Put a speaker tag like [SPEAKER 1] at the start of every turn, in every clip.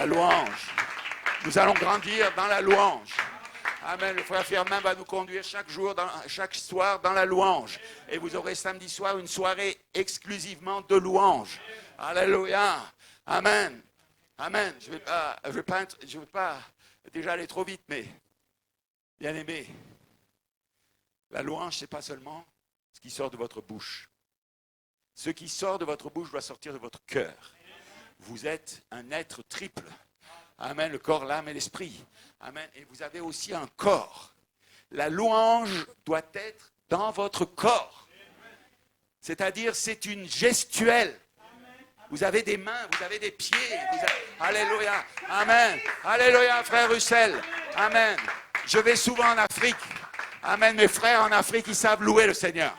[SPEAKER 1] louange. Nous allons grandir dans la louange. Amen. Le frère Firmin va nous conduire chaque soir dans la louange. Et vous aurez samedi soir une soirée exclusivement de louange. Alléluia. Amen. Amen. Je vais pas déjà aller trop vite, mais bien aimé, la louange, ce n'est pas seulement ce qui sort de votre bouche. Ce qui sort de votre bouche doit sortir de votre cœur. Vous êtes un être triple. Amen, le corps, l'âme et l'esprit. Amen. Et vous avez aussi un corps. La louange doit être dans votre corps. C'est-à-dire, c'est une gestuelle. Vous avez des mains, vous avez des pieds. Alléluia. Amen. Alléluia, frère Russell. Amen. Je vais souvent en Afrique. Amen. Mes frères en Afrique, ils savent louer le Seigneur.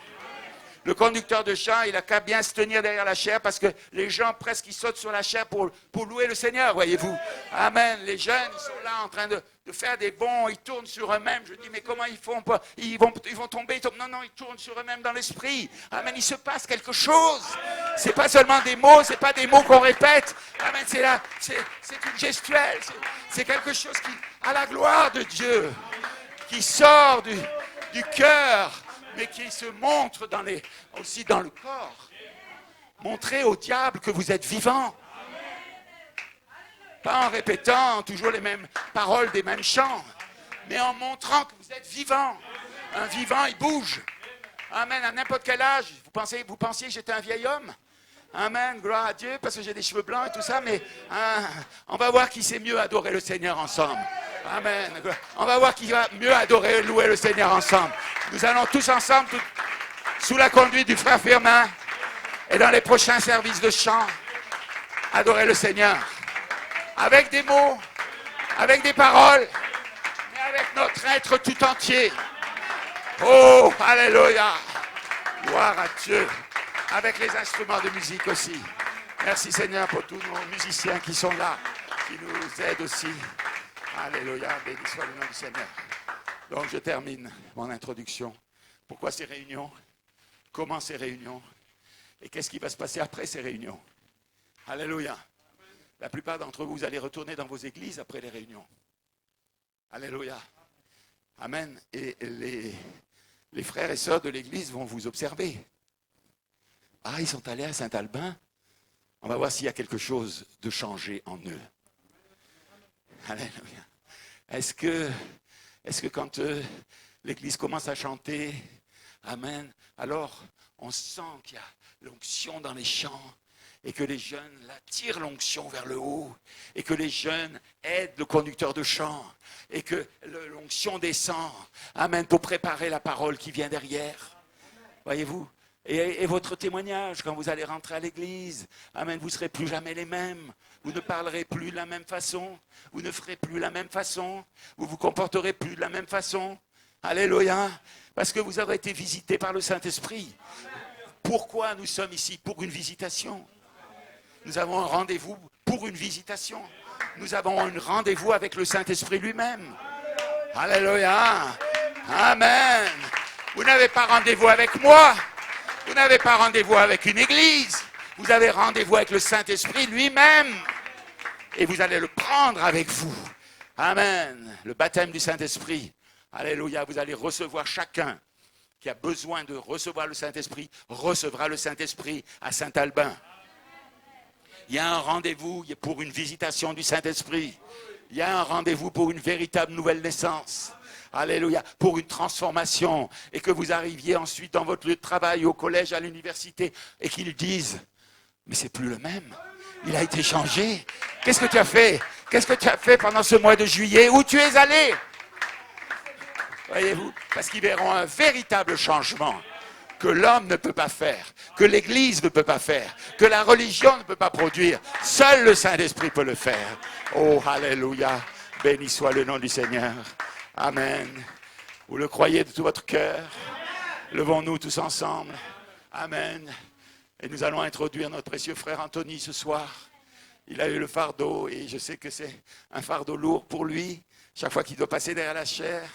[SPEAKER 1] Le conducteur de chant, il a qu'à bien se tenir derrière la chaire parce que les gens presque ils sautent sur la chaire pour louer le Seigneur, voyez-vous. Amen. Les jeunes, ils sont là en train de faire des bonds, ils tournent sur eux-mêmes. Je dis, mais comment ils font? Ils vont tomber. Non, ils tournent sur eux-mêmes dans l'esprit. Amen. Il se passe quelque chose. C'est pas seulement des mots, c'est pas des mots qu'on répète. Amen. C'est une gestuelle. C'est quelque chose qui, à la gloire de Dieu, qui sort du cœur, mais qui se montre aussi dans le corps. Montrez au diable que vous êtes vivant. Pas en répétant toujours les mêmes paroles des mêmes chants, mais en montrant que vous êtes vivant. Un vivant, il bouge. Amen. À n'importe quel âge. Vous pensiez que j'étais un vieil homme? Amen. Gloire à Dieu, parce que j'ai des cheveux blancs et tout ça, mais on va voir qui sait mieux adorer le Seigneur ensemble. Amen. On va voir qui va mieux adorer, louer le Seigneur ensemble. Nous allons tous ensemble, sous la conduite du frère Firmin, et dans les prochains services de chant, adorer le Seigneur. Avec des mots, avec des paroles, mais avec notre être tout entier. Oh, alléluia. Gloire à Dieu. Avec les instruments de musique aussi. Merci Seigneur pour tous nos musiciens qui sont là, qui nous aident aussi. Alléluia, béni soit le nom du Seigneur. Donc je termine mon introduction. Pourquoi ces réunions? Comment ces réunions? Et qu'est-ce qui va se passer après ces réunions? Alléluia. La plupart d'entre vous, vous allez retourner dans vos églises après les réunions. Alléluia. Amen. Et les frères et sœurs de l'église vont vous observer. Ah, ils sont allés à Saint-Albin. On va voir s'il y a quelque chose de changé en eux. Alléluia. Est-ce que quand l'église commence à chanter, Amen, alors on sent qu'il y a l'onction dans les chants et que les jeunes tirent l'onction vers le haut et que les jeunes aident le conducteur de chant et que l'onction descend, Amen, pour préparer la parole qui vient derrière. Voyez-vous? Et votre témoignage, quand vous allez rentrer à l'église, Amen, vous ne serez plus jamais les mêmes. Vous ne parlerez plus de la même façon. Vous ne ferez plus de la même façon. Vous vous comporterez plus de la même façon. Alléluia. Parce que vous aurez été visité par le Saint-Esprit. Pourquoi nous sommes ici? Pour une visitation. Nous avons un rendez-vous pour une visitation. Nous avons un rendez-vous avec le Saint-Esprit lui-même. Alléluia. Amen. Vous n'avez pas rendez-vous avec moi. Vous n'avez pas rendez-vous avec une église. Vous avez rendez-vous avec le Saint-Esprit lui-même. Et vous allez le prendre avec vous. Amen. Le baptême du Saint-Esprit. Alléluia. Vous allez recevoir chacun qui a besoin de recevoir le Saint-Esprit, recevra le Saint-Esprit à Saint-Albin. Il y a un rendez-vous pour une visitation du Saint-Esprit. Il y a un rendez-vous pour une véritable nouvelle naissance. Alléluia, pour une transformation. Et que vous arriviez ensuite dans votre lieu de travail, au collège, à l'université, et qu'ils disent, mais c'est plus le même. Il a été changé. Qu'est-ce que tu as fait? Qu'est-ce que tu as fait pendant ce mois de juillet? Où tu es allé? Voyez-vous? Parce qu'ils verront un véritable changement que l'homme ne peut pas faire, que l'Église ne peut pas faire, que la religion ne peut pas produire. Seul le Saint-Esprit peut le faire. Oh, alléluia. Béni soit le nom du Seigneur. Amen. Vous le croyez de tout votre cœur? Levons-nous tous ensemble. Amen. Et nous allons introduire notre précieux frère Anthony ce soir. Il a eu le fardeau et je sais que c'est un fardeau lourd pour lui, chaque fois qu'il doit passer derrière la chair.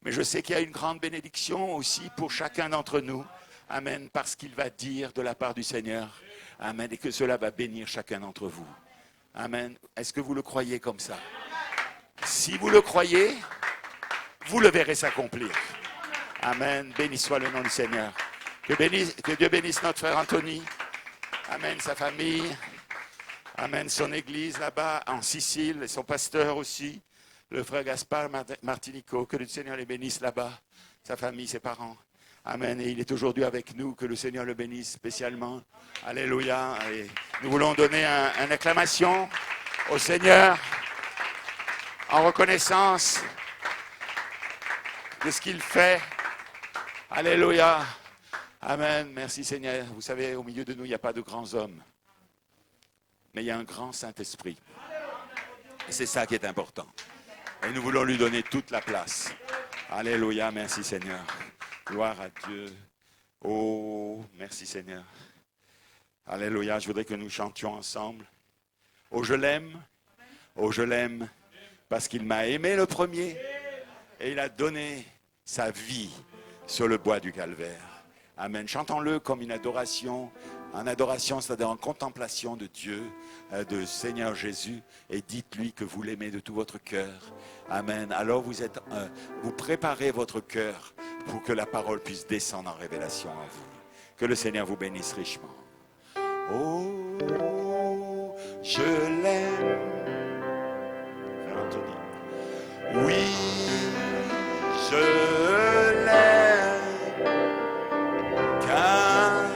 [SPEAKER 1] Mais je sais qu'il y a une grande bénédiction aussi pour chacun d'entre nous. Amen. Parce qu'il va dire de la part du Seigneur. Amen. Et que cela va bénir chacun d'entre vous. Amen. Est-ce que vous le croyez comme ça? Si vous le croyez, vous le verrez s'accomplir. Amen. Béni soit le nom du Seigneur. Que Dieu bénisse notre frère Anthony. Amen. Sa famille. Amen. Son église là-bas en Sicile et son pasteur aussi. Le frère Gaspard Martinico. Que le Seigneur les bénisse là-bas. Sa famille, ses parents. Amen. Et il est aujourd'hui avec nous. Que le Seigneur le bénisse spécialement. Alléluia. Et nous voulons donner une acclamation au Seigneur en reconnaissance de ce qu'il fait. Alléluia. Amen. Merci Seigneur. Vous savez, au milieu de nous, il n'y a pas de grands hommes. Mais il y a un grand Saint-Esprit. Et c'est ça qui est important. Et nous voulons lui donner toute la place. Alléluia. Merci Seigneur. Gloire à Dieu. Oh, merci Seigneur. Alléluia. Je voudrais que nous chantions ensemble. Oh, je l'aime. Oh, je l'aime. Parce qu'il m'a aimé le premier. Et il a donné sa vie sur le bois du calvaire. Amen. Chantons-le comme une adoration. En adoration, c'est-à-dire en contemplation de Dieu, de Seigneur Jésus. Et dites-lui que vous l'aimez de tout votre cœur. Amen. Alors vous préparez votre cœur pour que la parole puisse descendre en révélation en vous. Que le Seigneur vous bénisse richement. Oh, je l'aime. Frère Anthony. Oui, je l'aime. Car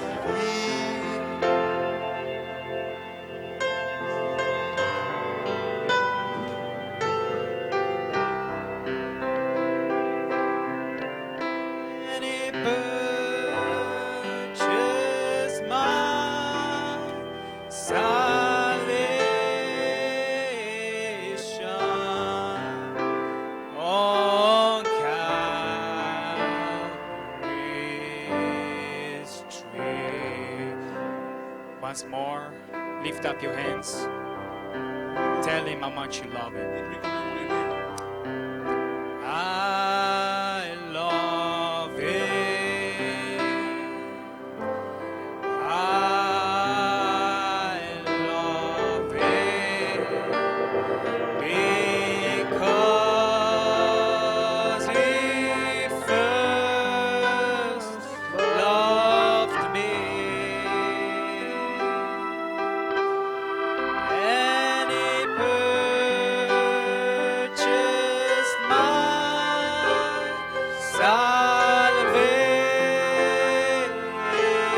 [SPEAKER 2] Once more, lift up your hands. Tell him how much you love him. I love him. I love him because he first loved me. And he purchased my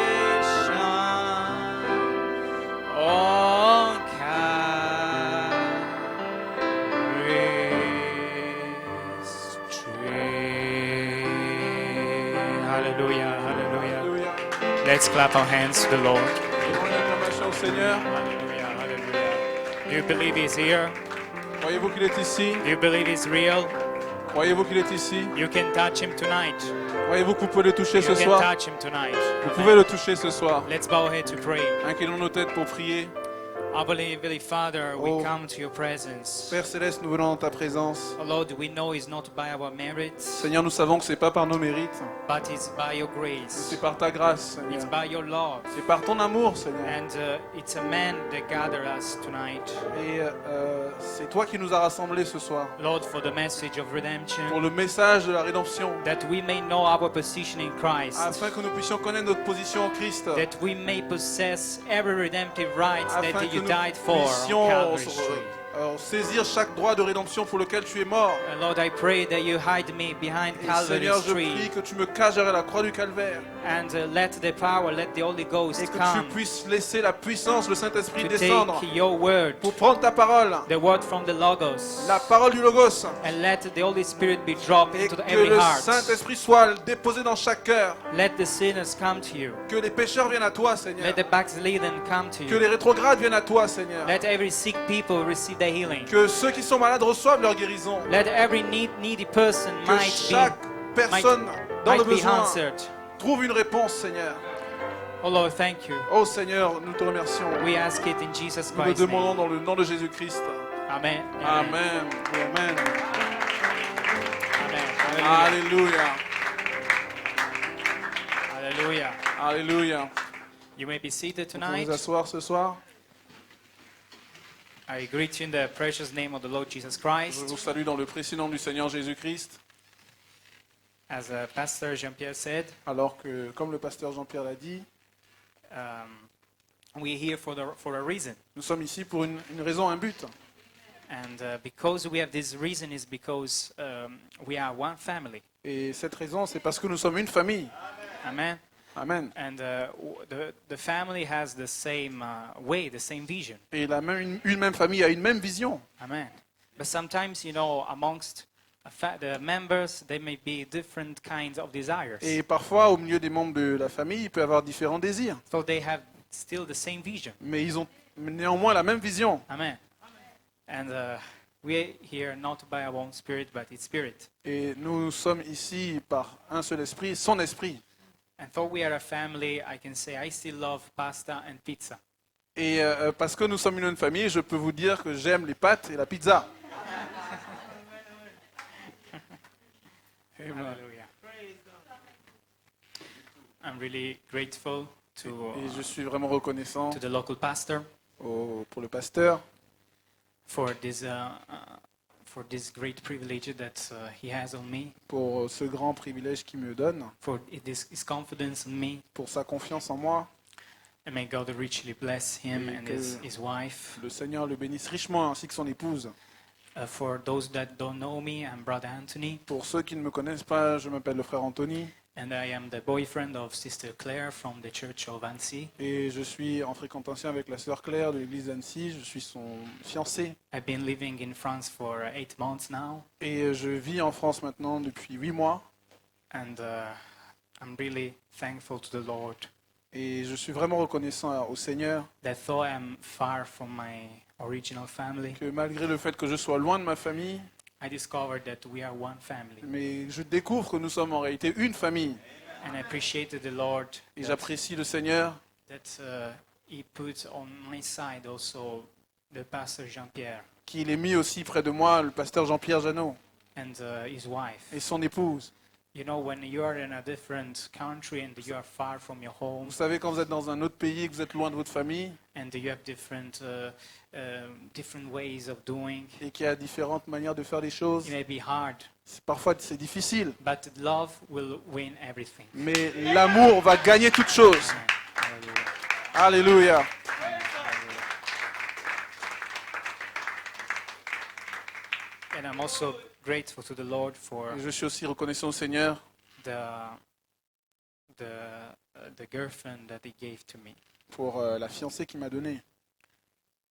[SPEAKER 2] salvation on Calvary's tree. Hallelujah, hallelujah.
[SPEAKER 3] Alléluia.
[SPEAKER 2] Let's clap our hands to the Lord.
[SPEAKER 3] Donnons une acclamation au Seigneur.
[SPEAKER 2] Hallelujah, hallelujah. Do you believe he's here?
[SPEAKER 3] Croyez-vous qu'il est ici?
[SPEAKER 2] Do you believe he's real?
[SPEAKER 3] Croyez-vous qu'il est ici?
[SPEAKER 2] You can touch him tonight.
[SPEAKER 3] Croyez-vous que vous pouvez le toucher ce
[SPEAKER 2] You can
[SPEAKER 3] soir?
[SPEAKER 2] touch him tonight.
[SPEAKER 3] Vous pouvez le toucher ce soir.
[SPEAKER 2] Let's bow our head to pray.
[SPEAKER 3] Inclinons nos têtes pour prier.
[SPEAKER 2] Our Heavenly Father, we
[SPEAKER 3] Oh.
[SPEAKER 2] come to your presence.
[SPEAKER 3] Père Céleste, nous venons dans ta présence.
[SPEAKER 2] Oh Lord, we know it's not by our merits,
[SPEAKER 3] Seigneur, nous savons que ce n'est pas par nos mérites,
[SPEAKER 2] but it's by your
[SPEAKER 3] mais
[SPEAKER 2] grace.
[SPEAKER 3] c'est par ta grâce,
[SPEAKER 2] It's
[SPEAKER 3] Seigneur.
[SPEAKER 2] by your love.
[SPEAKER 3] C'est par ton amour, Seigneur.
[SPEAKER 2] And it's a man that gathered us tonight.
[SPEAKER 3] Et c'est toi qui nous as rassemblés ce soir
[SPEAKER 2] Lord, for the message of
[SPEAKER 3] pour
[SPEAKER 2] redemption,
[SPEAKER 3] le message de la rédemption,
[SPEAKER 2] that we may know our position in Christ,
[SPEAKER 3] afin que nous puissions connaître notre position en Christ,
[SPEAKER 2] that we may possess every redemptive right
[SPEAKER 3] afin
[SPEAKER 2] that
[SPEAKER 3] que
[SPEAKER 2] you
[SPEAKER 3] nous
[SPEAKER 2] died for on
[SPEAKER 3] puissions
[SPEAKER 2] Calvary Street.
[SPEAKER 3] saisir chaque droit de rédemption pour lequel tu es mort.
[SPEAKER 2] And Lord, I pray that you hide me behind
[SPEAKER 3] Et
[SPEAKER 2] Calvary
[SPEAKER 3] Seigneur, je prie
[SPEAKER 2] Street
[SPEAKER 3] que tu me caches derrière la croix du calvaire
[SPEAKER 2] and let the power, let the Holy
[SPEAKER 3] et
[SPEAKER 2] Ghost
[SPEAKER 3] que tu
[SPEAKER 2] come
[SPEAKER 3] puisses laisser la puissance, le Saint-Esprit
[SPEAKER 2] to
[SPEAKER 3] descendre
[SPEAKER 2] take your word,
[SPEAKER 3] pour prendre ta parole,
[SPEAKER 2] the word from the Logos,
[SPEAKER 3] la parole du Logos,
[SPEAKER 2] and let the Holy Spirit be dropped
[SPEAKER 3] et
[SPEAKER 2] into
[SPEAKER 3] que
[SPEAKER 2] every
[SPEAKER 3] le
[SPEAKER 2] heart.
[SPEAKER 3] Saint-Esprit soit déposé dans chaque cœur,
[SPEAKER 2] Let the sinners come to you.
[SPEAKER 3] que les pécheurs viennent à toi, Seigneur,
[SPEAKER 2] Let the backslidden come to
[SPEAKER 3] que
[SPEAKER 2] you.
[SPEAKER 3] les rétrogrades viennent à toi, Seigneur,
[SPEAKER 2] Let every sick people receive their healing.
[SPEAKER 3] que ceux qui sont malades reçoivent leur guérison,
[SPEAKER 2] Let every needy person
[SPEAKER 3] que chaque personne dans le
[SPEAKER 2] might be
[SPEAKER 3] besoin
[SPEAKER 2] answered.
[SPEAKER 3] trouve une réponse, Seigneur.
[SPEAKER 2] Oh Lord, thank you.
[SPEAKER 3] Oh Seigneur, nous te remercions.
[SPEAKER 2] We ask it in Jesus
[SPEAKER 3] Nous le
[SPEAKER 2] Christ's
[SPEAKER 3] demandons
[SPEAKER 2] name.
[SPEAKER 3] dans le nom de Jésus-Christ.
[SPEAKER 2] Amen.
[SPEAKER 3] Amen. Amen.
[SPEAKER 2] Amen. Hallelujah.
[SPEAKER 3] Alléluia.
[SPEAKER 2] Hallelujah.
[SPEAKER 3] Alléluia.
[SPEAKER 2] You may be seated
[SPEAKER 3] Vous pouvez
[SPEAKER 2] tonight.
[SPEAKER 3] vous asseoir ce soir.
[SPEAKER 2] I greet you in the precious name of the Lord Jesus
[SPEAKER 3] Je
[SPEAKER 2] Christ.
[SPEAKER 3] vous salue dans le précieux nom du Seigneur Jésus-Christ.
[SPEAKER 2] As Pastor Jean-Pierre said,
[SPEAKER 3] Alors que, comme le pasteur Jean-Pierre l'a dit,
[SPEAKER 2] we're here for a reason.
[SPEAKER 3] nous sommes ici pour une raison, un but.
[SPEAKER 2] And because we have this reason is because we are one family.
[SPEAKER 3] Et cette raison, c'est parce que nous sommes une famille.
[SPEAKER 2] Amen.
[SPEAKER 3] Amen.
[SPEAKER 2] And the family has the same way, the same vision.
[SPEAKER 3] Et une même famille a une même vision.
[SPEAKER 2] Amen. But sometimes, amongst the members, there may be different kinds of desires.
[SPEAKER 3] Et parfois, au milieu des membres de la famille, il peut y avoir différents désirs.
[SPEAKER 2] So they have still the same vision.
[SPEAKER 3] Mais ils ont néanmoins la même vision.
[SPEAKER 2] Amen. And we're here not by our own spirit, but its spirit.
[SPEAKER 3] Et nous sommes ici par un seul esprit, son esprit.
[SPEAKER 2] And though we are a family, I can say I still love pasta and pizza.
[SPEAKER 3] Et parce que nous sommes une famille, je peux vous dire que j'aime les pâtes et la pizza.
[SPEAKER 2] Hallelujah. I'm really grateful
[SPEAKER 3] Et je suis vraiment reconnaissant
[SPEAKER 2] to the local pastor
[SPEAKER 3] pour le pasteur
[SPEAKER 2] for this great privilege that he has on me,
[SPEAKER 3] pour ce grand privilège qu'il me donne,
[SPEAKER 2] for his confidence in me.
[SPEAKER 3] pour sa confiance en moi.
[SPEAKER 2] And may God richly bless him
[SPEAKER 3] Et
[SPEAKER 2] and
[SPEAKER 3] que
[SPEAKER 2] his wife.
[SPEAKER 3] le Seigneur le bénisse richement ainsi que son épouse.
[SPEAKER 2] For those that don't know me, I'm Brother Anthony,
[SPEAKER 3] Pour ceux qui ne me connaissent pas, je m'appelle le frère Anthony
[SPEAKER 2] and I am the boyfriend of Sister Claire from the Church of Annecy.
[SPEAKER 3] et je suis en fréquentation avec la sœur Claire de l'église d'Annecy. Je suis son fiancé
[SPEAKER 2] I've been living in France for 8 months now,
[SPEAKER 3] et je vis en France maintenant depuis 8 mois.
[SPEAKER 2] and I'm really thankful to the Lord
[SPEAKER 3] Et je suis vraiment reconnaissant au Seigneur
[SPEAKER 2] that though I'm far from my original family,
[SPEAKER 3] que malgré le fait que je sois loin de ma famille,
[SPEAKER 2] I discovered that we are one family.
[SPEAKER 3] mais je découvre que nous sommes en réalité une famille.
[SPEAKER 2] And I appreciated the Lord
[SPEAKER 3] Et j'apprécie le Seigneur
[SPEAKER 2] that He put on my side also the Pastor Jean-Pierre
[SPEAKER 3] qu'il ait mis aussi près de moi le pasteur Jean-Pierre Janot
[SPEAKER 2] and his wife.
[SPEAKER 3] et son épouse.
[SPEAKER 2] You know, when you are in a different country and you are far from your home
[SPEAKER 3] Vous savez, quand vous êtes dans un autre pays et que vous êtes loin de votre famille
[SPEAKER 2] and you have different ways of doing,
[SPEAKER 3] et qu'il y a différentes manières de faire les choses,
[SPEAKER 2] it may be hard,
[SPEAKER 3] parfois c'est difficile.
[SPEAKER 2] but love will win everything.
[SPEAKER 3] Mais l'amour va gagner toute chose.
[SPEAKER 2] Hallelujah.
[SPEAKER 3] Alléluia.
[SPEAKER 2] And I'm also grateful to the Lord for
[SPEAKER 3] Et je suis aussi reconnaissant au Seigneur
[SPEAKER 2] the girlfriend that He gave to me.
[SPEAKER 3] pour la fiancée qu'il m'a donnée.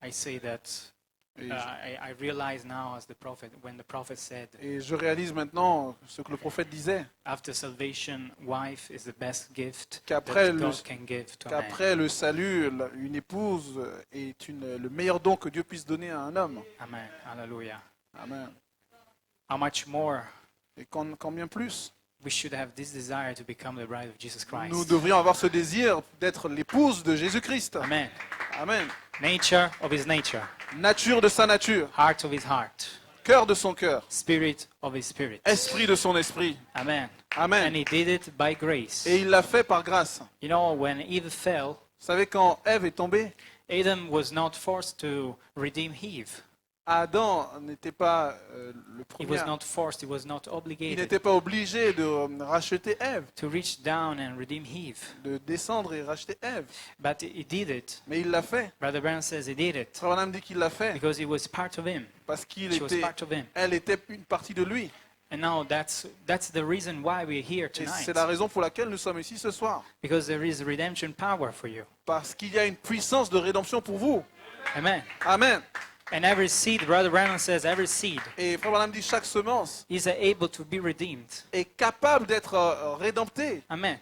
[SPEAKER 2] I say that
[SPEAKER 3] Et,
[SPEAKER 2] I realize now, as the prophet, when the prophet said,
[SPEAKER 3] et je réalise maintenant ce que le prophète disait,
[SPEAKER 2] after salvation, wife is the best gift
[SPEAKER 3] Qu'après
[SPEAKER 2] that
[SPEAKER 3] le-
[SPEAKER 2] God can give to a man.
[SPEAKER 3] qu'après le salut, une épouse est le meilleur don que Dieu puisse donner à un homme.
[SPEAKER 2] Amen. Hallelujah.
[SPEAKER 3] Amen.
[SPEAKER 2] How much more
[SPEAKER 3] Et quand bien plus,
[SPEAKER 2] we should have this desire to become the bride of Jesus Christ.
[SPEAKER 3] nous devrions avoir ce désir d'être l'épouse de Jésus-Christ.
[SPEAKER 2] Amen.
[SPEAKER 3] Amen.
[SPEAKER 2] Nature of His nature,
[SPEAKER 3] Nature de sa nature,
[SPEAKER 2] heart of His heart,
[SPEAKER 3] cœur de son cœur,
[SPEAKER 2] spirit of His spirit.
[SPEAKER 3] esprit de son esprit.
[SPEAKER 2] Amen. And
[SPEAKER 3] Amen.
[SPEAKER 2] He did it by grace.
[SPEAKER 3] Et il l'a fait par grâce.
[SPEAKER 2] You know, when Eve fell,
[SPEAKER 3] Vous savez, quand Ève est tombée,
[SPEAKER 2] Adam was not forced to redeem Eve.
[SPEAKER 3] Adam n'était pas le
[SPEAKER 2] He
[SPEAKER 3] premier.
[SPEAKER 2] was not forced, he was not
[SPEAKER 3] Il
[SPEAKER 2] obligated
[SPEAKER 3] n'était pas obligé de racheter Ève,
[SPEAKER 2] to reach down and redeem Eve.
[SPEAKER 3] de descendre et racheter Ève.
[SPEAKER 2] But he did it.
[SPEAKER 3] Mais il l'a fait.
[SPEAKER 2] Brother Brown says he did it
[SPEAKER 3] Frère Branham dit qu'il l'a fait
[SPEAKER 2] because it was part of him.
[SPEAKER 3] parce qu'il
[SPEAKER 2] She was
[SPEAKER 3] était,
[SPEAKER 2] part of him.
[SPEAKER 3] elle était une partie de lui.
[SPEAKER 2] And now that's the reason why we're here
[SPEAKER 3] Et
[SPEAKER 2] tonight.
[SPEAKER 3] c'est la raison pour laquelle nous sommes ici ce soir.
[SPEAKER 2] Because there is redemption power for you.
[SPEAKER 3] Parce qu'il y a une puissance de rédemption pour vous.
[SPEAKER 2] Amen.
[SPEAKER 3] Amen.
[SPEAKER 2] And every seed, Brother Branham says, every seed
[SPEAKER 3] Et Frère Branham dit chaque semence
[SPEAKER 2] is able to be redeemed.
[SPEAKER 3] est capable d'être rédemptée.
[SPEAKER 2] Amen.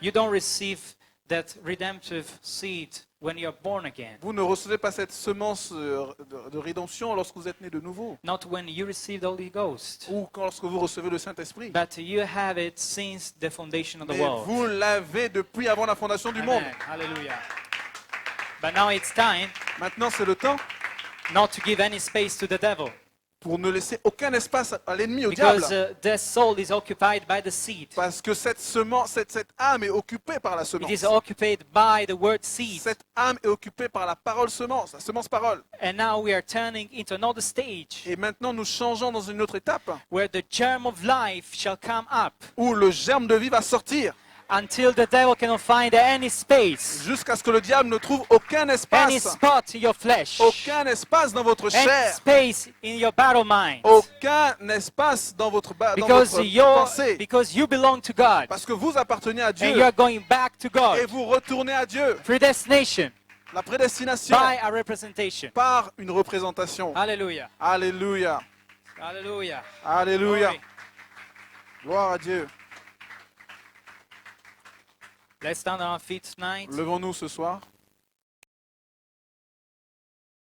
[SPEAKER 2] You don't receive that redemptive seed when you're born again.
[SPEAKER 3] Vous ne recevez pas cette semence de rédemption lorsque vous êtes né de nouveau
[SPEAKER 2] Not when you receive the Holy Ghost.
[SPEAKER 3] ou lorsque vous recevez le Saint-Esprit.
[SPEAKER 2] But you have it since the foundation of the
[SPEAKER 3] Mais
[SPEAKER 2] world.
[SPEAKER 3] vous l'avez depuis avant la fondation du monde.
[SPEAKER 2] Amen. Hallelujah. But now it's time
[SPEAKER 3] Maintenant, c'est le temps
[SPEAKER 2] not to give any space to the devil.
[SPEAKER 3] pour ne laisser aucun espace à l'ennemi, au diable.
[SPEAKER 2] because their soul is occupied by the seed.
[SPEAKER 3] Parce que cette semence, cette âme est occupée par la
[SPEAKER 2] It
[SPEAKER 3] semence.
[SPEAKER 2] is occupied by the word seed.
[SPEAKER 3] Cette âme est occupée par la parole semence, la semence parole.
[SPEAKER 2] And now we are turning into another stage
[SPEAKER 3] Et maintenant, nous changeons dans une autre étape
[SPEAKER 2] where the germ of life shall come up
[SPEAKER 3] où le germe de vie va sortir
[SPEAKER 2] until the devil cannot find any space,
[SPEAKER 3] jusqu'à ce que le diable ne trouve aucun
[SPEAKER 2] any
[SPEAKER 3] espace,
[SPEAKER 2] spot in your flesh,
[SPEAKER 3] aucun espace dans votre
[SPEAKER 2] any
[SPEAKER 3] chair,
[SPEAKER 2] space in your battle mind.
[SPEAKER 3] aucun espace dans votre pensée.
[SPEAKER 2] Because you belong to God
[SPEAKER 3] Parce que vous appartenez à
[SPEAKER 2] and
[SPEAKER 3] Dieu
[SPEAKER 2] you are going back to
[SPEAKER 3] et
[SPEAKER 2] God.
[SPEAKER 3] vous retournez à Dieu.
[SPEAKER 2] Predestination
[SPEAKER 3] La prédestination
[SPEAKER 2] by a representation.
[SPEAKER 3] par une représentation.
[SPEAKER 2] Hallelujah.
[SPEAKER 3] Alléluia.
[SPEAKER 2] Hallelujah.
[SPEAKER 3] Alléluia.
[SPEAKER 2] Glory.
[SPEAKER 3] Gloire à Dieu.
[SPEAKER 2] Let's stand on our feet tonight
[SPEAKER 3] Levons-nous ce soir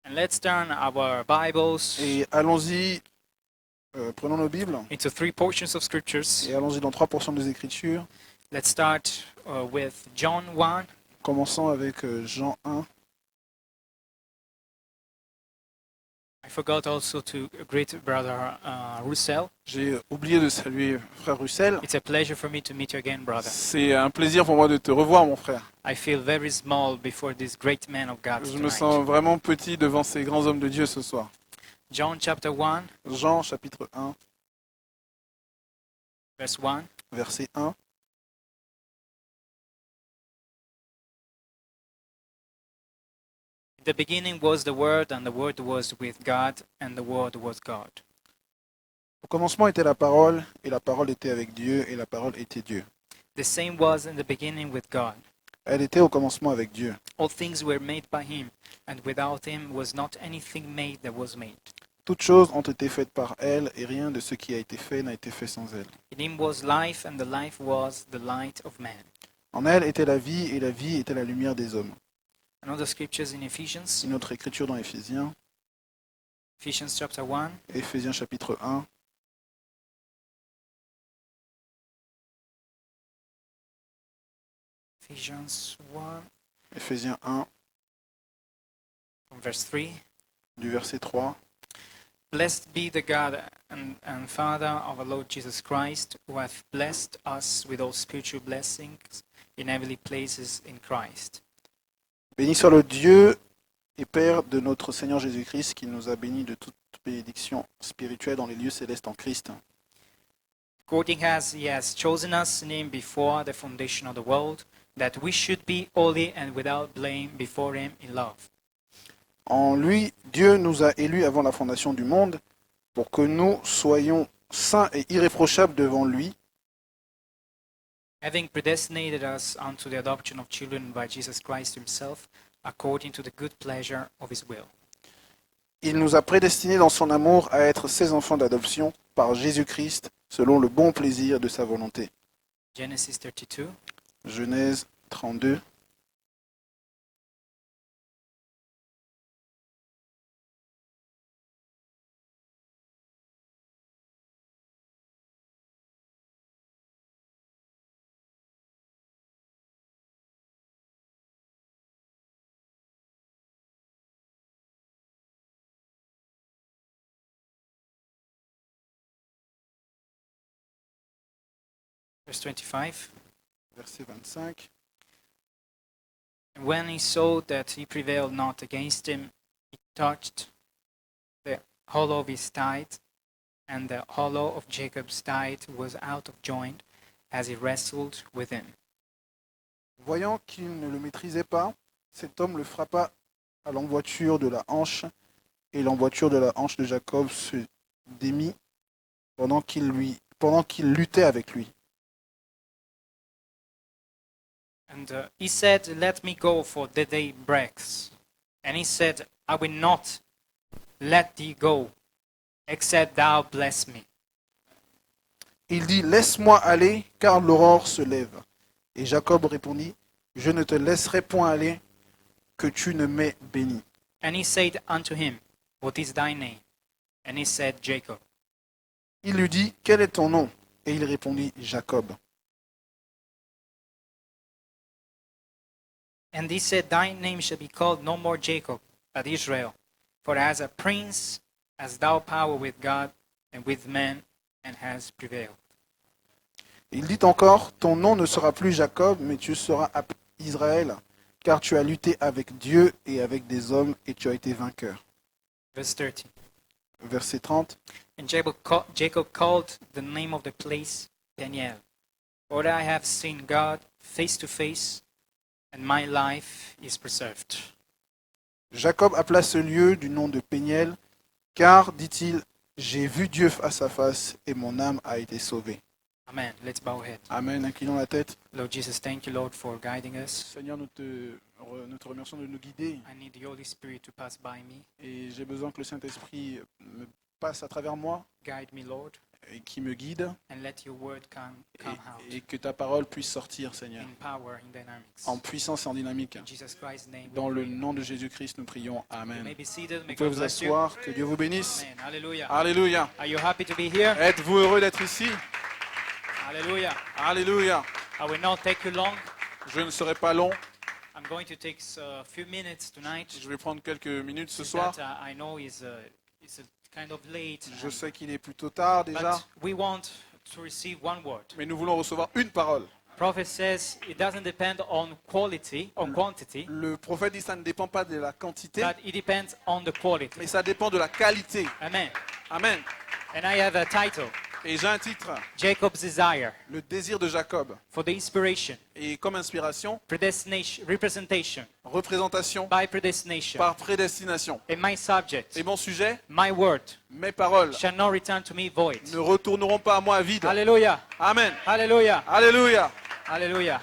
[SPEAKER 2] and let's turn our Bibles
[SPEAKER 3] et allons-y, prenons nos Bibles
[SPEAKER 2] into 3 portions of scriptures.
[SPEAKER 3] et allons-y dans 3% des Écritures.
[SPEAKER 2] Let's start with John 1.
[SPEAKER 3] Commençons avec Jean 1.
[SPEAKER 2] I forgot also to greet brother Roussel.
[SPEAKER 3] J'ai oublié de saluer frère Russell.
[SPEAKER 2] It's a pleasure for me to meet you again, brother.
[SPEAKER 3] C'est un plaisir pour moi de te revoir, mon frère.
[SPEAKER 2] I feel very small before this great man of God
[SPEAKER 3] Je me
[SPEAKER 2] tonight.
[SPEAKER 3] sens vraiment petit devant ces grands hommes de Dieu ce soir.
[SPEAKER 2] John chapter 1,
[SPEAKER 3] Jean chapitre 1,
[SPEAKER 2] verse 1.
[SPEAKER 3] verset 1.
[SPEAKER 2] In the beginning was the Word, and the Word was with God, and the Word was God.
[SPEAKER 3] Au commencement était la parole, et la parole était avec Dieu, et la parole était Dieu.
[SPEAKER 2] The same was in the beginning with God.
[SPEAKER 3] Elle était au commencement avec Dieu.
[SPEAKER 2] All things were made by him, and without him was not anything made that was made.
[SPEAKER 3] Toutes choses ont été faites par elle, et rien de ce qui a été fait n'a été fait sans elle.
[SPEAKER 2] In him was life, and the life was the light of man.
[SPEAKER 3] En elle était la vie, et la vie était la lumière des hommes.
[SPEAKER 2] Another scriptures in Ephesians,
[SPEAKER 3] Une autre écriture dans Éphésiens,
[SPEAKER 2] Ephesians chapter 1,
[SPEAKER 3] Éphésiens chapitre 1,
[SPEAKER 2] Ephesians 1,
[SPEAKER 3] Éphésiens 1,
[SPEAKER 2] from verse 3.
[SPEAKER 3] du verset 3.
[SPEAKER 2] Blessed be the God and Father of our Lord Jesus Christ, who hath blessed us with all spiritual blessings in heavenly places in Christ.
[SPEAKER 3] Béni soit le Dieu et Père de notre Seigneur Jésus-Christ, qui nous a bénis de toute bénédiction spirituelle dans les lieux célestes en Christ.
[SPEAKER 2] According as he has chosen us in him before the foundation of the world, that we should be holy and without blame before him in love.
[SPEAKER 3] En lui, Dieu nous a élus avant la fondation du monde, pour que nous soyons saints et irréprochables devant lui,
[SPEAKER 2] Having predestinated us unto the adoption of children by Jesus Christ himself, according to the good pleasure of his will.
[SPEAKER 3] Il nous a prédestinés dans son amour à être ses enfants d'adoption par Jésus-Christ, selon le bon plaisir de sa volonté.
[SPEAKER 2] Genesis 32.
[SPEAKER 3] Genèse 32.
[SPEAKER 2] Verse 25.
[SPEAKER 3] Verset 25.
[SPEAKER 2] And when he saw that he prevailed not against him, he touched the hollow of his thigh, and the hollow of Jacob's thigh was out of joint as he wrestled with him.
[SPEAKER 3] Voyant qu'il ne le maîtrisait pas, cet homme le frappa à l'emboîture de la hanche, et l'emboîture de la hanche de Jacob se démit pendant qu'il luttait avec lui.
[SPEAKER 2] And he said, Let me go, for the day breaks. And he said, I will not let thee go, except thou bless me.
[SPEAKER 3] Il dit, laisse-moi aller, car l'aurore se lève. Et Jacob répondit, je ne te laisserai point aller, que tu ne m'aies béni.
[SPEAKER 2] And he said unto him, What is thy name? And he said, Jacob.
[SPEAKER 3] Il lui dit, quel est ton nom? Et il répondit, Jacob.
[SPEAKER 2] And he said, Thy name shall be called no more Jacob, but Israel. For as a prince Hast thou power with God and with men, and has prevailed.
[SPEAKER 3] Il dit encore, ton nom ne sera plus Jacob, mais tu seras appelé Israël, car tu as lutté avec Dieu et avec des hommes, et tu as été vainqueur.
[SPEAKER 2] Verse 30.
[SPEAKER 3] Verset 30.
[SPEAKER 2] And Jacob called the name of the place Peniel, for I have seen God face to face, and my life is preserved.
[SPEAKER 3] Jacob appela ce lieu du nom de Péniel, car, dit-il, j'ai vu Dieu face à face, et mon âme a été sauvée.
[SPEAKER 2] Amen. Let's bow our head.
[SPEAKER 3] Amen. Inclinons la tête.
[SPEAKER 2] Lord Jesus, thank you, Lord, for guiding us.
[SPEAKER 3] Seigneur, nous te remercions de nous guider,
[SPEAKER 2] I need the Holy Spirit to pass by me.
[SPEAKER 3] et j'ai besoin que le Saint-Esprit me passe à travers moi,
[SPEAKER 2] Guide me, Lord,
[SPEAKER 3] et qui me guide,
[SPEAKER 2] and let your word come out
[SPEAKER 3] et que ta parole puisse sortir, Seigneur,
[SPEAKER 2] in power, in dynamics.
[SPEAKER 3] en puissance et en dynamique.
[SPEAKER 2] In Jesus Christ's name, we
[SPEAKER 3] Dans le
[SPEAKER 2] pray.
[SPEAKER 3] nom de Jésus-Christ, nous prions.
[SPEAKER 2] You may
[SPEAKER 3] Amen.
[SPEAKER 2] be seated. May
[SPEAKER 3] Vous pouvez
[SPEAKER 2] God
[SPEAKER 3] vous
[SPEAKER 2] bless you.
[SPEAKER 3] asseoir. Que Dieu vous bénisse.
[SPEAKER 2] Amen. Hallelujah.
[SPEAKER 3] Alléluia.
[SPEAKER 2] Are you happy to be here?
[SPEAKER 3] Êtes-vous heureux d'être ici?
[SPEAKER 2] Hallelujah.
[SPEAKER 3] Alléluia.
[SPEAKER 2] I will not take you long.
[SPEAKER 3] Je ne serai pas long.
[SPEAKER 2] I'm going to take a few minutes tonight.
[SPEAKER 3] Je vais prendre quelques minutes ce
[SPEAKER 2] Since
[SPEAKER 3] soir.
[SPEAKER 2] that, I know it's a kind of late.
[SPEAKER 3] Je sais qu'il est plutôt tard déjà,
[SPEAKER 2] But we want to receive one word.
[SPEAKER 3] mais nous voulons recevoir une parole.
[SPEAKER 2] Prophet says it doesn't depend on quantity,
[SPEAKER 3] Le prophète dit que ça ne dépend pas de la quantité,
[SPEAKER 2] but it depends on the quality.
[SPEAKER 3] mais ça dépend de la qualité.
[SPEAKER 2] Amen.
[SPEAKER 3] Amen.
[SPEAKER 2] And I have a title,
[SPEAKER 3] Et j'ai un titre,
[SPEAKER 2] Jacob's Desire,
[SPEAKER 3] le désir de Jacob.
[SPEAKER 2] for the inspiration,
[SPEAKER 3] Et comme inspiration,
[SPEAKER 2] predestination, representation,
[SPEAKER 3] représentation
[SPEAKER 2] by predestination.
[SPEAKER 3] par prédestination.
[SPEAKER 2] And my subject,
[SPEAKER 3] Et mon sujet,
[SPEAKER 2] my word,
[SPEAKER 3] mes paroles
[SPEAKER 2] shall not return to me void.
[SPEAKER 3] ne retourneront pas à moi vides.
[SPEAKER 2] Hallelujah.
[SPEAKER 3] Amen.
[SPEAKER 2] Hallelujah.
[SPEAKER 3] Alléluia.
[SPEAKER 2] Hallelujah.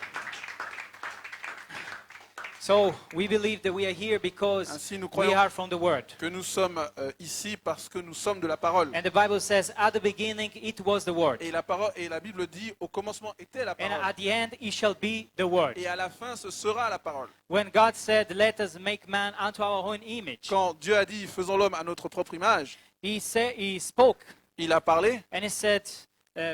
[SPEAKER 2] So we believe that we are here because
[SPEAKER 3] Ainsi, nous
[SPEAKER 2] we
[SPEAKER 3] croyons
[SPEAKER 2] are from the Word.
[SPEAKER 3] que nous sommes ici parce que nous sommes de la parole.
[SPEAKER 2] And the Bible says, at the beginning it was the Word.
[SPEAKER 3] Et la Bible dit, au commencement était la
[SPEAKER 2] And
[SPEAKER 3] parole.
[SPEAKER 2] at the end it shall be the Word.
[SPEAKER 3] Et à la fin, ce sera la parole.
[SPEAKER 2] When God said, let us make man unto our own image,
[SPEAKER 3] Quand Dieu a dit, faisons l'homme à notre propre image,
[SPEAKER 2] he spoke
[SPEAKER 3] il a parlé,
[SPEAKER 2] and he said,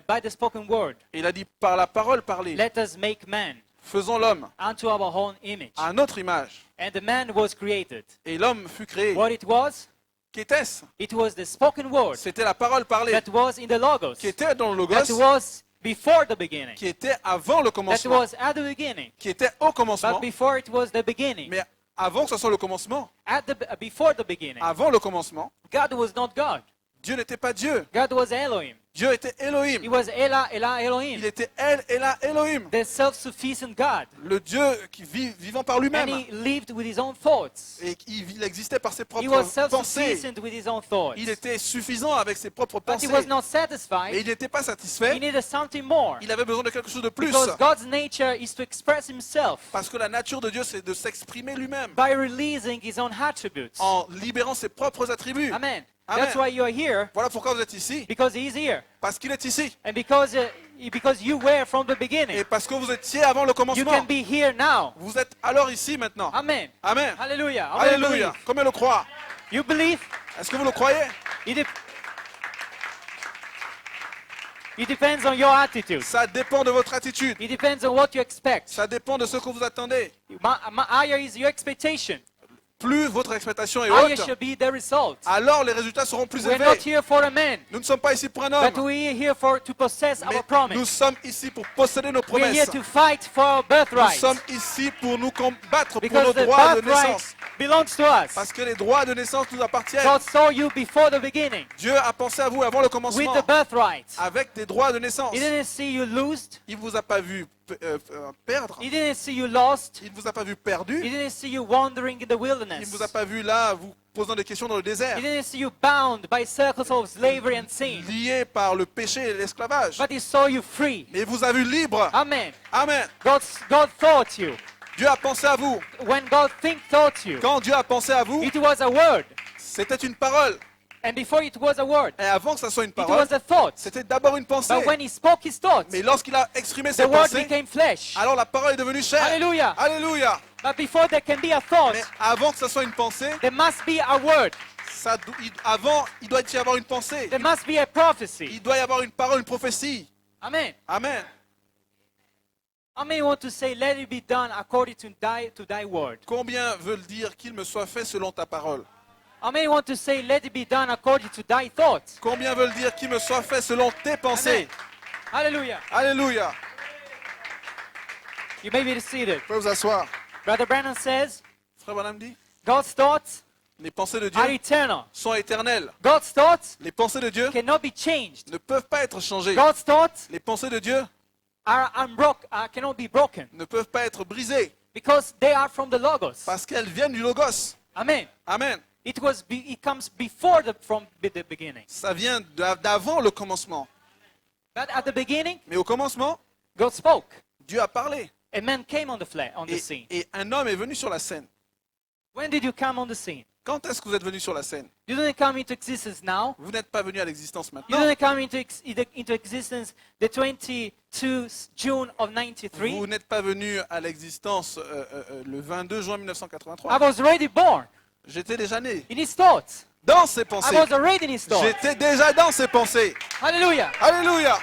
[SPEAKER 2] by the spoken word,
[SPEAKER 3] et il a dit, par la parole parlée,
[SPEAKER 2] let us make man
[SPEAKER 3] faisons l'homme
[SPEAKER 2] unto our own image.
[SPEAKER 3] à notre image.
[SPEAKER 2] And the man was created.
[SPEAKER 3] Et l'homme fut créé.
[SPEAKER 2] What it was?
[SPEAKER 3] Qu'était-ce?
[SPEAKER 2] It was the spoken word
[SPEAKER 3] C'était la parole parlée,
[SPEAKER 2] that was in the Logos,
[SPEAKER 3] qui était dans le
[SPEAKER 2] that
[SPEAKER 3] Logos,
[SPEAKER 2] was before the beginning,
[SPEAKER 3] qui était avant le
[SPEAKER 2] that
[SPEAKER 3] commencement,
[SPEAKER 2] was at the beginning,
[SPEAKER 3] qui était au
[SPEAKER 2] but
[SPEAKER 3] commencement,
[SPEAKER 2] before it was the beginning,
[SPEAKER 3] mais avant que ce soit le commencement,
[SPEAKER 2] before the beginning,
[SPEAKER 3] avant le commencement,
[SPEAKER 2] God was not God.
[SPEAKER 3] Dieu n'était pas Dieu.
[SPEAKER 2] God was Elohim.
[SPEAKER 3] Dieu était
[SPEAKER 2] He
[SPEAKER 3] Elohim.
[SPEAKER 2] was Elah, Elohim,
[SPEAKER 3] Il était El Elah Elohim,
[SPEAKER 2] the self-sufficient God.
[SPEAKER 3] le Dieu qui vivant par
[SPEAKER 2] And
[SPEAKER 3] lui-même.
[SPEAKER 2] he lived with his own thoughts.
[SPEAKER 3] Et il existait par ses
[SPEAKER 2] He
[SPEAKER 3] propres
[SPEAKER 2] was
[SPEAKER 3] pensées.
[SPEAKER 2] self-sufficient with his own thoughts.
[SPEAKER 3] Il était suffisant avec ses propres
[SPEAKER 2] But he
[SPEAKER 3] pensées.
[SPEAKER 2] was not
[SPEAKER 3] Mais
[SPEAKER 2] satisfied.
[SPEAKER 3] il n'était pas
[SPEAKER 2] He
[SPEAKER 3] satisfait.
[SPEAKER 2] needed something more.
[SPEAKER 3] Il avait besoin de quelque chose de plus.
[SPEAKER 2] Because God's nature is to express himself
[SPEAKER 3] Parce que la nature de Dieu, c'est de s'exprimer lui-même
[SPEAKER 2] by releasing his own attributes.
[SPEAKER 3] en libérant ses propres attributs.
[SPEAKER 2] Amen.
[SPEAKER 3] Amen.
[SPEAKER 2] That's why you are here,
[SPEAKER 3] Voilà pourquoi vous êtes ici.
[SPEAKER 2] because he is here.
[SPEAKER 3] Parce qu'il est ici.
[SPEAKER 2] And because you were from the beginning.
[SPEAKER 3] Et parce que vous étiez avant le
[SPEAKER 2] You
[SPEAKER 3] commencement.
[SPEAKER 2] can be here now.
[SPEAKER 3] Vous êtes alors ici maintenant.
[SPEAKER 2] Amen.
[SPEAKER 3] Amen.
[SPEAKER 2] Hallelujah. How many
[SPEAKER 3] Alléluia.
[SPEAKER 2] believe?
[SPEAKER 3] Combien le croient?
[SPEAKER 2] You believe?
[SPEAKER 3] Est-ce que vous le croyez?
[SPEAKER 2] It depends on your attitude.
[SPEAKER 3] Ça dépend de votre attitude.
[SPEAKER 2] It depends on what you expect.
[SPEAKER 3] Ça dépend de ce que vous attendez.
[SPEAKER 2] Higher is your expectation.
[SPEAKER 3] Plus votre expectation est
[SPEAKER 2] Higher
[SPEAKER 3] haute,
[SPEAKER 2] shall be the result.
[SPEAKER 3] alors les résultats seront plus
[SPEAKER 2] We're not
[SPEAKER 3] élevés.
[SPEAKER 2] here for a man,
[SPEAKER 3] Nous ne sommes pas ici pour un
[SPEAKER 2] but
[SPEAKER 3] homme,
[SPEAKER 2] we're here to possess
[SPEAKER 3] mais
[SPEAKER 2] our promise.
[SPEAKER 3] nous sommes ici pour posséder nos
[SPEAKER 2] We're here
[SPEAKER 3] promesses.
[SPEAKER 2] to fight for our
[SPEAKER 3] Nous
[SPEAKER 2] birthright.
[SPEAKER 3] sommes ici pour nous combattre pour
[SPEAKER 2] Because
[SPEAKER 3] nos
[SPEAKER 2] the
[SPEAKER 3] droits de
[SPEAKER 2] birthright
[SPEAKER 3] naissance.
[SPEAKER 2] belongs to us.
[SPEAKER 3] Parce que les droits de naissance nous appartiennent.
[SPEAKER 2] God saw you before the beginning
[SPEAKER 3] Dieu a pensé à vous avant le
[SPEAKER 2] with
[SPEAKER 3] commencement
[SPEAKER 2] the birthright.
[SPEAKER 3] avec des droits de naissance.
[SPEAKER 2] He didn't see you lose.
[SPEAKER 3] Il ne vous a pas vu perdre.
[SPEAKER 2] He didn't see you lost.
[SPEAKER 3] Il ne vous a pas vu
[SPEAKER 2] He
[SPEAKER 3] perdu.
[SPEAKER 2] didn't see you wandering in the
[SPEAKER 3] Il ne
[SPEAKER 2] wilderness.
[SPEAKER 3] vous a pas vu là vous posant des questions dans le désert,
[SPEAKER 2] He didn't see you bound by circles of slavery and sin.
[SPEAKER 3] lié par le péché et l'esclavage.
[SPEAKER 2] But he saw you free.
[SPEAKER 3] Mais il vous a vu libre.
[SPEAKER 2] Amen.
[SPEAKER 3] Amen.
[SPEAKER 2] God thought you.
[SPEAKER 3] Dieu a pensé à vous.
[SPEAKER 2] When God thought you,
[SPEAKER 3] Quand Dieu a pensé à vous,
[SPEAKER 2] it was a word.
[SPEAKER 3] c'était une parole.
[SPEAKER 2] And before it was a word,
[SPEAKER 3] Et avant que ça soit une
[SPEAKER 2] it
[SPEAKER 3] parole,
[SPEAKER 2] was a thought.
[SPEAKER 3] c'était d'abord une pensée.
[SPEAKER 2] But when he spoke his thoughts,
[SPEAKER 3] Mais lorsqu'il a exprimé
[SPEAKER 2] the
[SPEAKER 3] ses
[SPEAKER 2] word
[SPEAKER 3] pensées,
[SPEAKER 2] became flesh.
[SPEAKER 3] alors la parole est devenue chair.
[SPEAKER 2] Hallelujah.
[SPEAKER 3] Alléluia.
[SPEAKER 2] But before there can be a thought,
[SPEAKER 3] Mais avant que ça soit une pensée,
[SPEAKER 2] there must be a word.
[SPEAKER 3] avant, il doit y avoir une pensée.
[SPEAKER 2] There must be a prophecy.
[SPEAKER 3] Il doit y avoir une parole, une prophétie.
[SPEAKER 2] Amen.
[SPEAKER 3] Amen.
[SPEAKER 2] How many want to say, let it be done according to thy word?
[SPEAKER 3] Combien veulent dire qu'il me soit fait selon ta parole?
[SPEAKER 2] How many want to say, let it be done according to thy thoughts?
[SPEAKER 3] Combien veulent dire qu'il me soit fait selon tes pensées?
[SPEAKER 2] Hallelujah.
[SPEAKER 3] Alléluia.
[SPEAKER 2] You may be seated.
[SPEAKER 3] Vous pouvez vous asseoir.
[SPEAKER 2] Brother Branham says,
[SPEAKER 3] Frère Branham dit,
[SPEAKER 2] God's thoughts
[SPEAKER 3] les pensées de
[SPEAKER 2] are
[SPEAKER 3] Dieu
[SPEAKER 2] eternal.
[SPEAKER 3] sont éternelles.
[SPEAKER 2] God's thoughts
[SPEAKER 3] Les pensées de Dieu
[SPEAKER 2] cannot be changed.
[SPEAKER 3] ne peuvent pas être changées.
[SPEAKER 2] God's thoughts
[SPEAKER 3] Les pensées de Dieu
[SPEAKER 2] cannot be broken
[SPEAKER 3] ne peuvent pas être brisées
[SPEAKER 2] because they are from the Logos.
[SPEAKER 3] parce qu'elles viennent du Logos.
[SPEAKER 2] Amen.
[SPEAKER 3] Amen.
[SPEAKER 2] It comes before from the beginning.
[SPEAKER 3] Ça vient d'avant le commencement.
[SPEAKER 2] But at the beginning,
[SPEAKER 3] Mais au commencement,
[SPEAKER 2] God spoke.
[SPEAKER 3] Dieu a parlé.
[SPEAKER 2] A man came on the scene.
[SPEAKER 3] Et un homme est venu sur la scène.
[SPEAKER 2] When did you come on the scene?
[SPEAKER 3] Quand est-ce que vous êtes venu sur la scène?
[SPEAKER 2] You didn't come into existence now.
[SPEAKER 3] Vous n'êtes pas venu à l'existence
[SPEAKER 2] You
[SPEAKER 3] maintenant.
[SPEAKER 2] didn't come into existence the 22 June of 93.
[SPEAKER 3] Vous n'êtes pas venu à l'existence le 22 juin
[SPEAKER 2] I
[SPEAKER 3] 1983.
[SPEAKER 2] was already born
[SPEAKER 3] J'étais déjà né
[SPEAKER 2] in his thoughts.
[SPEAKER 3] dans ses
[SPEAKER 2] I
[SPEAKER 3] pensées.
[SPEAKER 2] was already in his thoughts.
[SPEAKER 3] J'étais déjà dans ses pensées.
[SPEAKER 2] Hallelujah.
[SPEAKER 3] Alléluia.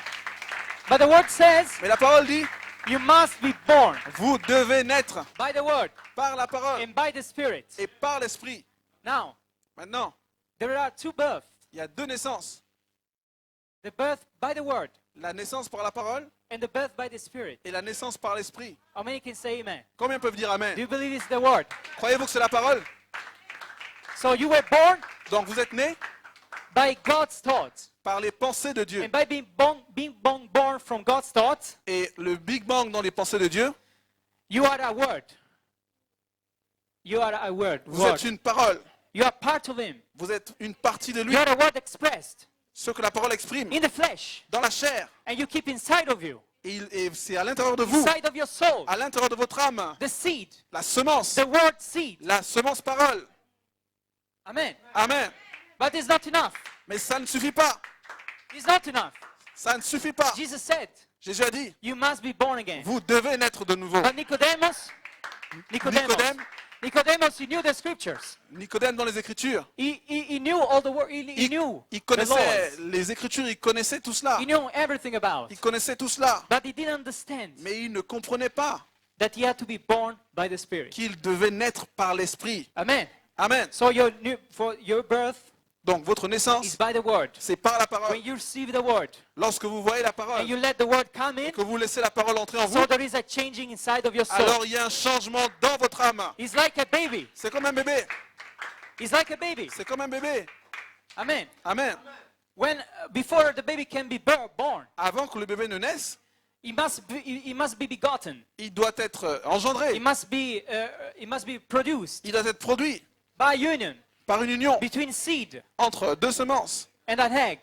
[SPEAKER 2] But the word says
[SPEAKER 3] Mais la parole dit,
[SPEAKER 2] you must be born
[SPEAKER 3] vous devez naître
[SPEAKER 2] by the word
[SPEAKER 3] par la parole
[SPEAKER 2] and by the Spirit.
[SPEAKER 3] et par l'esprit.
[SPEAKER 2] Now,
[SPEAKER 3] Maintenant,
[SPEAKER 2] there are two births.
[SPEAKER 3] il y a deux naissances.
[SPEAKER 2] The birth by the word
[SPEAKER 3] La naissance par la parole
[SPEAKER 2] and the birth by the Spirit.
[SPEAKER 3] et la naissance par l'esprit.
[SPEAKER 2] How many can say amen?
[SPEAKER 3] Combien peuvent dire
[SPEAKER 2] Do
[SPEAKER 3] Amen?
[SPEAKER 2] you believe it's the word?
[SPEAKER 3] Croyez-vous que c'est la parole?
[SPEAKER 2] So you were born
[SPEAKER 3] Donc vous êtes né
[SPEAKER 2] by God's thoughts.
[SPEAKER 3] par les pensées de Dieu.
[SPEAKER 2] And by being born from God's thoughts,
[SPEAKER 3] Et le Big Bang dans les pensées de Dieu,
[SPEAKER 2] you are a word. You are a word.
[SPEAKER 3] vous êtes une parole.
[SPEAKER 2] You are part of Him.
[SPEAKER 3] Vous êtes une partie de lui.
[SPEAKER 2] You are a word expressed
[SPEAKER 3] Ce que la parole exprime
[SPEAKER 2] in the flesh.
[SPEAKER 3] dans la chair.
[SPEAKER 2] And you keep inside of you,
[SPEAKER 3] Et c'est à l'intérieur de vous,
[SPEAKER 2] inside of your soul,
[SPEAKER 3] à l'intérieur de votre âme,
[SPEAKER 2] the seed,
[SPEAKER 3] la semence,
[SPEAKER 2] the word seed.
[SPEAKER 3] la semence parole.
[SPEAKER 2] Amen.
[SPEAKER 3] Amen.
[SPEAKER 2] But it's not enough.
[SPEAKER 3] Mais ça ne suffit pas.
[SPEAKER 2] It's not enough.
[SPEAKER 3] Ça ne suffit pas.
[SPEAKER 2] Jesus said,
[SPEAKER 3] Jésus a dit,
[SPEAKER 2] you must be born again.
[SPEAKER 3] vous devez naître de nouveau.
[SPEAKER 2] But Nicodemus, he knew the scriptures.
[SPEAKER 3] Nicodème dans les Écritures,
[SPEAKER 2] He knew all the word. He knew
[SPEAKER 3] il
[SPEAKER 2] the
[SPEAKER 3] connaissait
[SPEAKER 2] laws.
[SPEAKER 3] les Écritures, il connaissait tout cela.
[SPEAKER 2] He knew everything about.
[SPEAKER 3] Il connaissait tout cela.
[SPEAKER 2] But he didn't understand
[SPEAKER 3] Mais il ne comprenait pas
[SPEAKER 2] that he had to be born by the Spirit.
[SPEAKER 3] qu'il devait naître par l'Esprit.
[SPEAKER 2] Amen.
[SPEAKER 3] Amen.
[SPEAKER 2] So for your birth
[SPEAKER 3] Donc votre
[SPEAKER 2] is
[SPEAKER 3] naissance,
[SPEAKER 2] by the word.
[SPEAKER 3] c'est par la parole.
[SPEAKER 2] When you receive the word
[SPEAKER 3] Lorsque vous voyez la
[SPEAKER 2] and
[SPEAKER 3] parole,
[SPEAKER 2] you let the word come in,
[SPEAKER 3] que vous laissez la parole entrer en vous,
[SPEAKER 2] so there is a changing inside of your soul.
[SPEAKER 3] alors il y a un changement dans votre âme.
[SPEAKER 2] It's like a baby.
[SPEAKER 3] C'est comme un bébé.
[SPEAKER 2] It's like a baby.
[SPEAKER 3] C'est comme un bébé.
[SPEAKER 2] Amen.
[SPEAKER 3] Amen.
[SPEAKER 2] Before the baby can be born,
[SPEAKER 3] Avant que le bébé ne naisse,
[SPEAKER 2] he must be begotten.
[SPEAKER 3] il doit être engendré.
[SPEAKER 2] He must be produced
[SPEAKER 3] Il doit être produit
[SPEAKER 2] by union
[SPEAKER 3] par une union
[SPEAKER 2] between seed
[SPEAKER 3] entre deux semences
[SPEAKER 2] and an egg.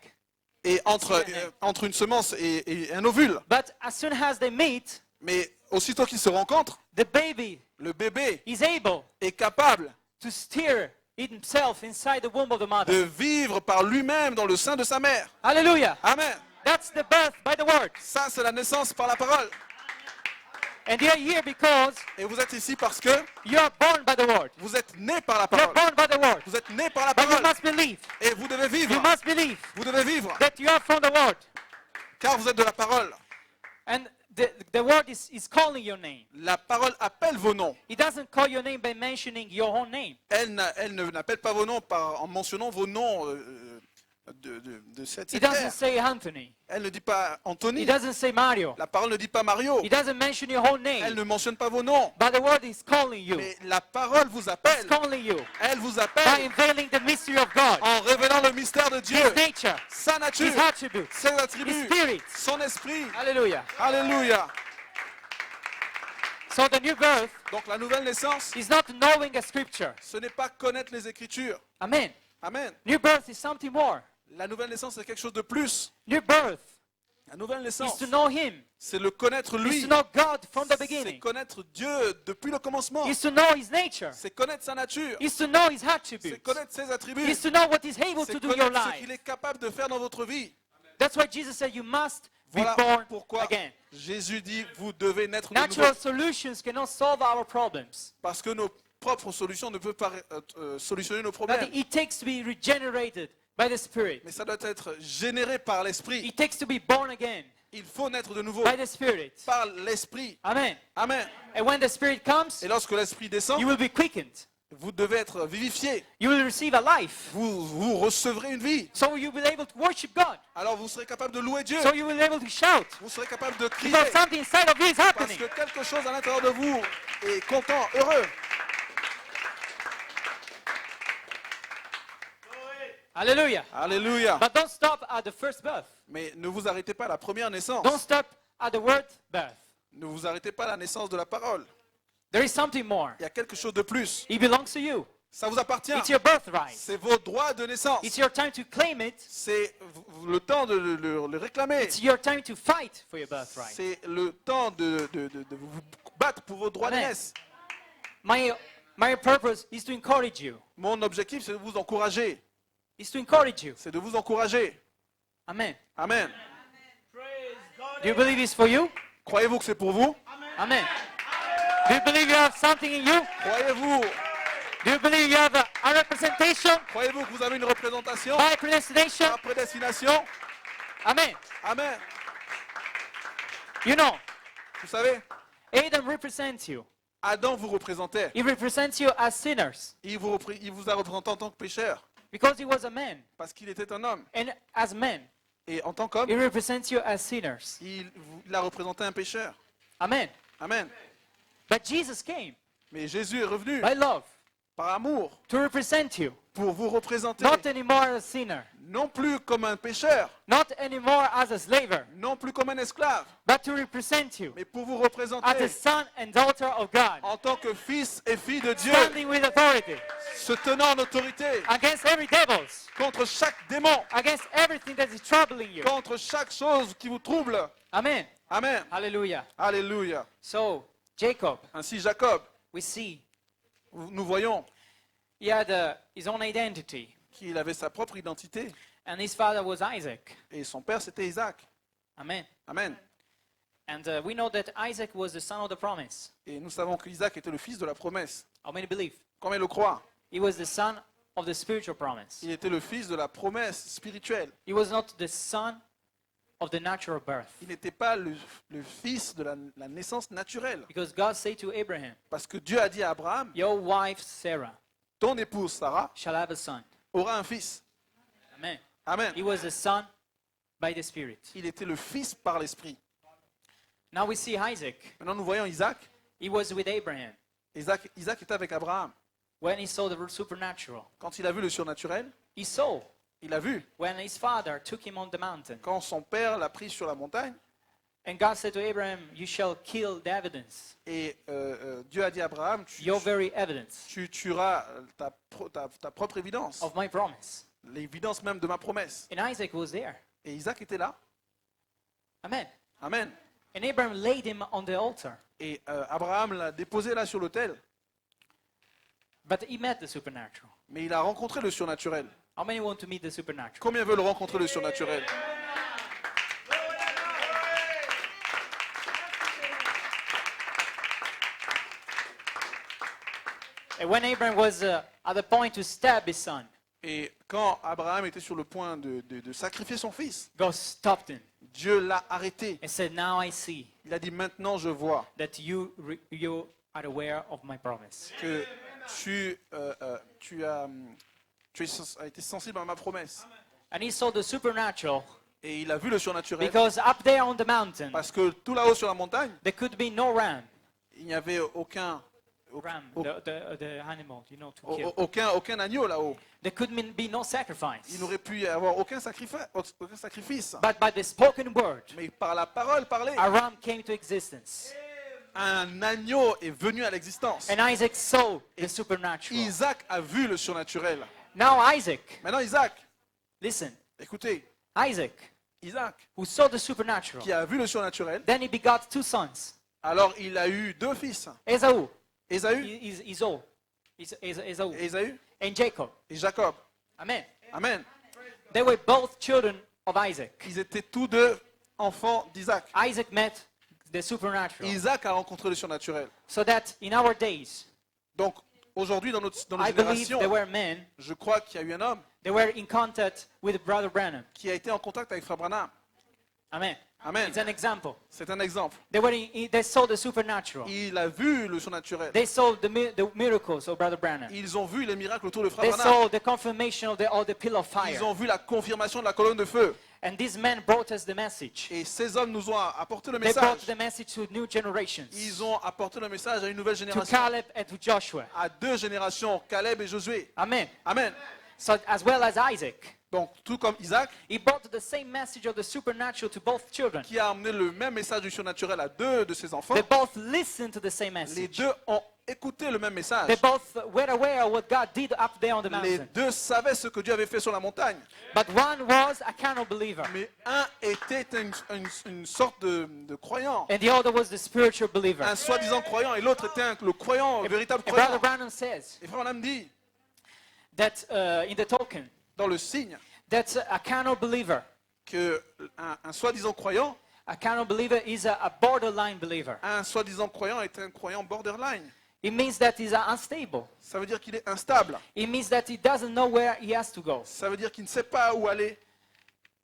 [SPEAKER 3] et entre une semence et un ovule.
[SPEAKER 2] But as soon as they meet,
[SPEAKER 3] Mais aussitôt qu'ils se rencontrent,
[SPEAKER 2] the baby
[SPEAKER 3] le bébé
[SPEAKER 2] is able
[SPEAKER 3] est capable
[SPEAKER 2] to steer himself inside the womb of the
[SPEAKER 3] de
[SPEAKER 2] mother.
[SPEAKER 3] vivre par lui-même dans le sein de sa mère.
[SPEAKER 2] Hallelujah.
[SPEAKER 3] Amen.
[SPEAKER 2] That's the birth by the word.
[SPEAKER 3] Ça, c'est la naissance par la parole.
[SPEAKER 2] And you are here because
[SPEAKER 3] Et vous êtes ici parce que
[SPEAKER 2] you are born by the word.
[SPEAKER 3] vous êtes né par la
[SPEAKER 2] You are
[SPEAKER 3] parole.
[SPEAKER 2] born by the word.
[SPEAKER 3] Vous êtes né par la
[SPEAKER 2] But you
[SPEAKER 3] parole.
[SPEAKER 2] must believe.
[SPEAKER 3] Et vous devez vivre.
[SPEAKER 2] You must believe
[SPEAKER 3] Vous devez vivre.
[SPEAKER 2] that you are from the word.
[SPEAKER 3] Car vous êtes de la parole.
[SPEAKER 2] And the word is calling your name.
[SPEAKER 3] La parole appelle vos noms.
[SPEAKER 2] It doesn't call your name by mentioning your own name.
[SPEAKER 3] Elle n'appelle pas vos noms en mentionnant vos noms de cette
[SPEAKER 2] It doesn't
[SPEAKER 3] terre.
[SPEAKER 2] say Anthony.
[SPEAKER 3] Elle ne dit pas Anthony.
[SPEAKER 2] It doesn't say Mario.
[SPEAKER 3] La parole ne dit pas Mario.
[SPEAKER 2] It doesn't mention your own
[SPEAKER 3] Elle
[SPEAKER 2] name.
[SPEAKER 3] ne mentionne pas vos noms.
[SPEAKER 2] But the word is calling you.
[SPEAKER 3] Mais la parole vous
[SPEAKER 2] It's
[SPEAKER 3] appelle.
[SPEAKER 2] calling you
[SPEAKER 3] Elle vous
[SPEAKER 2] by
[SPEAKER 3] appelle
[SPEAKER 2] unveiling the mystery of God,
[SPEAKER 3] en révélant le mystère de Dieu,
[SPEAKER 2] His nature,
[SPEAKER 3] sa nature,
[SPEAKER 2] His attributes,
[SPEAKER 3] ses
[SPEAKER 2] His
[SPEAKER 3] attributs,
[SPEAKER 2] spirit.
[SPEAKER 3] son esprit.
[SPEAKER 2] Hallelujah.
[SPEAKER 3] Alléluia.
[SPEAKER 2] So the new birth
[SPEAKER 3] Donc la nouvelle naissance,
[SPEAKER 2] is not knowing a scripture.
[SPEAKER 3] ce n'est pas connaître les Écritures.
[SPEAKER 2] Amen.
[SPEAKER 3] Amen.
[SPEAKER 2] New birth is something more.
[SPEAKER 3] La nouvelle naissance, c'est quelque chose de plus.
[SPEAKER 2] New birth
[SPEAKER 3] La nouvelle
[SPEAKER 2] is
[SPEAKER 3] naissance,
[SPEAKER 2] to know Him,
[SPEAKER 3] c'est le connaître
[SPEAKER 2] is
[SPEAKER 3] lui.
[SPEAKER 2] to know God from the
[SPEAKER 3] C'est
[SPEAKER 2] beginning,
[SPEAKER 3] connaître Dieu depuis le commencement.
[SPEAKER 2] is to know His nature,
[SPEAKER 3] C'est connaître sa nature.
[SPEAKER 2] is to know His
[SPEAKER 3] C'est
[SPEAKER 2] attributes,
[SPEAKER 3] connaître ses attributs.
[SPEAKER 2] is to know what He's able
[SPEAKER 3] C'est
[SPEAKER 2] to do in your
[SPEAKER 3] connaître ce
[SPEAKER 2] life.
[SPEAKER 3] qu'il est capable de faire dans votre vie.
[SPEAKER 2] That's why Jesus said you must be
[SPEAKER 3] Voilà
[SPEAKER 2] born
[SPEAKER 3] pourquoi
[SPEAKER 2] again.
[SPEAKER 3] Jésus dit, vous devez naître de nouveau.
[SPEAKER 2] Natural solutions cannot solve our problems.
[SPEAKER 3] Parce que nos propres solutions ne peuvent pas solutionner nos
[SPEAKER 2] But
[SPEAKER 3] problèmes.
[SPEAKER 2] it takes to be regenerated by the Spirit.
[SPEAKER 3] Mais ça doit être généré par l'Esprit.
[SPEAKER 2] It takes to be born again
[SPEAKER 3] Il faut naître de nouveau
[SPEAKER 2] by the Spirit.
[SPEAKER 3] par l'Esprit.
[SPEAKER 2] Amen.
[SPEAKER 3] Amen.
[SPEAKER 2] And when the Spirit comes,
[SPEAKER 3] Et lorsque l'Esprit descend,
[SPEAKER 2] you will be quickened.
[SPEAKER 3] Vous devez être vivifié.
[SPEAKER 2] You will receive a life.
[SPEAKER 3] Vous recevrez une vie.
[SPEAKER 2] So you will be able to worship God.
[SPEAKER 3] Alors vous serez capable de louer Dieu.
[SPEAKER 2] So you will be able to shout.
[SPEAKER 3] Vous serez capable de crier.
[SPEAKER 2] Because something inside of you is
[SPEAKER 3] Parce
[SPEAKER 2] happening.
[SPEAKER 3] que quelque chose à l'intérieur de vous est content, heureux.
[SPEAKER 2] Hallelujah.
[SPEAKER 3] Alléluia.
[SPEAKER 2] But don't stop at the first birth.
[SPEAKER 3] Mais ne vous arrêtez pas à la première naissance.
[SPEAKER 2] Don't stop at the word birth.
[SPEAKER 3] Ne vous arrêtez pas à la naissance de la parole.
[SPEAKER 2] There is something more.
[SPEAKER 3] Il y a quelque chose de plus.
[SPEAKER 2] It belongs to you.
[SPEAKER 3] Ça vous appartient.
[SPEAKER 2] It's your birthright.
[SPEAKER 3] C'est vos droits de naissance.
[SPEAKER 2] It's your time to claim it.
[SPEAKER 3] C'est le temps de le réclamer.
[SPEAKER 2] It's your time to fight for your birthright.
[SPEAKER 3] C'est le temps de vous battre pour vos droits
[SPEAKER 2] Amen.
[SPEAKER 3] d'aînesse.
[SPEAKER 2] My purpose is to encourage you.
[SPEAKER 3] Mon objectif, c'est de vous encourager.
[SPEAKER 2] Is to encourage you.
[SPEAKER 3] C'est de vous encourager.
[SPEAKER 2] Amen.
[SPEAKER 3] Amen.
[SPEAKER 2] Do you believe it's for you?
[SPEAKER 3] Croyez-vous que c'est pour vous?
[SPEAKER 2] Amen. Do you believe you have something in you?
[SPEAKER 3] Croyez-vous?
[SPEAKER 2] Do you believe you have a representation
[SPEAKER 3] Croyez-vous que vous avez une représentation
[SPEAKER 2] by predestination?
[SPEAKER 3] par prédestination?
[SPEAKER 2] Amen.
[SPEAKER 3] Amen.
[SPEAKER 2] You know,
[SPEAKER 3] Vous savez,
[SPEAKER 2] Adam represents you.
[SPEAKER 3] Adam vous représentait.
[SPEAKER 2] He represents you as sinners
[SPEAKER 3] Il vous a représenté en tant que pécheur
[SPEAKER 2] because he was a man.
[SPEAKER 3] parce qu'il était un homme.
[SPEAKER 2] And as men,
[SPEAKER 3] Et en tant qu'homme,
[SPEAKER 2] he represents you as sinners.
[SPEAKER 3] il a représenté un pécheur.
[SPEAKER 2] Amen.
[SPEAKER 3] Amen.
[SPEAKER 2] But Jesus came
[SPEAKER 3] Mais Jésus est revenu
[SPEAKER 2] by love
[SPEAKER 3] par amour
[SPEAKER 2] to represent you,
[SPEAKER 3] pour vous représenter,
[SPEAKER 2] not anymore as a sinner,
[SPEAKER 3] non plus comme un pécheur,
[SPEAKER 2] not anymore as a slaver,
[SPEAKER 3] non plus comme un esclave,
[SPEAKER 2] but to represent you
[SPEAKER 3] mais pour vous
[SPEAKER 2] as
[SPEAKER 3] représenter
[SPEAKER 2] the son and daughter of God,
[SPEAKER 3] en tant que fils et fille de Dieu,
[SPEAKER 2] standing with authority
[SPEAKER 3] se tenant en autorité
[SPEAKER 2] against every devil,
[SPEAKER 3] contre chaque démon,
[SPEAKER 2] against everything that is troubling you.
[SPEAKER 3] contre chaque chose qui vous trouble.
[SPEAKER 2] Amen.
[SPEAKER 3] Amen.
[SPEAKER 2] Hallelujah.
[SPEAKER 3] Alléluia.
[SPEAKER 2] So, Jacob,
[SPEAKER 3] Ainsi Jacob,
[SPEAKER 2] we see
[SPEAKER 3] nous voyons
[SPEAKER 2] he had his own identity,
[SPEAKER 3] qu'il avait sa propre identité
[SPEAKER 2] and his father was Isaac.
[SPEAKER 3] et son père c'était Isaac.
[SPEAKER 2] Amen.
[SPEAKER 3] Amen.
[SPEAKER 2] And we know that Isaac was the son of the promise.
[SPEAKER 3] Et nous savons qu'Isaac était le fils de la promesse.
[SPEAKER 2] How many believe?
[SPEAKER 3] Combien le croient?
[SPEAKER 2] He was the son of the spiritual promise.
[SPEAKER 3] Il était le fils de la promesse spirituelle.
[SPEAKER 2] He was not the son of the natural birth.
[SPEAKER 3] Il n'était pas le fils de la naissance naturelle.
[SPEAKER 2] Because God said to Abraham,
[SPEAKER 3] Parce que Dieu a dit à Abraham,
[SPEAKER 2] your wife Sarah
[SPEAKER 3] ton épouse Sarah
[SPEAKER 2] shall have a son.
[SPEAKER 3] aura un fils.
[SPEAKER 2] Amen.
[SPEAKER 3] Amen.
[SPEAKER 2] He was the son by the Spirit.
[SPEAKER 3] Il était le fils par l'esprit.
[SPEAKER 2] Now we see Isaac.
[SPEAKER 3] Maintenant nous voyons Isaac.
[SPEAKER 2] He was with Abraham.
[SPEAKER 3] Isaac était avec Abraham.
[SPEAKER 2] When he saw the supernatural,
[SPEAKER 3] Quand il a vu le surnaturel,
[SPEAKER 2] he saw
[SPEAKER 3] il a vu.
[SPEAKER 2] when his father took him on the mountain.
[SPEAKER 3] Quand son père l'a pris sur la montagne,
[SPEAKER 2] And God said to Abraham, you shall kill the evidence,
[SPEAKER 3] et Dieu a dit à Abraham,
[SPEAKER 2] your very evidence
[SPEAKER 3] tu tueras ta propre évidence,
[SPEAKER 2] of my promise.
[SPEAKER 3] l'évidence même de ma promesse.
[SPEAKER 2] And Isaac was there.
[SPEAKER 3] Et Isaac était là.
[SPEAKER 2] Amen.
[SPEAKER 3] Amen.
[SPEAKER 2] And Abraham laid him on the altar.
[SPEAKER 3] Et Abraham l'a déposé là sur l'autel,
[SPEAKER 2] But he met the supernatural.
[SPEAKER 3] mais il a rencontré le surnaturel.
[SPEAKER 2] How many want to meet the supernatural?
[SPEAKER 3] Combien veulent rencontrer le surnaturel?
[SPEAKER 2] And when Abraham was at the point to stab his son,
[SPEAKER 3] Et quand Abraham était sur le point de sacrifier son fils,
[SPEAKER 2] God stopped him
[SPEAKER 3] Dieu l'a arrêté.
[SPEAKER 2] and said, now I see
[SPEAKER 3] Il a dit, maintenant je vois
[SPEAKER 2] that you are aware of my promise.
[SPEAKER 3] que tu as été sensible à ma promesse.
[SPEAKER 2] And he saw the supernatural
[SPEAKER 3] Et il a vu le surnaturel
[SPEAKER 2] because up there on the mountain,
[SPEAKER 3] parce que tout là-haut sur la montagne,
[SPEAKER 2] there could be no ram.
[SPEAKER 3] il n'y avait aucun
[SPEAKER 2] The animal, to kill.
[SPEAKER 3] aucun agneau là-haut.
[SPEAKER 2] There could be no
[SPEAKER 3] Il
[SPEAKER 2] sacrifice.
[SPEAKER 3] n'aurait pu y avoir aucun sacrifice.
[SPEAKER 2] But by the spoken word,
[SPEAKER 3] Mais par la parole parlée,
[SPEAKER 2] a ram came to existence.
[SPEAKER 3] un agneau est venu à l'existence.
[SPEAKER 2] And Isaac saw the supernatural.
[SPEAKER 3] Isaac a vu le surnaturel.
[SPEAKER 2] Now Isaac,
[SPEAKER 3] Maintenant Isaac,
[SPEAKER 2] listen,
[SPEAKER 3] écoutez,
[SPEAKER 2] Isaac,
[SPEAKER 3] Isaac
[SPEAKER 2] who saw the supernatural,
[SPEAKER 3] qui a vu le surnaturel,
[SPEAKER 2] then he begot two sons,
[SPEAKER 3] alors il a eu deux fils,
[SPEAKER 2] Esau,
[SPEAKER 3] Ésaü
[SPEAKER 2] Esau, Esau,
[SPEAKER 3] et Ésaü
[SPEAKER 2] and Jacob.
[SPEAKER 3] et Jacob.
[SPEAKER 2] Amen.
[SPEAKER 3] Amen.
[SPEAKER 2] They were both children of Isaac.
[SPEAKER 3] Ils étaient tous deux enfants d'Isaac.
[SPEAKER 2] Isaac met the supernatural.
[SPEAKER 3] Isaac a rencontré le surnaturel.
[SPEAKER 2] So that in our days,
[SPEAKER 3] Donc aujourd'hui dans nos
[SPEAKER 2] I believe
[SPEAKER 3] générations,
[SPEAKER 2] there were men,
[SPEAKER 3] je crois qu'il y a eu un homme
[SPEAKER 2] they were in contact with Brother Branham.
[SPEAKER 3] qui a été en contact avec Frère Branham.
[SPEAKER 2] Amen.
[SPEAKER 3] Amen.
[SPEAKER 2] It's an example.
[SPEAKER 3] C'est un exemple.
[SPEAKER 2] They saw the supernatural.
[SPEAKER 3] Il a vu le surnaturel.
[SPEAKER 2] They saw the miracles of Brother Branham.
[SPEAKER 3] Ils ont vu les miracles autour de Frère
[SPEAKER 2] They
[SPEAKER 3] Branham.
[SPEAKER 2] saw the confirmation of the pillar of fire.
[SPEAKER 3] Ils ont vu la confirmation de la colonne de feu.
[SPEAKER 2] And these men brought us the message.
[SPEAKER 3] Et ces hommes nous ont apporté le
[SPEAKER 2] They brought
[SPEAKER 3] message.
[SPEAKER 2] the message to new generations.
[SPEAKER 3] Ils ont apporté le message à une nouvelle
[SPEAKER 2] To
[SPEAKER 3] génération.
[SPEAKER 2] Caleb and to Joshua.
[SPEAKER 3] À deux générations, Caleb et Josué.
[SPEAKER 2] Amen.
[SPEAKER 3] Amen.
[SPEAKER 2] So as well as Isaac.
[SPEAKER 3] Donc, tout comme Isaac,
[SPEAKER 2] He brought the same message of the supernatural to both children.
[SPEAKER 3] qui a amené le même message du surnaturel à deux de ses enfants,
[SPEAKER 2] They both listened to the same
[SPEAKER 3] les
[SPEAKER 2] message.
[SPEAKER 3] deux ont écouté le même message.
[SPEAKER 2] They both were aware of what God did up there on the
[SPEAKER 3] Les
[SPEAKER 2] mountain.
[SPEAKER 3] deux savaient ce que Dieu avait fait sur la montagne.
[SPEAKER 2] But one was a carnal believer.
[SPEAKER 3] Mais un était une sorte de croyant,
[SPEAKER 2] And the other was the spiritual believer.
[SPEAKER 3] un soi-disant croyant, et l'autre était le croyant, le véritable
[SPEAKER 2] And Brother
[SPEAKER 3] croyant.
[SPEAKER 2] Branham says
[SPEAKER 3] Et Frère Branham dit,
[SPEAKER 2] that in the token,
[SPEAKER 3] dans le signe,
[SPEAKER 2] that a carnal believer,
[SPEAKER 3] que un soi-disant croyant,
[SPEAKER 2] a carnal believer is a borderline believer.
[SPEAKER 3] un soi-disant croyant est un croyant borderline.
[SPEAKER 2] It means that he's unstable.
[SPEAKER 3] Ça veut dire qu'il est instable.
[SPEAKER 2] It means that he doesn't know where he has to go.
[SPEAKER 3] Ça veut dire qu'il ne sait pas où aller.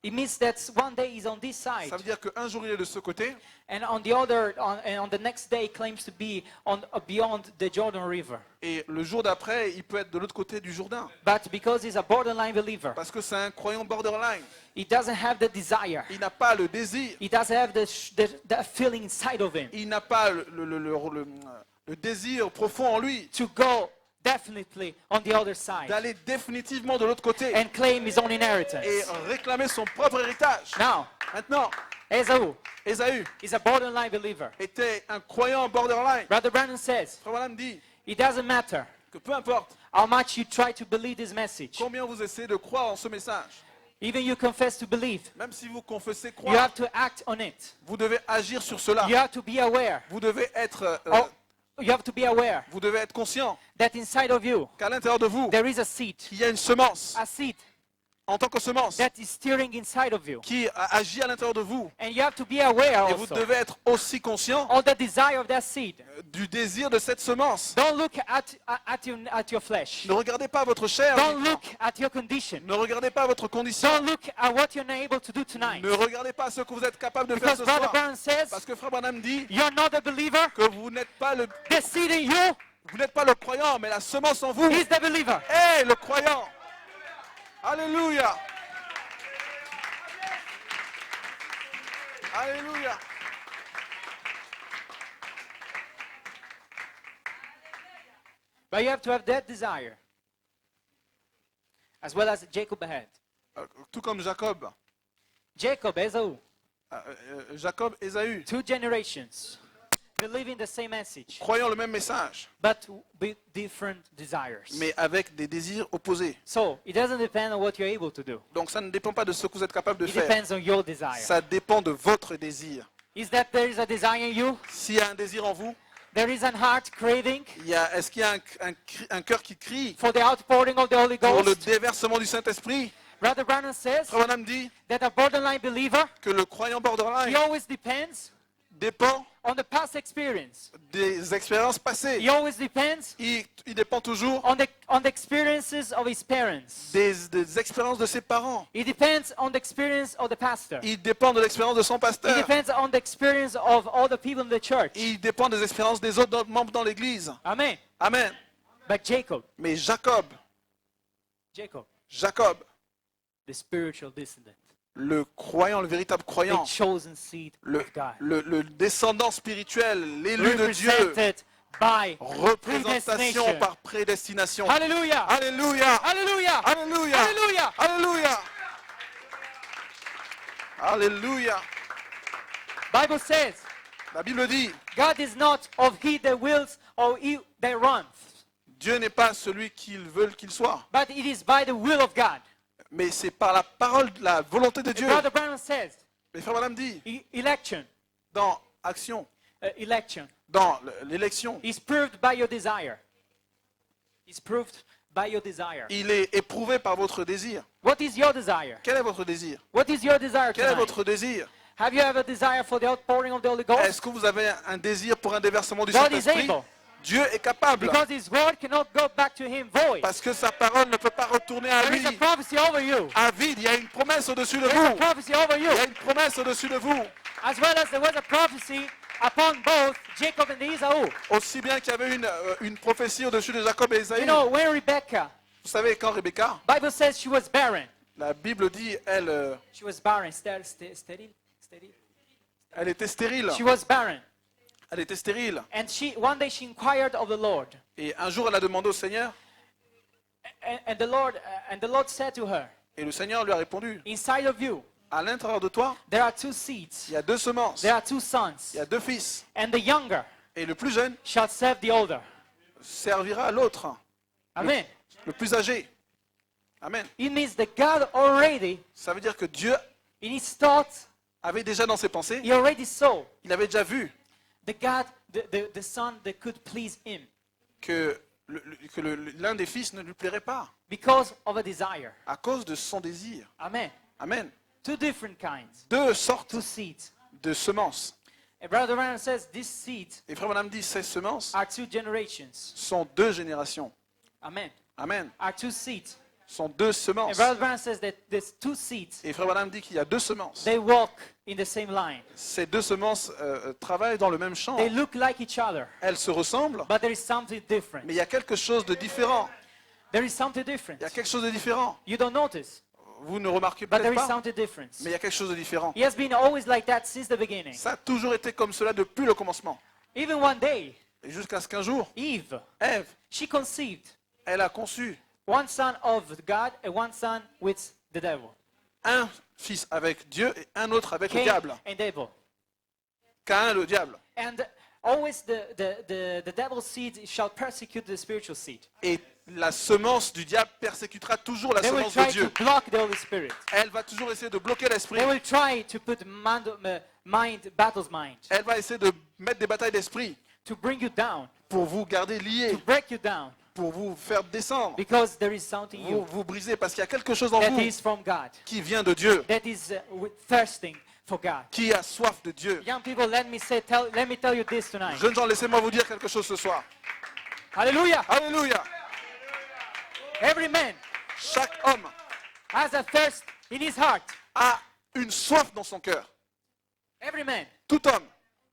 [SPEAKER 2] It means that one day he's on this side,
[SPEAKER 3] Ça veut dire qu'un jour il est de ce côté,
[SPEAKER 2] and on the other, and on the next day, he claims to be on beyond the Jordan River.
[SPEAKER 3] et le jour d'après, il peut être de l'autre côté du Jourdain.
[SPEAKER 2] But because he's a borderline believer,
[SPEAKER 3] Parce que c'est un croyant borderline.
[SPEAKER 2] he doesn't have the desire.
[SPEAKER 3] Il n'a pas le désir.
[SPEAKER 2] He doesn't have the feeling inside of him
[SPEAKER 3] Il n'a pas le désir profond en lui
[SPEAKER 2] to go definitely on the other side
[SPEAKER 3] d'aller définitivement de l'autre côté
[SPEAKER 2] and claim his own inheritance.
[SPEAKER 3] et réclamer son propre héritage.
[SPEAKER 2] Now,
[SPEAKER 3] Maintenant,
[SPEAKER 2] Esau
[SPEAKER 3] Ésaü
[SPEAKER 2] is a borderline believer.
[SPEAKER 3] était un croyant borderline.
[SPEAKER 2] Brother Brandon says,
[SPEAKER 3] Frère Branham dit
[SPEAKER 2] it doesn't matter
[SPEAKER 3] que peu importe
[SPEAKER 2] how much you try to believe this message.
[SPEAKER 3] combien vous essayez de croire en ce message,
[SPEAKER 2] Even you confess to believe,
[SPEAKER 3] même si vous confessez
[SPEAKER 2] you
[SPEAKER 3] croire,
[SPEAKER 2] have to act on it.
[SPEAKER 3] vous devez agir sur cela.
[SPEAKER 2] You have to be aware.
[SPEAKER 3] Vous devez être,
[SPEAKER 2] You have to be aware
[SPEAKER 3] vous devez être conscient
[SPEAKER 2] that inside of you
[SPEAKER 3] qu'à l'intérieur de vous,
[SPEAKER 2] there is a seed,
[SPEAKER 3] il y a une semence
[SPEAKER 2] a seed
[SPEAKER 3] en tant que semence
[SPEAKER 2] that is stirring inside of you.
[SPEAKER 3] qui agit à l'intérieur de vous.
[SPEAKER 2] And you have to be aware
[SPEAKER 3] Et vous
[SPEAKER 2] also
[SPEAKER 3] devez être aussi conscient
[SPEAKER 2] of the desire of that seed.
[SPEAKER 3] du désir de cette semence.
[SPEAKER 2] Don't look at your flesh.
[SPEAKER 3] Ne regardez pas votre chair.
[SPEAKER 2] Don't look at your condition.
[SPEAKER 3] Ne regardez pas votre condition.
[SPEAKER 2] Don't look at what you're not able to do tonight.
[SPEAKER 3] Ne regardez pas ce que vous êtes capable de faire
[SPEAKER 2] Because
[SPEAKER 3] ce
[SPEAKER 2] Brother
[SPEAKER 3] soir.
[SPEAKER 2] Brown says,
[SPEAKER 3] Parce que Frère Branham dit
[SPEAKER 2] you're not a believer.
[SPEAKER 3] que vous n'êtes pas
[SPEAKER 2] The seed in you
[SPEAKER 3] le croyant, mais la semence en vous
[SPEAKER 2] is the believer.
[SPEAKER 3] est le croyant. Alléluia. Alléluia.
[SPEAKER 2] But you have to have that desire. As well as Jacob had.
[SPEAKER 3] Tout comme Jacob.
[SPEAKER 2] Jacob, Esau,
[SPEAKER 3] Jacob, Ésaü,
[SPEAKER 2] 2 generations, believing the same message,
[SPEAKER 3] croyant le même message,
[SPEAKER 2] but with different desires.
[SPEAKER 3] mais avec des désirs opposés.
[SPEAKER 2] So, it doesn't depend on what you're able to do.
[SPEAKER 3] Donc ça ne dépend pas de ce que vous êtes capable de
[SPEAKER 2] It
[SPEAKER 3] faire.
[SPEAKER 2] depends on your desire.
[SPEAKER 3] Ça dépend de votre désir.
[SPEAKER 2] Is that there is a desire in you?
[SPEAKER 3] S'il y a un désir en vous,
[SPEAKER 2] There is a heart craving
[SPEAKER 3] est-ce qu'il y a un cœur qui crie
[SPEAKER 2] for the outpouring of the Holy
[SPEAKER 3] pour le
[SPEAKER 2] Ghost?
[SPEAKER 3] déversement du Saint-Esprit?
[SPEAKER 2] Brother Branham says
[SPEAKER 3] Frère Branham dit
[SPEAKER 2] that a borderline believer,
[SPEAKER 3] que le croyant borderline
[SPEAKER 2] he always depends
[SPEAKER 3] dépend
[SPEAKER 2] on the past experience.
[SPEAKER 3] des expériences passées.
[SPEAKER 2] He always depends
[SPEAKER 3] Il dépend toujours
[SPEAKER 2] on the experiences of his parents.
[SPEAKER 3] des expériences de ses parents.
[SPEAKER 2] It depends on the experience of the pastor.
[SPEAKER 3] Il dépend de l'expérience de son
[SPEAKER 2] It
[SPEAKER 3] pasteur.
[SPEAKER 2] depends on the experience of all the people in the church.
[SPEAKER 3] Il dépend des expériences des autres membres dans l'Église.
[SPEAKER 2] Amen.
[SPEAKER 3] Amen.
[SPEAKER 2] But Jacob,
[SPEAKER 3] Mais Jacob,
[SPEAKER 2] the spiritual descendant,
[SPEAKER 3] le croyant, le véritable
[SPEAKER 2] the
[SPEAKER 3] croyant,
[SPEAKER 2] chosen seed
[SPEAKER 3] le,
[SPEAKER 2] of God,
[SPEAKER 3] le descendant spirituel, l'élu de Dieu,
[SPEAKER 2] represented by
[SPEAKER 3] représentation
[SPEAKER 2] predestination.
[SPEAKER 3] par prédestination.
[SPEAKER 2] Hallelujah.
[SPEAKER 3] Alléluia.
[SPEAKER 2] Hallelujah.
[SPEAKER 3] Alléluia.
[SPEAKER 2] Hallelujah.
[SPEAKER 3] Alléluia. Alléluia.
[SPEAKER 2] Bible says,
[SPEAKER 3] La Bible dit,
[SPEAKER 2] God is not of he that wills or he that runs,
[SPEAKER 3] Dieu n'est pas celui qu'ils veulent qu'il soit,
[SPEAKER 2] but it is by the will of God.
[SPEAKER 3] mais c'est par la parole, la volonté de Dieu.
[SPEAKER 2] Brother Branham says,
[SPEAKER 3] Mais Frère Branham dit,
[SPEAKER 2] election,
[SPEAKER 3] dans action,
[SPEAKER 2] election
[SPEAKER 3] dans l'élection,
[SPEAKER 2] is proved by your desire. Is proved by your desire.
[SPEAKER 3] il est éprouvé par votre désir.
[SPEAKER 2] What is your desire?
[SPEAKER 3] Quel est votre désir?
[SPEAKER 2] What is your desire
[SPEAKER 3] Quel est
[SPEAKER 2] tonight?
[SPEAKER 3] votre désir?
[SPEAKER 2] Have you ever desire for the outpouring of the Holy Ghost?
[SPEAKER 3] Est-ce que vous avez un désir pour un déversement du
[SPEAKER 2] God is
[SPEAKER 3] Saint-Esprit?
[SPEAKER 2] able.
[SPEAKER 3] Dieu est capable.
[SPEAKER 2] Because His word cannot go back to Him void.
[SPEAKER 3] Parce que sa parole ne peut pas retourner à
[SPEAKER 2] There
[SPEAKER 3] lui
[SPEAKER 2] is a prophecy over you.
[SPEAKER 3] à vide. Il y a une promesse au-dessus de
[SPEAKER 2] There is a
[SPEAKER 3] vous.
[SPEAKER 2] prophecy over you.
[SPEAKER 3] Il y a une promesse au-dessus de vous.
[SPEAKER 2] As well as there was a prophecy upon both Jacob and Esau.
[SPEAKER 3] Aussi bien qu'il y avait une prophétie au-dessus de Jacob et Ésaü.
[SPEAKER 2] You know, when Rebecca,
[SPEAKER 3] Vous savez, quand Rebecca,
[SPEAKER 2] Bible says she was barren.
[SPEAKER 3] la Bible dit, elle
[SPEAKER 2] She was barren. Sterile.
[SPEAKER 3] était stérile.
[SPEAKER 2] She was barren.
[SPEAKER 3] Elle était stérile.
[SPEAKER 2] And one day she inquired of the Lord.
[SPEAKER 3] Et un jour, elle a demandé au Seigneur.
[SPEAKER 2] And the Lord said to her,
[SPEAKER 3] Et le Seigneur lui a répondu.
[SPEAKER 2] inside of you,
[SPEAKER 3] À l'intérieur de toi,
[SPEAKER 2] there are two seeds.
[SPEAKER 3] il y a 2 semences.
[SPEAKER 2] There are two sons.
[SPEAKER 3] Il y a 2 fils.
[SPEAKER 2] And the younger
[SPEAKER 3] Et le plus jeune
[SPEAKER 2] shall serve the older.
[SPEAKER 3] servira à l'autre,
[SPEAKER 2] Amen.
[SPEAKER 3] le plus âgé. Amen.
[SPEAKER 2] It means that God already,
[SPEAKER 3] Ça veut dire que Dieu
[SPEAKER 2] in His thoughts,
[SPEAKER 3] avait déjà dans ses pensées,
[SPEAKER 2] He already saw
[SPEAKER 3] il avait déjà vu
[SPEAKER 2] the son that could please Him
[SPEAKER 3] que l'un des fils ne lui plairait pas
[SPEAKER 2] because of a desire.
[SPEAKER 3] à cause de son désir.
[SPEAKER 2] Amen.
[SPEAKER 3] Amen.
[SPEAKER 2] Two different kinds.
[SPEAKER 3] 2 sortes
[SPEAKER 2] Two seeds.
[SPEAKER 3] de semences.
[SPEAKER 2] And Brother Branham says these seeds
[SPEAKER 3] Et Frère Madame dit, ces semences
[SPEAKER 2] are two generations.
[SPEAKER 3] sont 2 générations.
[SPEAKER 2] Amen.
[SPEAKER 3] Amen.
[SPEAKER 2] Are two seeds.
[SPEAKER 3] Sont 2
[SPEAKER 2] And
[SPEAKER 3] semences.
[SPEAKER 2] Brother Branham says that these two seeds,
[SPEAKER 3] Et Frère Madame dit qu'il y a 2 semences.
[SPEAKER 2] they walk in the same line.
[SPEAKER 3] Ces 2 semences travaillent dans le même champ.
[SPEAKER 2] They look like each other,
[SPEAKER 3] Elles se ressemblent,
[SPEAKER 2] but there is something different.
[SPEAKER 3] mais il y a quelque chose de différent.
[SPEAKER 2] There is something different.
[SPEAKER 3] Il y a quelque chose de différent.
[SPEAKER 2] You don't notice,
[SPEAKER 3] Vous ne remarquez
[SPEAKER 2] but there
[SPEAKER 3] peut-être
[SPEAKER 2] is
[SPEAKER 3] pas,
[SPEAKER 2] something different.
[SPEAKER 3] mais il y a quelque chose de différent.
[SPEAKER 2] He has been always like that since the beginning.
[SPEAKER 3] Ça a toujours été comme cela depuis le commencement.
[SPEAKER 2] Even one day,
[SPEAKER 3] Et jusqu'à ce qu'un jour,
[SPEAKER 2] Eve,
[SPEAKER 3] Ève,
[SPEAKER 2] she conceived
[SPEAKER 3] elle a conçu
[SPEAKER 2] one son of God and one son with the devil.
[SPEAKER 3] un fils avec Dieu et un autre avec le
[SPEAKER 2] Cain
[SPEAKER 3] diable.
[SPEAKER 2] and devil.
[SPEAKER 3] Cain, le diable.
[SPEAKER 2] And always the devil's seed shall persecute the spiritual seed.
[SPEAKER 3] Et la semence du diable persécutera toujours la
[SPEAKER 2] They will
[SPEAKER 3] semence de
[SPEAKER 2] try
[SPEAKER 3] Dieu.
[SPEAKER 2] to block the Holy Spirit.
[SPEAKER 3] Elle va toujours essayer de bloquer l'esprit.
[SPEAKER 2] They will try to put battle's mind,
[SPEAKER 3] Elle va essayer de mettre des batailles d'esprit
[SPEAKER 2] to bring you down,
[SPEAKER 3] pour vous garder liés,
[SPEAKER 2] to break you down,
[SPEAKER 3] pour vous faire descendre,
[SPEAKER 2] because there is something in
[SPEAKER 3] vous,
[SPEAKER 2] you
[SPEAKER 3] vous briser, parce qu'il y a quelque chose en
[SPEAKER 2] that
[SPEAKER 3] vous
[SPEAKER 2] is from God,
[SPEAKER 3] qui vient de Dieu,
[SPEAKER 2] that is thirsting for God.
[SPEAKER 3] qui a soif de Dieu.
[SPEAKER 2] Young people, let me tell you this tonight.
[SPEAKER 3] Jeunes gens, laissez-moi vous dire quelque chose ce soir.
[SPEAKER 2] Hallelujah!
[SPEAKER 3] Alléluia.
[SPEAKER 2] Every man
[SPEAKER 3] Chaque homme
[SPEAKER 2] has a thirst in his heart.
[SPEAKER 3] a une soif dans son cœur.
[SPEAKER 2] Every man.
[SPEAKER 3] Tout homme,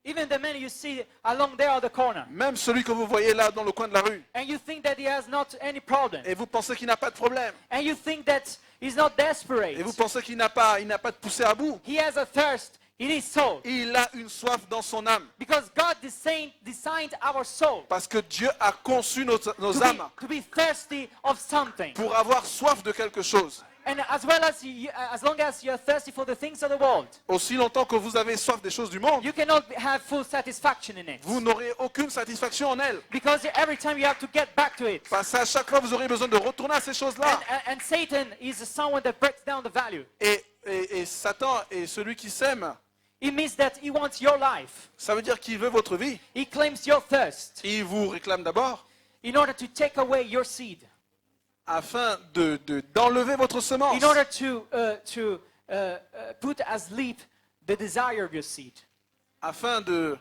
[SPEAKER 2] Even the man you see along there at the corner.
[SPEAKER 3] même celui que vous voyez là dans le coin de la rue,
[SPEAKER 2] And you think that he has not any problem.
[SPEAKER 3] et vous pensez qu'il n'a pas de problème,
[SPEAKER 2] And you think that he's not desperate.
[SPEAKER 3] et vous pensez qu'il n'a pas de poussée à bout,
[SPEAKER 2] He has a thirst in his soul.
[SPEAKER 3] il a une soif dans son âme.
[SPEAKER 2] Because God designed our soul
[SPEAKER 3] Parce que Dieu a conçu nos âmes
[SPEAKER 2] to be thirsty of something.
[SPEAKER 3] pour avoir soif de quelque chose.
[SPEAKER 2] And as well as as long as you're thirsty for the things of the world,
[SPEAKER 3] Aussi longtemps que vous avez soif des choses du monde,
[SPEAKER 2] you cannot have full satisfaction in it.
[SPEAKER 3] vous n'aurez aucune satisfaction en elles.
[SPEAKER 2] Because every time you have to get back to it.
[SPEAKER 3] Parce qu'à chaque fois, vous aurez besoin de retourner à ces choses-là.
[SPEAKER 2] And Satan is someone that breaks down the value.
[SPEAKER 3] Et Satan est celui qui sème.
[SPEAKER 2] It means that he wants your life.
[SPEAKER 3] Ça veut dire qu'il veut votre vie.
[SPEAKER 2] He claims your thirst
[SPEAKER 3] Il vous réclame d'abord
[SPEAKER 2] in order to take away your seed.
[SPEAKER 3] afin d'enlever votre semence.
[SPEAKER 2] In order to put asleep the desire of your seed.
[SPEAKER 3] Afin de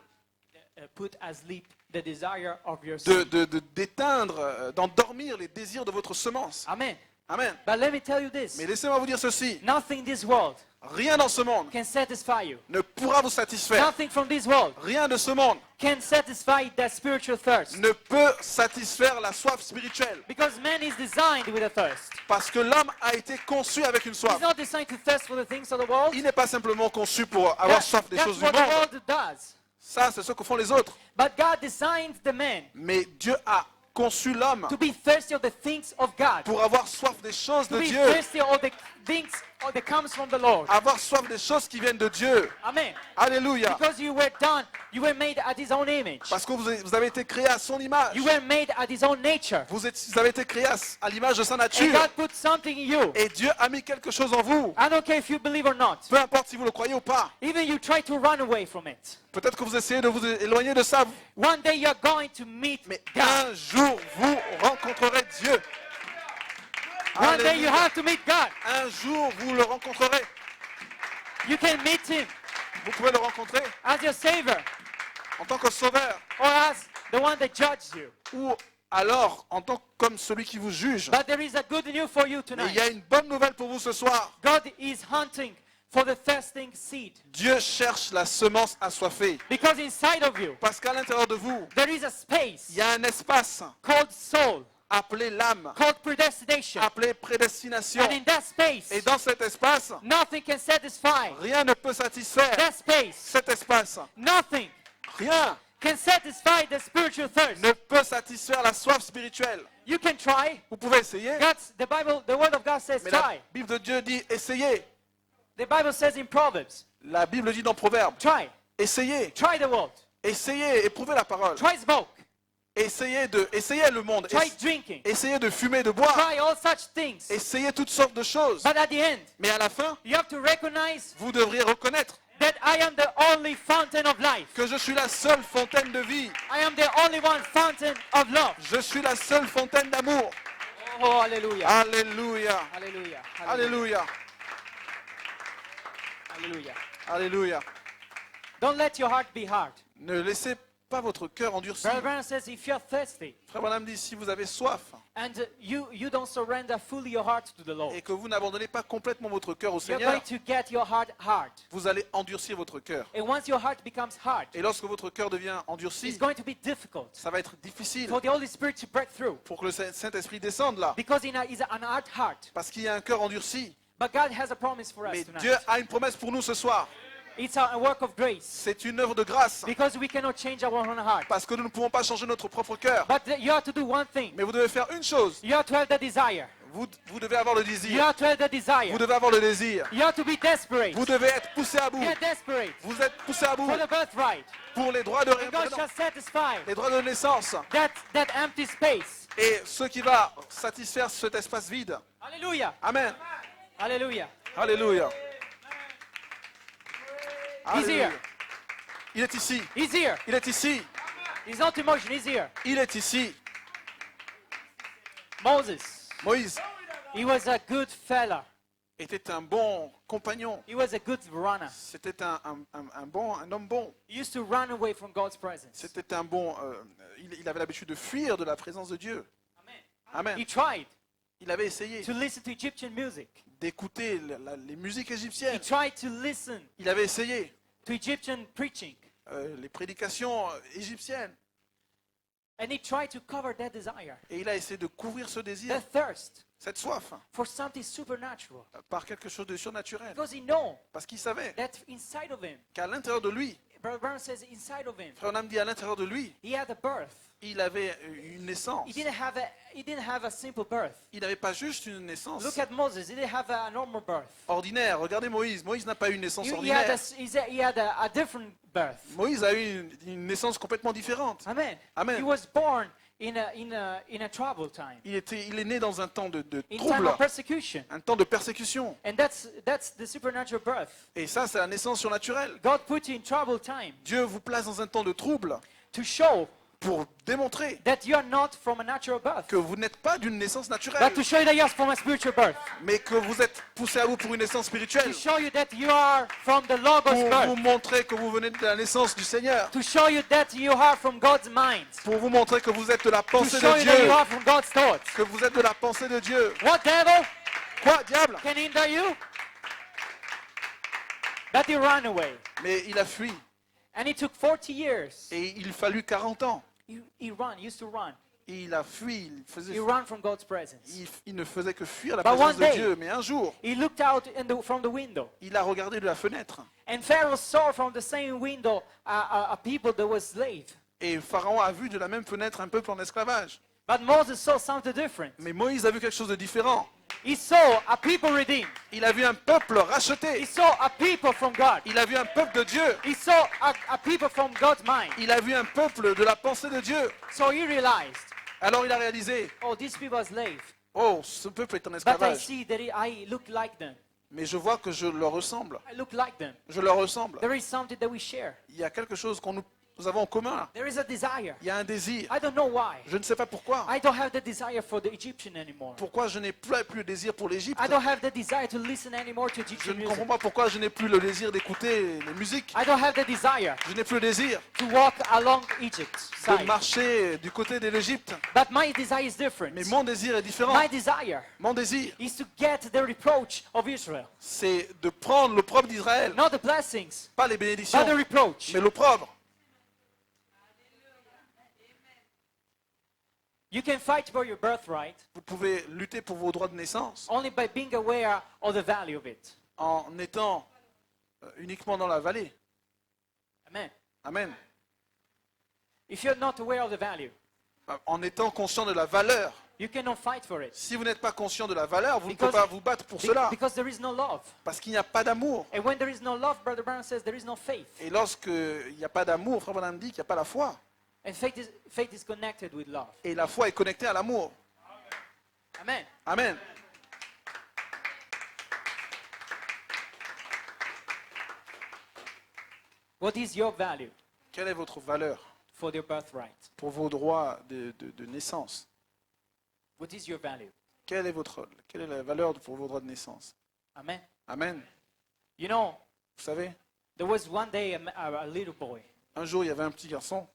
[SPEAKER 2] Put asleep the desire of your seed.
[SPEAKER 3] d'éteindre, d'endormir les désirs de votre semence.
[SPEAKER 2] Amen.
[SPEAKER 3] Amen.
[SPEAKER 2] But let me tell you this.
[SPEAKER 3] Mais laissez-moi vous dire ceci.
[SPEAKER 2] Nothing in this world
[SPEAKER 3] Rien dans ce monde
[SPEAKER 2] can satisfy you.
[SPEAKER 3] ne pourra vous satisfaire.
[SPEAKER 2] Nothing from this world
[SPEAKER 3] Rien de ce monde
[SPEAKER 2] can satisfy that spiritual thirst.
[SPEAKER 3] ne peut satisfaire la soif spirituelle.
[SPEAKER 2] Because man is designed with a thirst.
[SPEAKER 3] Parce que l'homme a été conçu avec une soif.
[SPEAKER 2] He's not designed to thirst for the things of the world.
[SPEAKER 3] Il n'est pas simplement conçu pour avoir soif des
[SPEAKER 2] That's
[SPEAKER 3] choses du
[SPEAKER 2] what the
[SPEAKER 3] monde.
[SPEAKER 2] world does.
[SPEAKER 3] Ça, c'est ce que font les autres.
[SPEAKER 2] But God designed the man
[SPEAKER 3] Mais Dieu a conçu l'homme
[SPEAKER 2] to be thirsty of the things of God.
[SPEAKER 3] pour avoir soif des choses
[SPEAKER 2] To
[SPEAKER 3] de
[SPEAKER 2] be
[SPEAKER 3] Dieu.
[SPEAKER 2] thirsty of the things that comes from the Lord.
[SPEAKER 3] Avoir soif des choses qui viennent de Dieu.
[SPEAKER 2] Amen.
[SPEAKER 3] Alléluia.
[SPEAKER 2] Because you were made at His own image.
[SPEAKER 3] Parce que vous avez été créé à son image.
[SPEAKER 2] You were made at His own nature.
[SPEAKER 3] Vous avez été créé à l'image de sa
[SPEAKER 2] And
[SPEAKER 3] nature.
[SPEAKER 2] God put something in you.
[SPEAKER 3] Et Dieu a mis quelque chose en vous.
[SPEAKER 2] I don't care if you believe or not.
[SPEAKER 3] Peu importe si vous le croyez ou pas.
[SPEAKER 2] Even you try to run away from it.
[SPEAKER 3] Peut-être que vous essayez de vous éloigner de ça.
[SPEAKER 2] One day you're going to meet
[SPEAKER 3] Mais
[SPEAKER 2] God.
[SPEAKER 3] un jour, vous rencontrerez Dieu.
[SPEAKER 2] One day you
[SPEAKER 3] Alléluia.
[SPEAKER 2] have to meet God.
[SPEAKER 3] Un jour, vous le rencontrerez.
[SPEAKER 2] You can meet Him
[SPEAKER 3] Vous pouvez le rencontrer
[SPEAKER 2] as your Savior
[SPEAKER 3] en tant que sauveur
[SPEAKER 2] or as the one that judges you.
[SPEAKER 3] ou alors en tant que comme celui qui vous juge.
[SPEAKER 2] But there is a good news for you
[SPEAKER 3] Mais il y a
[SPEAKER 2] tonight.
[SPEAKER 3] une bonne nouvelle pour vous ce soir.
[SPEAKER 2] God is hunting for the thirsting seed.
[SPEAKER 3] Dieu cherche la semence assoiffée.
[SPEAKER 2] Because inside of you,
[SPEAKER 3] Parce qu'à l'intérieur de vous,
[SPEAKER 2] there is a space
[SPEAKER 3] il y a un espace
[SPEAKER 2] called soul,
[SPEAKER 3] appelé l'âme,
[SPEAKER 2] called predestination.
[SPEAKER 3] appelé prédestination.
[SPEAKER 2] And in that space,
[SPEAKER 3] Et dans cet espace,
[SPEAKER 2] nothing can satisfy
[SPEAKER 3] rien ne peut satisfaire
[SPEAKER 2] that space.
[SPEAKER 3] cet espace.
[SPEAKER 2] Nothing
[SPEAKER 3] Rien
[SPEAKER 2] can satisfy the spiritual thirst.
[SPEAKER 3] ne peut satisfaire la soif spirituelle.
[SPEAKER 2] You can try.
[SPEAKER 3] Vous pouvez essayer,
[SPEAKER 2] The Bible, the Word of God says
[SPEAKER 3] mais la
[SPEAKER 2] try.
[SPEAKER 3] Bible de Dieu dit essayez.
[SPEAKER 2] The Bible says in Proverbs,
[SPEAKER 3] La Bible dit dans Proverbe,
[SPEAKER 2] try.
[SPEAKER 3] essayez,
[SPEAKER 2] Try the world.
[SPEAKER 3] essayez, éprouvez la parole.
[SPEAKER 2] Try smoke.
[SPEAKER 3] Essayez le monde.
[SPEAKER 2] Try drinking.
[SPEAKER 3] Essayez de fumer, de boire.
[SPEAKER 2] Try all such things.
[SPEAKER 3] Essayez toutes sortes de choses.
[SPEAKER 2] But at the end,
[SPEAKER 3] Mais à la fin,
[SPEAKER 2] you have to recognize
[SPEAKER 3] vous devriez reconnaître
[SPEAKER 2] that I am the only fountain of life.
[SPEAKER 3] que je suis la seule fontaine de vie.
[SPEAKER 2] I am the only one fountain of love.
[SPEAKER 3] Je suis la seule fontaine d'amour.
[SPEAKER 2] Oh, hallelujah.
[SPEAKER 3] Alléluia.
[SPEAKER 2] Hallelujah.
[SPEAKER 3] Alléluia.
[SPEAKER 2] Hallelujah.
[SPEAKER 3] Alléluia.
[SPEAKER 2] Don't let your heart be hard.
[SPEAKER 3] Ne laissez pas votre cœur endurci.
[SPEAKER 2] Brother Branham says if you're thirsty
[SPEAKER 3] Frère Branham dit, si vous avez soif
[SPEAKER 2] and you don't surrender fully your heart to the Lord,
[SPEAKER 3] et que vous n'abandonnez pas complètement votre cœur au
[SPEAKER 2] you're
[SPEAKER 3] Seigneur,
[SPEAKER 2] going to get your heart hard.
[SPEAKER 3] vous allez endurcir votre cœur.
[SPEAKER 2] And once your heart becomes hard,
[SPEAKER 3] Et lorsque votre cœur devient
[SPEAKER 2] it's
[SPEAKER 3] endurci,
[SPEAKER 2] going to be difficult
[SPEAKER 3] ça va être difficile
[SPEAKER 2] for the Holy Spirit to break through
[SPEAKER 3] pour que le Saint-Esprit descende là.
[SPEAKER 2] because it's an hard heart.
[SPEAKER 3] Parce qu'il y a un cœur endurci.
[SPEAKER 2] But God has a promise for us
[SPEAKER 3] Mais
[SPEAKER 2] tonight.
[SPEAKER 3] Dieu a une promesse pour nous ce soir.
[SPEAKER 2] It's a work of grace
[SPEAKER 3] C'est une œuvre de grâce.
[SPEAKER 2] because we cannot change our own heart.
[SPEAKER 3] Parce que nous ne pouvons pas changer notre propre cœur.
[SPEAKER 2] But you have to do one thing.
[SPEAKER 3] Mais vous devez faire une chose.
[SPEAKER 2] You have to have the desire.
[SPEAKER 3] Vous devez avoir le
[SPEAKER 2] You
[SPEAKER 3] désir.
[SPEAKER 2] have to have the desire.
[SPEAKER 3] Vous devez avoir le désir.
[SPEAKER 2] You have to be desperate.
[SPEAKER 3] Vous devez être poussé à bout.
[SPEAKER 2] Get desperate
[SPEAKER 3] Vous êtes poussé à bout
[SPEAKER 2] for the birthright.
[SPEAKER 3] pour les droits de
[SPEAKER 2] And God shall satisfy
[SPEAKER 3] les droits de naissance.
[SPEAKER 2] that empty space.
[SPEAKER 3] Et ce qui va satisfaire cet espace vide.
[SPEAKER 2] Hallelujah.
[SPEAKER 3] Amen.
[SPEAKER 2] Hallelujah.
[SPEAKER 3] Alléluia.
[SPEAKER 2] He's
[SPEAKER 3] Alléluia.
[SPEAKER 2] here.
[SPEAKER 3] Il est ici.
[SPEAKER 2] He's here.
[SPEAKER 3] Il est ici.
[SPEAKER 2] He's not emotion. He's here.
[SPEAKER 3] Il est ici.
[SPEAKER 2] Moses.
[SPEAKER 3] Moïse
[SPEAKER 2] He was a good fella.
[SPEAKER 3] était un bon compagnon.
[SPEAKER 2] He was a good runner.
[SPEAKER 3] C'était un homme bon.
[SPEAKER 2] He used to run away from God's presence.
[SPEAKER 3] C'était un bon. Il avait l'habitude de fuir de la présence de Dieu. Amen.
[SPEAKER 2] He tried
[SPEAKER 3] Il avait essayé
[SPEAKER 2] to listen to Egyptian music.
[SPEAKER 3] d'écouter les musiques
[SPEAKER 2] He
[SPEAKER 3] égyptiennes.
[SPEAKER 2] tried to listen
[SPEAKER 3] Il avait essayé
[SPEAKER 2] to Egyptian preaching.
[SPEAKER 3] les prédications égyptiennes.
[SPEAKER 2] And he tried to cover that desire,
[SPEAKER 3] Et il a essayé de couvrir ce désir,
[SPEAKER 2] that thirst
[SPEAKER 3] cette soif,
[SPEAKER 2] for something supernatural.
[SPEAKER 3] par quelque chose de surnaturel.
[SPEAKER 2] Because he knew
[SPEAKER 3] Parce qu'il savait
[SPEAKER 2] that inside of him,
[SPEAKER 3] qu'à l'intérieur de lui,
[SPEAKER 2] Brother Branham says inside of him,
[SPEAKER 3] Frère Nam dit à l'intérieur de lui,
[SPEAKER 2] he had a birth.
[SPEAKER 3] il avait une naissance.
[SPEAKER 2] He didn't have a simple birth.
[SPEAKER 3] Il n'avait pas juste une naissance
[SPEAKER 2] Look at Moses. He didn't have a normal birth.
[SPEAKER 3] ordinaire. Regardez Moïse. Moïse n'a pas eu une naissance
[SPEAKER 2] He
[SPEAKER 3] ordinaire.
[SPEAKER 2] had a different birth.
[SPEAKER 3] Moïse a eu une naissance complètement différente.
[SPEAKER 2] Amen.
[SPEAKER 3] Amen.
[SPEAKER 2] He was born in a troubled time,
[SPEAKER 3] Il est né dans un temps de
[SPEAKER 2] in time
[SPEAKER 3] trouble,
[SPEAKER 2] of persecution,
[SPEAKER 3] un temps de persécution.
[SPEAKER 2] and that's the supernatural birth.
[SPEAKER 3] Et ça, c'est la naissance surnaturelle.
[SPEAKER 2] God put you in troubled time
[SPEAKER 3] Dieu vous place dans un temps de trouble
[SPEAKER 2] to show
[SPEAKER 3] pour démontrer
[SPEAKER 2] that you are not from a natural birth,
[SPEAKER 3] que vous n'êtes pas d'une naissance
[SPEAKER 2] but
[SPEAKER 3] naturelle,
[SPEAKER 2] to show you that you are from a spiritual birth,
[SPEAKER 3] mais que vous êtes poussé à vous pour une naissance spirituelle.
[SPEAKER 2] to show you that you are from the Logos
[SPEAKER 3] Pour vous
[SPEAKER 2] birth,
[SPEAKER 3] montrer que vous venez de la naissance du Seigneur.
[SPEAKER 2] to show you that you are from God's mind,
[SPEAKER 3] Pour vous montrer que vous êtes de la
[SPEAKER 2] to
[SPEAKER 3] pensée
[SPEAKER 2] show
[SPEAKER 3] de
[SPEAKER 2] you that you
[SPEAKER 3] Dieu.
[SPEAKER 2] are from God's thoughts.
[SPEAKER 3] Que vous êtes de la pensée de Dieu.
[SPEAKER 2] What devil
[SPEAKER 3] Quoi, diable?
[SPEAKER 2] can hinder you? That he ran away.
[SPEAKER 3] Mais il a fui.
[SPEAKER 2] And it took 40 years.
[SPEAKER 3] Et il fallut 40 ans.
[SPEAKER 2] He used to run.
[SPEAKER 3] Et il a fui.
[SPEAKER 2] He ran from God's presence.
[SPEAKER 3] Il ne faisait que fuir la
[SPEAKER 2] But
[SPEAKER 3] présence
[SPEAKER 2] one
[SPEAKER 3] de
[SPEAKER 2] day-
[SPEAKER 3] Dieu. Mais un jour,
[SPEAKER 2] He looked out from the window.
[SPEAKER 3] il a regardé de la fenêtre.
[SPEAKER 2] And Pharaoh saw from the same window a people that was slaves.
[SPEAKER 3] Et Pharaon a vu de la même fenêtre un peuple en esclavage.
[SPEAKER 2] But Moses saw something different.
[SPEAKER 3] Mais Moïse a vu quelque chose de différent.
[SPEAKER 2] He saw a people redeemed.
[SPEAKER 3] Il a vu un peuple
[SPEAKER 2] He
[SPEAKER 3] racheté.
[SPEAKER 2] saw a people from God.
[SPEAKER 3] Il a vu un peuple de Dieu.
[SPEAKER 2] He saw a people from God's mind.
[SPEAKER 3] Il a vu un peuple de la pensée de Dieu.
[SPEAKER 2] So he realized,
[SPEAKER 3] Alors il a réalisé,
[SPEAKER 2] oh, these people are slaves.
[SPEAKER 3] oh, ce peuple est en
[SPEAKER 2] But I
[SPEAKER 3] esclavage.
[SPEAKER 2] see that I look like them.
[SPEAKER 3] Mais je vois que je leur ressemble.
[SPEAKER 2] I look like them.
[SPEAKER 3] Je leur ressemble.
[SPEAKER 2] There is something that we share.
[SPEAKER 3] Il y a quelque chose qu'on nous avons en commun.
[SPEAKER 2] There is a desire.
[SPEAKER 3] Il y a un désir.
[SPEAKER 2] I don't know why.
[SPEAKER 3] Je ne sais pas pourquoi.
[SPEAKER 2] I don't have the desire for the Egyptian anymore.
[SPEAKER 3] Pourquoi je n'ai plus le désir pour l'Égypte.
[SPEAKER 2] I don't have the desire to listen anymore to
[SPEAKER 3] Je
[SPEAKER 2] Egyptian
[SPEAKER 3] ne
[SPEAKER 2] music.
[SPEAKER 3] comprends pas pourquoi je n'ai plus le désir d'écouter les musiques.
[SPEAKER 2] I don't have the desire
[SPEAKER 3] Je n'ai plus le désir
[SPEAKER 2] to walk along Egypt's
[SPEAKER 3] de
[SPEAKER 2] side.
[SPEAKER 3] marcher du côté de l'Égypte.
[SPEAKER 2] But my desire is different.
[SPEAKER 3] Mais mon désir est différent.
[SPEAKER 2] My desire
[SPEAKER 3] Mon désir,
[SPEAKER 2] is to get the reproach of Israel.
[SPEAKER 3] c'est de prendre l'opprobre d'Israël.
[SPEAKER 2] Not the blessings,
[SPEAKER 3] Pas les
[SPEAKER 2] but the
[SPEAKER 3] bénédictions,
[SPEAKER 2] reproach.
[SPEAKER 3] mais l'opprobre.
[SPEAKER 2] You can fight for your birthright
[SPEAKER 3] Vous pouvez lutter pour vos droits de naissance
[SPEAKER 2] only by being aware of the value of it.
[SPEAKER 3] en étant uniquement dans la vallée.
[SPEAKER 2] Amen.
[SPEAKER 3] Amen.
[SPEAKER 2] If you're not aware of the value,
[SPEAKER 3] En étant conscient de la valeur.
[SPEAKER 2] you cannot fight for it.
[SPEAKER 3] Si vous n'êtes pas conscient de la valeur, vous ne
[SPEAKER 2] Because-
[SPEAKER 3] pouvez pas vous battre pour cela.
[SPEAKER 2] Because there is no love.
[SPEAKER 3] Parce qu'il n'y a pas d'amour.
[SPEAKER 2] And when there is no love, Brother Brown says there is no faith.
[SPEAKER 3] Et lorsqu'il n'y a pas d'amour, Frère Branham dit qu'il n'y a pas la foi.
[SPEAKER 2] And faith is connected with love.
[SPEAKER 3] Et la foi est connectée à l'amour.
[SPEAKER 2] Amen.
[SPEAKER 3] Amen.
[SPEAKER 2] What is your value
[SPEAKER 3] Quelle est votre valeur
[SPEAKER 2] for your birthright?
[SPEAKER 3] pour vos droits de naissance?
[SPEAKER 2] What is your value?
[SPEAKER 3] Quelle est la valeur pour vos droits de naissance?
[SPEAKER 2] Amen.
[SPEAKER 3] Amen.
[SPEAKER 2] You know,
[SPEAKER 3] Vous savez,
[SPEAKER 2] there was one day a little boy,
[SPEAKER 3] un jour, il y avait un petit garçon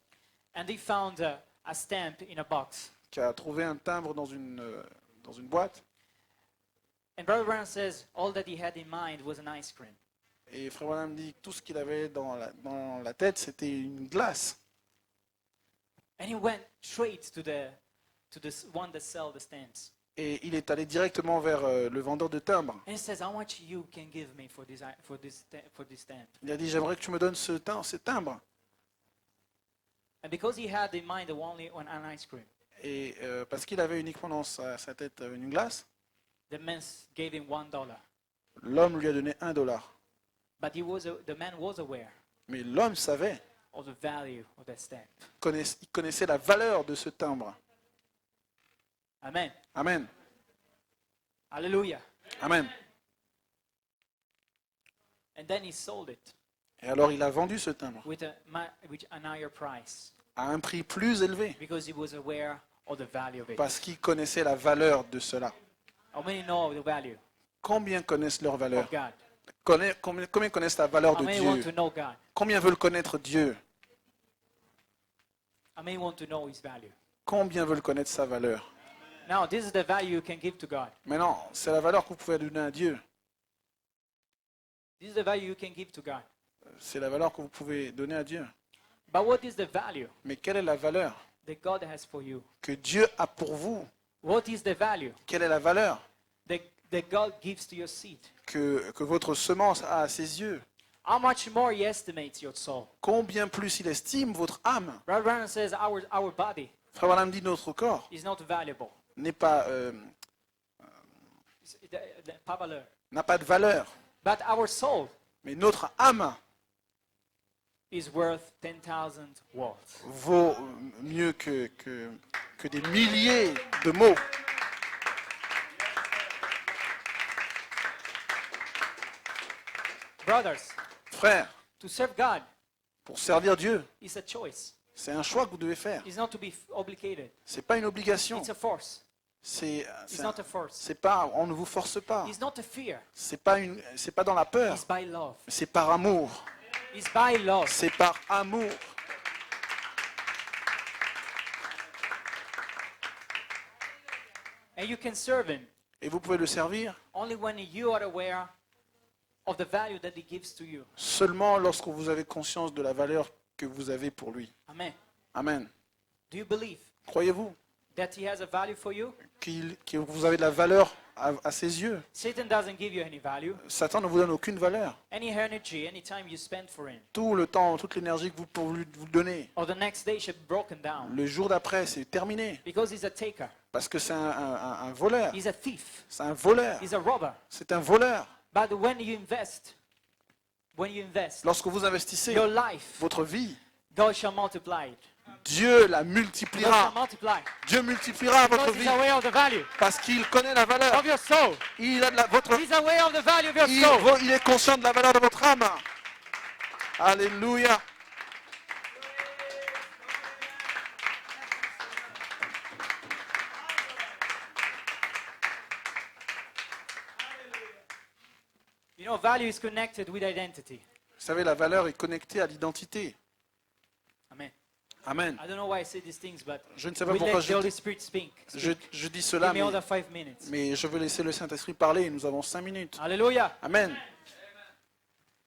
[SPEAKER 2] and he found a stamp in a box.
[SPEAKER 3] qui a trouvé un timbre dans une boîte.
[SPEAKER 2] And Brother Brown says all that he had in mind was an ice cream.
[SPEAKER 3] Et Frère Branham dit que tout ce qu'il avait dans la tête, c'était une glace.
[SPEAKER 2] And he went straight to the one that sells the stamps.
[SPEAKER 3] Et il est allé directement vers le vendeur de timbres.
[SPEAKER 2] And he says, "How much you can give me for this stamp?"
[SPEAKER 3] Il a dit, j'aimerais que tu me donnes ce timbre.
[SPEAKER 2] And because he had in mind only an ice cream,
[SPEAKER 3] Et parce qu'il avait uniquement dans sa tête une glace,
[SPEAKER 2] the man gave him $1.
[SPEAKER 3] l'homme lui a donné $1.
[SPEAKER 2] But the man was aware
[SPEAKER 3] Mais l'homme savait,
[SPEAKER 2] of the value of that stamp.
[SPEAKER 3] il connaissait la valeur de ce timbre.
[SPEAKER 2] Amen.
[SPEAKER 3] Amen.
[SPEAKER 2] Hallelujah.
[SPEAKER 3] Amen.
[SPEAKER 2] And then he sold it
[SPEAKER 3] Et alors il a vendu ce timbre
[SPEAKER 2] with an higher price
[SPEAKER 3] à un prix plus élevé
[SPEAKER 2] because he was aware of the value of it.
[SPEAKER 3] parce qu'il connaissait la valeur de cela.
[SPEAKER 2] How many know the value
[SPEAKER 3] Combien connaissent leur valeur?
[SPEAKER 2] of God?
[SPEAKER 3] Combien connaissent la valeur
[SPEAKER 2] How
[SPEAKER 3] de
[SPEAKER 2] many want
[SPEAKER 3] Dieu?
[SPEAKER 2] to know God?
[SPEAKER 3] Combien veulent connaître Dieu?
[SPEAKER 2] How many want to know His value?
[SPEAKER 3] Combien veulent connaître sa valeur?
[SPEAKER 2] Now, this is the value you can give to God.
[SPEAKER 3] Maintenant, c'est la valeur que vous pouvez donner à Dieu.
[SPEAKER 2] This is the value you can give to God.
[SPEAKER 3] C'est la valeur que vous pouvez donner à Dieu.
[SPEAKER 2] But what is the value
[SPEAKER 3] Mais quelle est la valeur
[SPEAKER 2] that God has for you?
[SPEAKER 3] que Dieu a pour vous?
[SPEAKER 2] What is the value
[SPEAKER 3] Quelle est la valeur
[SPEAKER 2] that God gives to your seed?
[SPEAKER 3] que votre semence a à ses yeux?
[SPEAKER 2] How much more He estimates your soul?
[SPEAKER 3] Combien plus il estime votre âme?
[SPEAKER 2] Brother Branham says our body
[SPEAKER 3] Frère Branham dit notre corps
[SPEAKER 2] is not valuable.
[SPEAKER 3] n'est pas,
[SPEAKER 2] Pas valeur.
[SPEAKER 3] n'a pas de valeur.
[SPEAKER 2] But our soul
[SPEAKER 3] Mais notre âme
[SPEAKER 2] is worth 10,000 words.
[SPEAKER 3] vaut mieux que des milliers de mots.
[SPEAKER 2] Brothers,
[SPEAKER 3] Frère,
[SPEAKER 2] to serve God
[SPEAKER 3] pour servir Dieu,
[SPEAKER 2] is a choice.
[SPEAKER 3] c'est un choix que vous devez faire.
[SPEAKER 2] It's not to be obligated.
[SPEAKER 3] C'est pas une obligation.
[SPEAKER 2] It's a force.
[SPEAKER 3] C'est
[SPEAKER 2] It's not a force.
[SPEAKER 3] c'est pas, on ne vous force pas.
[SPEAKER 2] It's not a fear.
[SPEAKER 3] C'est pas dans la peur.
[SPEAKER 2] It's by love.
[SPEAKER 3] C'est par amour.
[SPEAKER 2] It's by love.
[SPEAKER 3] C'est par amour.
[SPEAKER 2] And you can serve Him
[SPEAKER 3] Et vous pouvez le servir
[SPEAKER 2] only when you are aware of the value that He gives to you.
[SPEAKER 3] seulement lorsque vous avez conscience de la valeur que vous avez pour lui.
[SPEAKER 2] Amen.
[SPEAKER 3] Amen.
[SPEAKER 2] Do you believe
[SPEAKER 3] Croyez-vous
[SPEAKER 2] that He has a value for you?
[SPEAKER 3] que vous avez de la valeur à ses yeux?
[SPEAKER 2] Satan doesn't give you any value.
[SPEAKER 3] Satan ne vous donne aucune valeur.
[SPEAKER 2] Any energy, any time you spend for Him.
[SPEAKER 3] Tout le temps, toute l'énergie que vous pouvez vous donner,
[SPEAKER 2] Or the next day should be broken down.
[SPEAKER 3] le jour d'après, c'est terminé.
[SPEAKER 2] Because He's a taker.
[SPEAKER 3] Parce que c'est un voleur.
[SPEAKER 2] He's a thief.
[SPEAKER 3] C'est un voleur.
[SPEAKER 2] He's a robber.
[SPEAKER 3] C'est un voleur.
[SPEAKER 2] But when you invest,
[SPEAKER 3] Lorsque vous investissez
[SPEAKER 2] your life,
[SPEAKER 3] votre vie,
[SPEAKER 2] God shall multiply it.
[SPEAKER 3] Dieu la
[SPEAKER 2] God
[SPEAKER 3] multipliera.
[SPEAKER 2] shall multiply.
[SPEAKER 3] Dieu multipliera votre
[SPEAKER 2] Because He's
[SPEAKER 3] vie
[SPEAKER 2] aware of the value
[SPEAKER 3] parce qu'il connaît la valeur.
[SPEAKER 2] of your soul.
[SPEAKER 3] Il a votre
[SPEAKER 2] He's aware of the value of your soul.
[SPEAKER 3] il est conscient de la valeur de votre âme. Alléluia.
[SPEAKER 2] know, value is connected with identity.
[SPEAKER 3] Vous savez, la valeur est connectée à l'identité.
[SPEAKER 2] Amen.
[SPEAKER 3] Amen.
[SPEAKER 2] I don't know why I say these things, but
[SPEAKER 3] Je ne sais pas
[SPEAKER 2] we
[SPEAKER 3] pourquoi
[SPEAKER 2] let the Holy Spirit speak.
[SPEAKER 3] je dis cela,
[SPEAKER 2] Give me another 5 minutes.
[SPEAKER 3] mais je veux laisser le Saint-Esprit parler. Nous avons 5 minutes.
[SPEAKER 2] Hallelujah.
[SPEAKER 3] Amen.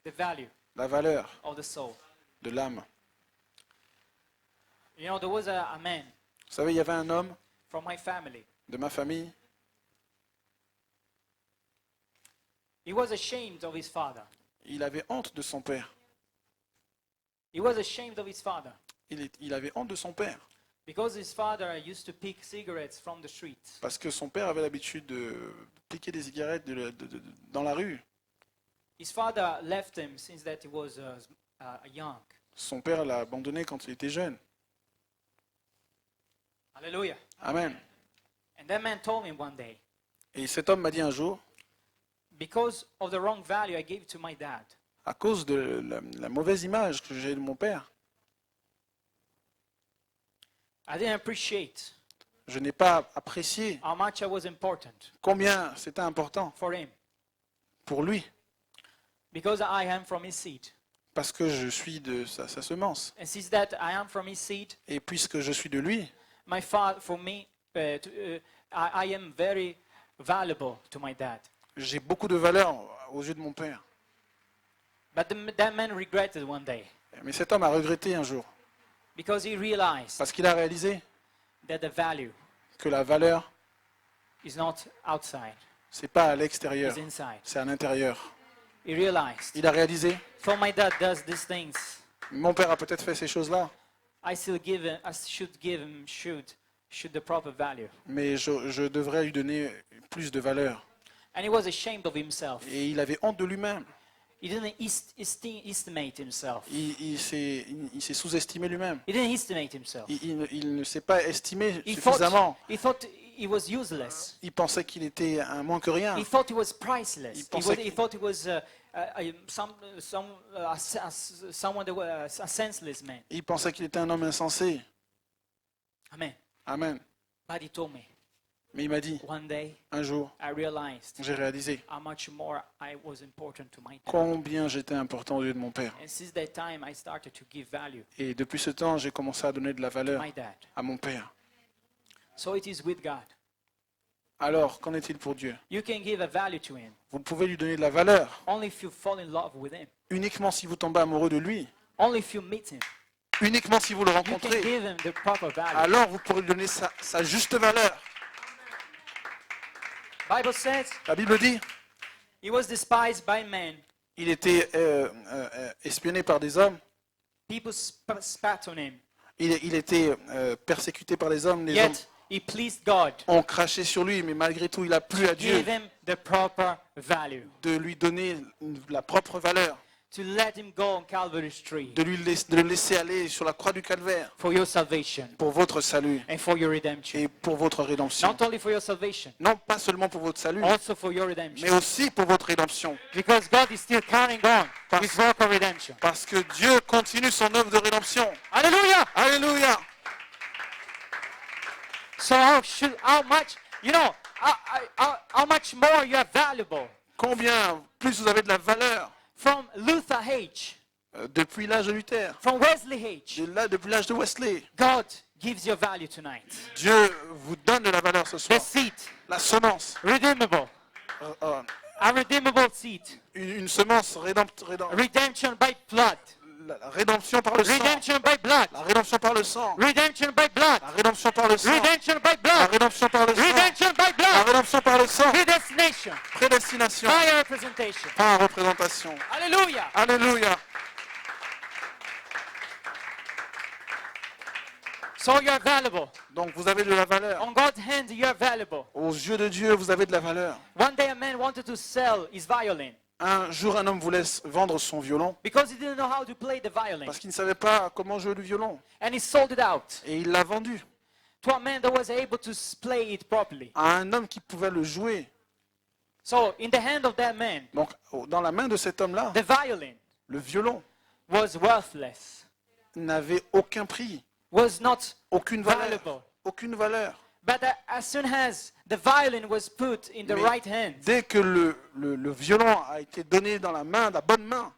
[SPEAKER 2] The value
[SPEAKER 3] La valeur
[SPEAKER 2] of the soul.
[SPEAKER 3] de l'âme.
[SPEAKER 2] You know, there was a man
[SPEAKER 3] Vous savez, il y avait un homme
[SPEAKER 2] from my family.
[SPEAKER 3] de ma famille.
[SPEAKER 2] He was ashamed of his father.
[SPEAKER 3] Il avait honte de son père.
[SPEAKER 2] He was ashamed of his father
[SPEAKER 3] Il avait honte de son père.
[SPEAKER 2] because his father used to pick cigarettes from the street.
[SPEAKER 3] Parce que son père avait l'habitude de piquer des cigarettes dans la rue.
[SPEAKER 2] His father left him since that he was young.
[SPEAKER 3] Son père l'a abandonné quand il était jeune.
[SPEAKER 2] Hallelujah.
[SPEAKER 3] Amen.
[SPEAKER 2] And that man told me one day,
[SPEAKER 3] Et cet homme m'a dit un jour,
[SPEAKER 2] because of the wrong value I gave to my dad,
[SPEAKER 3] à cause de la mauvaise image que j'ai de mon père,
[SPEAKER 2] I didn't appreciate
[SPEAKER 3] je n'ai pas apprécié
[SPEAKER 2] how much I was important
[SPEAKER 3] combien c'était important
[SPEAKER 2] for him
[SPEAKER 3] pour lui,
[SPEAKER 2] because I am from his seed.
[SPEAKER 3] parce que je suis de sa semence.
[SPEAKER 2] And since that I am from his seed,
[SPEAKER 3] Et puisque je suis de lui,
[SPEAKER 2] my father, for me, I am very valuable to my dad.
[SPEAKER 3] j'ai beaucoup de valeur aux yeux de mon père.
[SPEAKER 2] But that man regretted one day
[SPEAKER 3] Mais cet homme a regretté un jour,
[SPEAKER 2] because he realized
[SPEAKER 3] parce qu'il a réalisé
[SPEAKER 2] that the value
[SPEAKER 3] que la valeur,
[SPEAKER 2] is not outside,
[SPEAKER 3] c'est pas à l'extérieur,
[SPEAKER 2] it's inside.
[SPEAKER 3] c'est à l'intérieur.
[SPEAKER 2] He realized,
[SPEAKER 3] Il a réalisé,
[SPEAKER 2] so my dad does these things,
[SPEAKER 3] mon père a peut-être fait ces choses-là,
[SPEAKER 2] I should give him the proper value.
[SPEAKER 3] mais je devrais lui donner plus de valeur.
[SPEAKER 2] And he was ashamed of himself.
[SPEAKER 3] Et il avait honte de lui-même.
[SPEAKER 2] He didn't estimate himself.
[SPEAKER 3] Il s'est sous-estimé lui-même.
[SPEAKER 2] He didn't estimate himself.
[SPEAKER 3] Il ne s'est pas estimé
[SPEAKER 2] He
[SPEAKER 3] suffisamment.
[SPEAKER 2] thought he was useless.
[SPEAKER 3] Il pensait qu'il était un moins que rien.
[SPEAKER 2] He thought he was priceless.
[SPEAKER 3] Il pensait
[SPEAKER 2] He thought he was someone that was a senseless man.
[SPEAKER 3] Il pensait qu'il était un homme insensé.
[SPEAKER 2] Amen.
[SPEAKER 3] Amen.
[SPEAKER 2] But he told me,
[SPEAKER 3] Mais il m'a dit,
[SPEAKER 2] one day
[SPEAKER 3] un jour,
[SPEAKER 2] I realized
[SPEAKER 3] j'ai réalisé
[SPEAKER 2] how much more I was important to my dad.
[SPEAKER 3] combien j'étais important aux yeux de mon père.
[SPEAKER 2] And since that time, I started to give value
[SPEAKER 3] Et depuis ce temps, j'ai commencé à donner de la
[SPEAKER 2] to
[SPEAKER 3] valeur
[SPEAKER 2] my dad.
[SPEAKER 3] à mon père.
[SPEAKER 2] So it is with God.
[SPEAKER 3] Alors, qu'en est-il pour Dieu?
[SPEAKER 2] You can give a value to him
[SPEAKER 3] Vous pouvez lui donner de la valeur
[SPEAKER 2] only if you fall in love with him,
[SPEAKER 3] uniquement si vous tombez amoureux de lui,
[SPEAKER 2] only if you meet him.
[SPEAKER 3] uniquement si vous le
[SPEAKER 2] You can
[SPEAKER 3] rencontrez.
[SPEAKER 2] give him the proper value.
[SPEAKER 3] Alors, vous pourrez lui donner sa juste valeur.
[SPEAKER 2] Bible says
[SPEAKER 3] La Bible dit,
[SPEAKER 2] he was despised by men.
[SPEAKER 3] il était espionné par des hommes,
[SPEAKER 2] People spat on him.
[SPEAKER 3] il était persécuté par les hommes, les hommes
[SPEAKER 2] Yet he pleased God.
[SPEAKER 3] ont craché sur lui, mais malgré tout, il a plu à Dieu
[SPEAKER 2] Give him the proper value.
[SPEAKER 3] de lui donner la propre valeur,
[SPEAKER 2] To let him go on Calvary's tree
[SPEAKER 3] de le laisser aller sur la croix du calvaire
[SPEAKER 2] for your salvation
[SPEAKER 3] pour votre salut
[SPEAKER 2] and for your redemption.
[SPEAKER 3] et pour votre rédemption.
[SPEAKER 2] Not only for your salvation,
[SPEAKER 3] Non pas seulement pour votre salut,
[SPEAKER 2] also for your redemption.
[SPEAKER 3] mais aussi pour votre rédemption.
[SPEAKER 2] Because God is still carrying on his work of redemption.
[SPEAKER 3] Parce que Dieu continue son œuvre de rédemption.
[SPEAKER 2] Hallelujah!
[SPEAKER 3] Alléluia!
[SPEAKER 2] So how much, you know, how much more you are valuable.
[SPEAKER 3] Combien plus vous avez de la valeur
[SPEAKER 2] From Luther H,
[SPEAKER 3] depuis l'âge de Luther,
[SPEAKER 2] from Wesley H,
[SPEAKER 3] depuis l'âge de Wesley.
[SPEAKER 2] God gives you value tonight.
[SPEAKER 3] Dieu vous donne de la valeur ce
[SPEAKER 2] The
[SPEAKER 3] soir.
[SPEAKER 2] seed,
[SPEAKER 3] La semence,
[SPEAKER 2] redeemable, a redeemable seed.
[SPEAKER 3] une semence
[SPEAKER 2] Redemption by blood.
[SPEAKER 3] la rédemption par le sang.
[SPEAKER 2] Redemption by blood.
[SPEAKER 3] La rédemption par le sang.
[SPEAKER 2] Redemption by blood.
[SPEAKER 3] La rédemption par le sang.
[SPEAKER 2] Redemption by
[SPEAKER 3] La
[SPEAKER 2] blood.
[SPEAKER 3] rédemption par le sang.
[SPEAKER 2] Redemption by
[SPEAKER 3] La
[SPEAKER 2] blood.
[SPEAKER 3] rédemption par le sang.
[SPEAKER 2] Predestination.
[SPEAKER 3] Prédestination.
[SPEAKER 2] By representation.
[SPEAKER 3] Par représentation.
[SPEAKER 2] Hallelujah.
[SPEAKER 3] Alléluia.
[SPEAKER 2] So you are valuable.
[SPEAKER 3] Donc vous avez de la valeur.
[SPEAKER 2] On God's hand, you are valuable.
[SPEAKER 3] Aux yeux de Dieu, vous avez de la valeur.
[SPEAKER 2] One day a man wanted to sell his violin
[SPEAKER 3] Un jour, un homme voulait vendre son violon
[SPEAKER 2] because he didn't know how to play the violin.
[SPEAKER 3] parce qu'il ne savait pas comment jouer du violon.
[SPEAKER 2] And he sold it out
[SPEAKER 3] Et il l'a vendu
[SPEAKER 2] to a man that was able to play it properly.
[SPEAKER 3] à un homme qui pouvait le jouer.
[SPEAKER 2] So in the hand of that man,
[SPEAKER 3] Donc, dans la main de cet homme-là,
[SPEAKER 2] the violin
[SPEAKER 3] le violon
[SPEAKER 2] was worthless,
[SPEAKER 3] n'avait aucun prix,
[SPEAKER 2] was not
[SPEAKER 3] aucune valeur.
[SPEAKER 2] valuable.
[SPEAKER 3] Aucune valeur.
[SPEAKER 2] But as soon as the violin was put in the
[SPEAKER 3] Mais
[SPEAKER 2] right hand,
[SPEAKER 3] dès que le violon a été donné dans la main, la bonne main,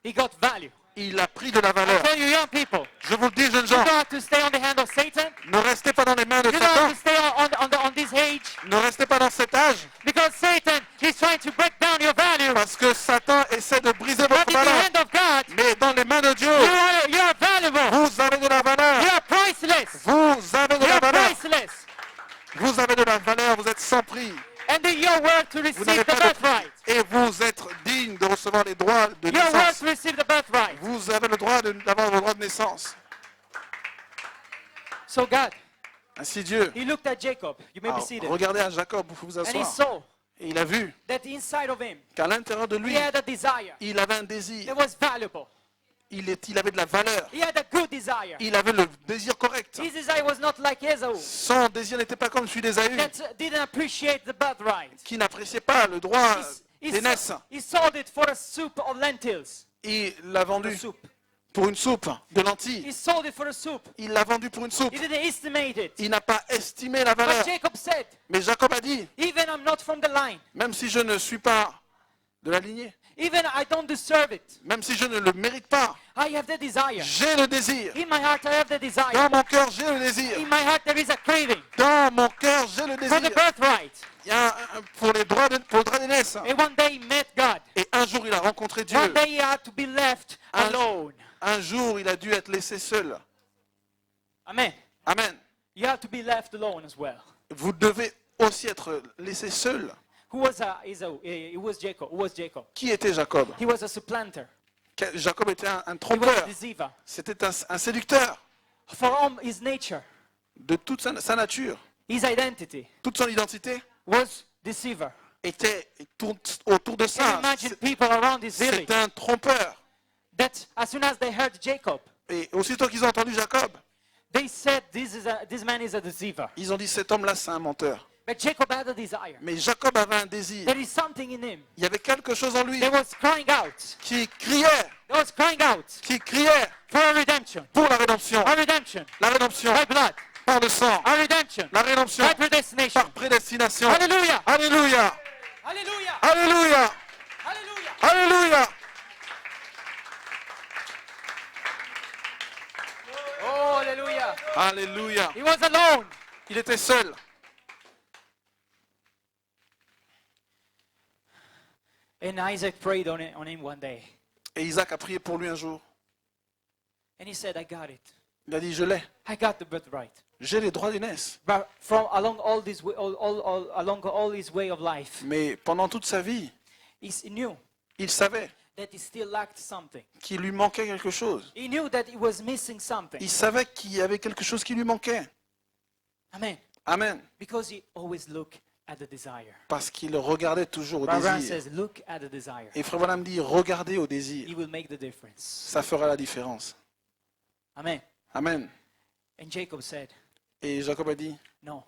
[SPEAKER 2] he got value.
[SPEAKER 3] il a pris de la
[SPEAKER 2] I
[SPEAKER 3] valeur.
[SPEAKER 2] tell you, young people,
[SPEAKER 3] Je vous le dis, jeunes
[SPEAKER 2] you
[SPEAKER 3] gens,
[SPEAKER 2] don't have to stay on the hand of Satan.
[SPEAKER 3] ne restez pas dans les mains de
[SPEAKER 2] You don't have
[SPEAKER 3] Satan.
[SPEAKER 2] to stay on this age,
[SPEAKER 3] Ne restez pas dans cet âge,
[SPEAKER 2] because Satan is trying to break down your value.
[SPEAKER 3] parce que Satan essaie de briser
[SPEAKER 2] But
[SPEAKER 3] votre
[SPEAKER 2] in the
[SPEAKER 3] valeur.
[SPEAKER 2] hand of God,
[SPEAKER 3] Mais dans les mains de Dieu,
[SPEAKER 2] you are valuable.
[SPEAKER 3] vous avez de la valeur.
[SPEAKER 2] You are priceless.
[SPEAKER 3] Vous avez de
[SPEAKER 2] You
[SPEAKER 3] la
[SPEAKER 2] are
[SPEAKER 3] valeur.
[SPEAKER 2] priceless.
[SPEAKER 3] Vous avez de la valeur, vous êtes sans prix.
[SPEAKER 2] And then you're worth to
[SPEAKER 3] Vous
[SPEAKER 2] receive
[SPEAKER 3] n'avez
[SPEAKER 2] the
[SPEAKER 3] pas de
[SPEAKER 2] birthright.
[SPEAKER 3] prix. Et vous êtes digne de recevoir les droits de
[SPEAKER 2] You're worth
[SPEAKER 3] naissance.
[SPEAKER 2] to receive the birthright.
[SPEAKER 3] Vous avez le droit d'avoir le droit de naissance.
[SPEAKER 2] So God,
[SPEAKER 3] Ainsi Dieu.
[SPEAKER 2] he looked at Jacob. You may be
[SPEAKER 3] Alors,
[SPEAKER 2] seated.
[SPEAKER 3] regardez à Jacob, vous pouvez vous
[SPEAKER 2] And he
[SPEAKER 3] asseoir.
[SPEAKER 2] saw
[SPEAKER 3] Et il a vu
[SPEAKER 2] that inside of him,
[SPEAKER 3] qu'à l'intérieur de
[SPEAKER 2] he
[SPEAKER 3] lui,
[SPEAKER 2] had a desire
[SPEAKER 3] il avait un désir.
[SPEAKER 2] that was valuable.
[SPEAKER 3] Il avait de la valeur.
[SPEAKER 2] He had a good desire.
[SPEAKER 3] Il avait le désir correct.
[SPEAKER 2] His desire was not like Esau,
[SPEAKER 3] Son désir n'était pas comme celui d'Ésaü,
[SPEAKER 2] that didn't appreciate the birthright.
[SPEAKER 3] qui n'appréciait pas le droit
[SPEAKER 2] He
[SPEAKER 3] d'aînesse.
[SPEAKER 2] sold it for a soup of lentils.
[SPEAKER 3] Il l'a
[SPEAKER 2] The
[SPEAKER 3] vendu
[SPEAKER 2] soup.
[SPEAKER 3] pour une soupe de
[SPEAKER 2] He
[SPEAKER 3] lentilles.
[SPEAKER 2] sold it for a soup.
[SPEAKER 3] Il l'a vendu pour une soupe.
[SPEAKER 2] He didn't estimate it.
[SPEAKER 3] Il n'a pas estimé la
[SPEAKER 2] But
[SPEAKER 3] valeur.
[SPEAKER 2] Jacob said,
[SPEAKER 3] Mais Jacob a dit,
[SPEAKER 2] even I'm not from the line,
[SPEAKER 3] même si je ne suis pas de la lignée,
[SPEAKER 2] even I don't deserve it,
[SPEAKER 3] même si je ne le mérite pas,
[SPEAKER 2] I have the desire.
[SPEAKER 3] j'ai le désir.
[SPEAKER 2] In my heart I have the desire.
[SPEAKER 3] Dans mon cœur, j'ai le désir.
[SPEAKER 2] In my heart there is a craving
[SPEAKER 3] Dans mon cœur, j'ai le
[SPEAKER 2] for the
[SPEAKER 3] désir.
[SPEAKER 2] birthright.
[SPEAKER 3] Il y a pour le droit d'aînesse.
[SPEAKER 2] And one day he met God.
[SPEAKER 3] Et un jour, il a rencontré Dieu.
[SPEAKER 2] One day he had to be left
[SPEAKER 3] Un-
[SPEAKER 2] alone.
[SPEAKER 3] Un jour, il a dû être laissé seul.
[SPEAKER 2] Amen.
[SPEAKER 3] Amen.
[SPEAKER 2] You have to be left alone as well.
[SPEAKER 3] Vous devez aussi être laissé seul.
[SPEAKER 2] Who was Esau? It was Jacob. Who was Jacob?
[SPEAKER 3] Qui était Jacob?
[SPEAKER 2] He was a supplanter.
[SPEAKER 3] Jacob était un
[SPEAKER 2] He was a
[SPEAKER 3] trompeur.
[SPEAKER 2] deceiver.
[SPEAKER 3] C'était un séducteur
[SPEAKER 2] For all his nature,
[SPEAKER 3] de toute sa nature.
[SPEAKER 2] his identity
[SPEAKER 3] Toute son identité
[SPEAKER 2] was deceiver.
[SPEAKER 3] était autour de
[SPEAKER 2] Can you
[SPEAKER 3] ça.
[SPEAKER 2] imagine people around his village
[SPEAKER 3] C'est un trompeur.
[SPEAKER 2] that as soon as they heard Jacob,
[SPEAKER 3] Et aussitôt qu'ils ont entendu Jacob,
[SPEAKER 2] they said this man is a deceiver.
[SPEAKER 3] ils ont dit cet homme-là, c'est un menteur.
[SPEAKER 2] But Jacob had a desire.
[SPEAKER 3] Mais Jacob avait un désir.
[SPEAKER 2] There is something in him
[SPEAKER 3] Il y avait quelque chose en lui
[SPEAKER 2] that was crying out.
[SPEAKER 3] qui criait,
[SPEAKER 2] For a redemption.
[SPEAKER 3] pour la rédemption.
[SPEAKER 2] A redemption.
[SPEAKER 3] La rédemption
[SPEAKER 2] By blood.
[SPEAKER 3] par le sang.
[SPEAKER 2] A redemption.
[SPEAKER 3] La rédemption
[SPEAKER 2] By predestination.
[SPEAKER 3] par prédestination.
[SPEAKER 2] Hallelujah.
[SPEAKER 3] Alléluia.
[SPEAKER 2] Hallelujah.
[SPEAKER 3] Alléluia.
[SPEAKER 2] Hallelujah.
[SPEAKER 3] Alléluia.
[SPEAKER 2] Oh, hallelujah.
[SPEAKER 3] Alléluia.
[SPEAKER 2] He was alone.
[SPEAKER 3] Il était seul.
[SPEAKER 2] And Isaac prayed on him one day.
[SPEAKER 3] Et Isaac a prié pour lui un jour.
[SPEAKER 2] And he said, I got it.
[SPEAKER 3] Il a dit, je l'ai.
[SPEAKER 2] I got the birthright.
[SPEAKER 3] J'ai les droits d'aînesse.
[SPEAKER 2] But from along all this way, along all his way of life,
[SPEAKER 3] Mais pendant toute sa vie,
[SPEAKER 2] he knew
[SPEAKER 3] il savait
[SPEAKER 2] that he still lacked something.
[SPEAKER 3] qu'il lui manquait quelque chose.
[SPEAKER 2] He knew that he was missing something.
[SPEAKER 3] Il savait qu'il y avait quelque chose qui lui manquait.
[SPEAKER 2] Amen.
[SPEAKER 3] Amen.
[SPEAKER 2] Because he always looked at the desire.
[SPEAKER 3] Parce qu'il regardait toujours au
[SPEAKER 2] Abraham
[SPEAKER 3] désir.
[SPEAKER 2] says, look at the desire.
[SPEAKER 3] Et Frère Branham dit, regardez au
[SPEAKER 2] He
[SPEAKER 3] désir.
[SPEAKER 2] will make the difference.
[SPEAKER 3] Ça fera la différence.
[SPEAKER 2] Amen.
[SPEAKER 3] Amen.
[SPEAKER 2] And Jacob said,
[SPEAKER 3] Et Jacob a dit,
[SPEAKER 2] no,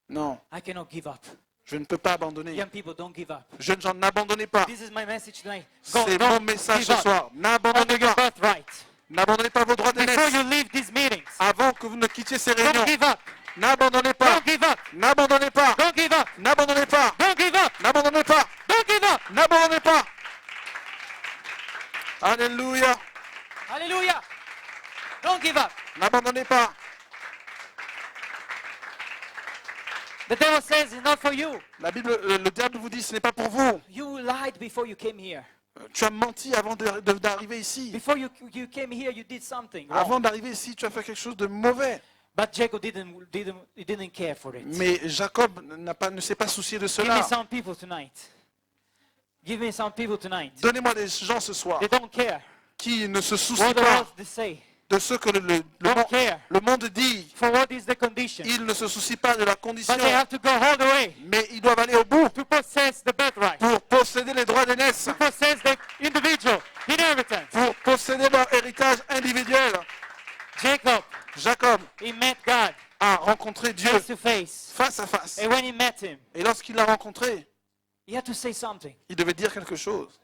[SPEAKER 3] non,
[SPEAKER 2] I cannot give up.
[SPEAKER 3] je ne peux pas abandonner.
[SPEAKER 2] Young people, don't give up.
[SPEAKER 3] Jeunes gens, n'abandonnez pas.
[SPEAKER 2] This is my message tonight.
[SPEAKER 3] C'est mon message
[SPEAKER 2] give
[SPEAKER 3] ce
[SPEAKER 2] up
[SPEAKER 3] soir.
[SPEAKER 2] on
[SPEAKER 3] N'abandonnez
[SPEAKER 2] your
[SPEAKER 3] pas.
[SPEAKER 2] birthright.
[SPEAKER 3] N'abandonnez pas vos droits
[SPEAKER 2] Before
[SPEAKER 3] d'aînesse.
[SPEAKER 2] you leave these meetings,
[SPEAKER 3] Avant que vous ne quittiez ces
[SPEAKER 2] don't
[SPEAKER 3] réunions.
[SPEAKER 2] give up.
[SPEAKER 3] N'abandonnez pas.
[SPEAKER 2] Don't give up.
[SPEAKER 3] N'abandonnez pas.
[SPEAKER 2] Don't give up.
[SPEAKER 3] N'abandonnez pas.
[SPEAKER 2] Don't give up.
[SPEAKER 3] N'abandonnez pas.
[SPEAKER 2] Don't give up.
[SPEAKER 3] N'abandonnez pas. Alléluia.
[SPEAKER 2] Hallelujah. Don't give up.
[SPEAKER 3] N'abandonnez pas.
[SPEAKER 2] The devil says it's not for you.
[SPEAKER 3] La Bible, le diable vous dit, ce n'est pas pour vous.
[SPEAKER 2] You lied before you came here.
[SPEAKER 3] Tu as menti avant d'arriver ici.
[SPEAKER 2] Before you came here, you did something wrong.
[SPEAKER 3] Avant d'arriver ici, tu as fait quelque chose de mauvais.
[SPEAKER 2] But Jacob didn't care for it.
[SPEAKER 3] Mais Jacob ne s'est pas soucié de
[SPEAKER 2] Give me
[SPEAKER 3] cela.
[SPEAKER 2] some people tonight. Give me some people tonight.
[SPEAKER 3] Donnez-moi des gens ce soir
[SPEAKER 2] They don't care
[SPEAKER 3] qui ne se soucient
[SPEAKER 2] what the
[SPEAKER 3] pas
[SPEAKER 2] world they say.
[SPEAKER 3] de ce que
[SPEAKER 2] Don't care
[SPEAKER 3] le monde dit.
[SPEAKER 2] for what is the condition.
[SPEAKER 3] Ils ne se soucient pas de la condition.
[SPEAKER 2] But they have to go all the way
[SPEAKER 3] Mais ils doivent aller au bout
[SPEAKER 2] to possess the birthright.
[SPEAKER 3] pour posséder les droits d'aînesse,
[SPEAKER 2] To possess the individual inheritance.
[SPEAKER 3] pour posséder leur héritage individuel.
[SPEAKER 2] Jacob,
[SPEAKER 3] Jacob
[SPEAKER 2] he met God
[SPEAKER 3] a rencontré Dieu
[SPEAKER 2] face to face.
[SPEAKER 3] face à face.
[SPEAKER 2] And when he met him,
[SPEAKER 3] Et lorsqu'il l'a rencontré,
[SPEAKER 2] he had to say something.
[SPEAKER 3] il devait dire quelque chose.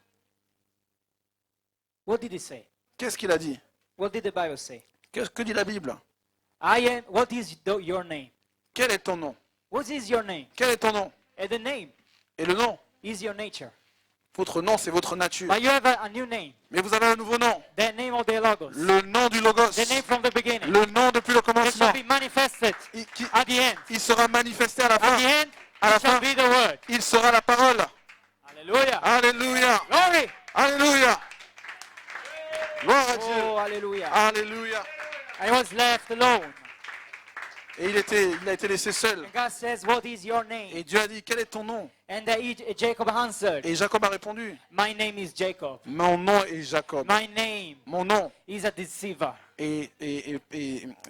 [SPEAKER 2] What did he say?
[SPEAKER 3] Qu'est-ce qu'il a dit?
[SPEAKER 2] What did the Bible say?
[SPEAKER 3] Que dit la Bible?
[SPEAKER 2] I am. What is your name?
[SPEAKER 3] Quel est ton nom?
[SPEAKER 2] What is your name?
[SPEAKER 3] Quel est ton nom?
[SPEAKER 2] And the name
[SPEAKER 3] Et le nom,
[SPEAKER 2] is your nature.
[SPEAKER 3] votre nom, c'est votre nature.
[SPEAKER 2] But you have a new name.
[SPEAKER 3] Mais vous avez un nouveau nom.
[SPEAKER 2] The name of the Logos.
[SPEAKER 3] Le nom du Logos.
[SPEAKER 2] The name from the beginning.
[SPEAKER 3] Le nom depuis le
[SPEAKER 2] It shall
[SPEAKER 3] commencement.
[SPEAKER 2] be manifested at the end.
[SPEAKER 3] Il sera manifesté à la
[SPEAKER 2] At the
[SPEAKER 3] fin.
[SPEAKER 2] end,
[SPEAKER 3] À la
[SPEAKER 2] it shall
[SPEAKER 3] fin.
[SPEAKER 2] be the word.
[SPEAKER 3] Il sera la parole.
[SPEAKER 2] Hallelujah.
[SPEAKER 3] Alléluia.
[SPEAKER 2] Glory.
[SPEAKER 3] Alléluia. Gloire à Dieu.
[SPEAKER 2] Oh, hallelujah.
[SPEAKER 3] Alléluia.
[SPEAKER 2] I was left alone.
[SPEAKER 3] Et il a été laissé seul.
[SPEAKER 2] And God says, what is your name?
[SPEAKER 3] Et Dieu a dit, quel est ton nom?
[SPEAKER 2] And Jacob answered,
[SPEAKER 3] Et Jacob a répondu,
[SPEAKER 2] my name is Jacob.
[SPEAKER 3] mon nom est Jacob.
[SPEAKER 2] My name
[SPEAKER 3] Mon nom
[SPEAKER 2] is a deceiver.
[SPEAKER 3] est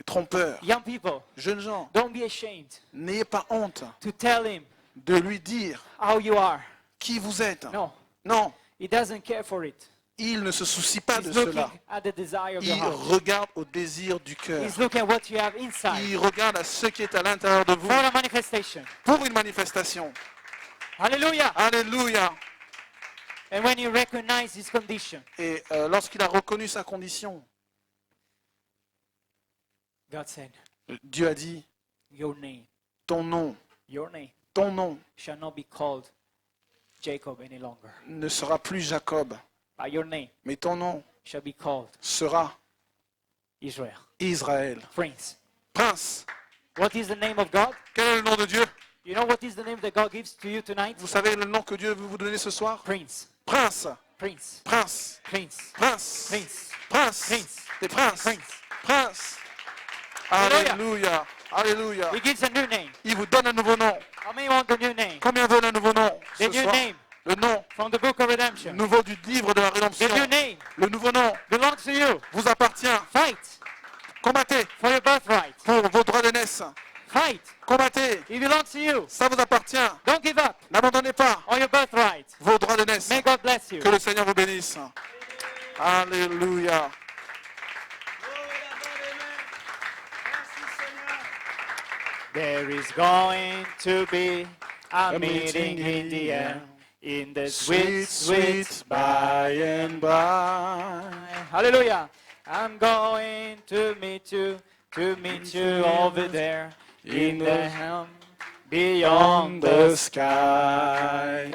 [SPEAKER 3] trompeur.
[SPEAKER 2] Young people,
[SPEAKER 3] Jeunes gens,
[SPEAKER 2] don't be ashamed
[SPEAKER 3] n'ayez pas honte
[SPEAKER 2] to tell him
[SPEAKER 3] de lui dire
[SPEAKER 2] how you are.
[SPEAKER 3] qui vous êtes.
[SPEAKER 2] No,
[SPEAKER 3] Non,
[SPEAKER 2] he doesn't care for it.
[SPEAKER 3] il ne se soucie pas de
[SPEAKER 2] He's looking
[SPEAKER 3] cela.
[SPEAKER 2] at the desire of your
[SPEAKER 3] Il
[SPEAKER 2] heart.
[SPEAKER 3] regarde au désir du cœur.
[SPEAKER 2] He's looking at what you have inside
[SPEAKER 3] Il regarde à ce qui est à l'intérieur de vous
[SPEAKER 2] for a manifestation.
[SPEAKER 3] pour une manifestation.
[SPEAKER 2] Hallelujah.
[SPEAKER 3] Alléluia.
[SPEAKER 2] And when you recognize his condition,
[SPEAKER 3] Et lorsqu'il a reconnu sa condition,
[SPEAKER 2] God said,
[SPEAKER 3] Dieu a dit,
[SPEAKER 2] your name
[SPEAKER 3] ton nom
[SPEAKER 2] shall not be called Jacob any longer,
[SPEAKER 3] ne sera plus Jacob,
[SPEAKER 2] but your name
[SPEAKER 3] mais ton nom
[SPEAKER 2] shall be called
[SPEAKER 3] sera
[SPEAKER 2] Israel.
[SPEAKER 3] Israël.
[SPEAKER 2] Prince.
[SPEAKER 3] Prince,
[SPEAKER 2] What is the name of God?
[SPEAKER 3] quel est le nom de Dieu?
[SPEAKER 2] You know what is the name that God gives to you tonight?
[SPEAKER 3] Vous savez le nom que Dieu veut vous donner ce soir?
[SPEAKER 2] Prince.
[SPEAKER 3] Prince,
[SPEAKER 2] Prince.
[SPEAKER 3] prince,
[SPEAKER 2] Prince.
[SPEAKER 3] prince,
[SPEAKER 2] Prince.
[SPEAKER 3] prince,
[SPEAKER 2] Prince.
[SPEAKER 3] des princes,
[SPEAKER 2] Prince.
[SPEAKER 3] prince.
[SPEAKER 2] Alléluia.
[SPEAKER 3] Alléluia, alléluia.
[SPEAKER 2] He gives a new name.
[SPEAKER 3] Il vous donne un nouveau nom.
[SPEAKER 2] How many want the new name?
[SPEAKER 3] Combien veulent un nouveau nom
[SPEAKER 2] The
[SPEAKER 3] ce
[SPEAKER 2] new
[SPEAKER 3] soir?
[SPEAKER 2] name
[SPEAKER 3] Le nom
[SPEAKER 2] from the book of redemption.
[SPEAKER 3] nouveau du livre de la rédemption.
[SPEAKER 2] The new name
[SPEAKER 3] Le nouveau nom
[SPEAKER 2] belongs to you.
[SPEAKER 3] vous appartient.
[SPEAKER 2] Fight
[SPEAKER 3] Combattez
[SPEAKER 2] for your birthright.
[SPEAKER 3] pour vos droits d'aînesse.
[SPEAKER 2] Fight.
[SPEAKER 3] Combattez,
[SPEAKER 2] It belongs to you.
[SPEAKER 3] ça vous appartient.
[SPEAKER 2] Don't give up
[SPEAKER 3] N'abandonnez pas
[SPEAKER 2] on your birthright.
[SPEAKER 3] vos droits d'aînesse.
[SPEAKER 2] May God bless you.
[SPEAKER 3] Que le Seigneur vous bénisse. Alléluia.
[SPEAKER 2] There is going to be a meeting in the end. In the sweet, sweet
[SPEAKER 3] by and by.
[SPEAKER 2] Hallelujah. I'm going to meet you over there in the helm beyond the
[SPEAKER 3] sky.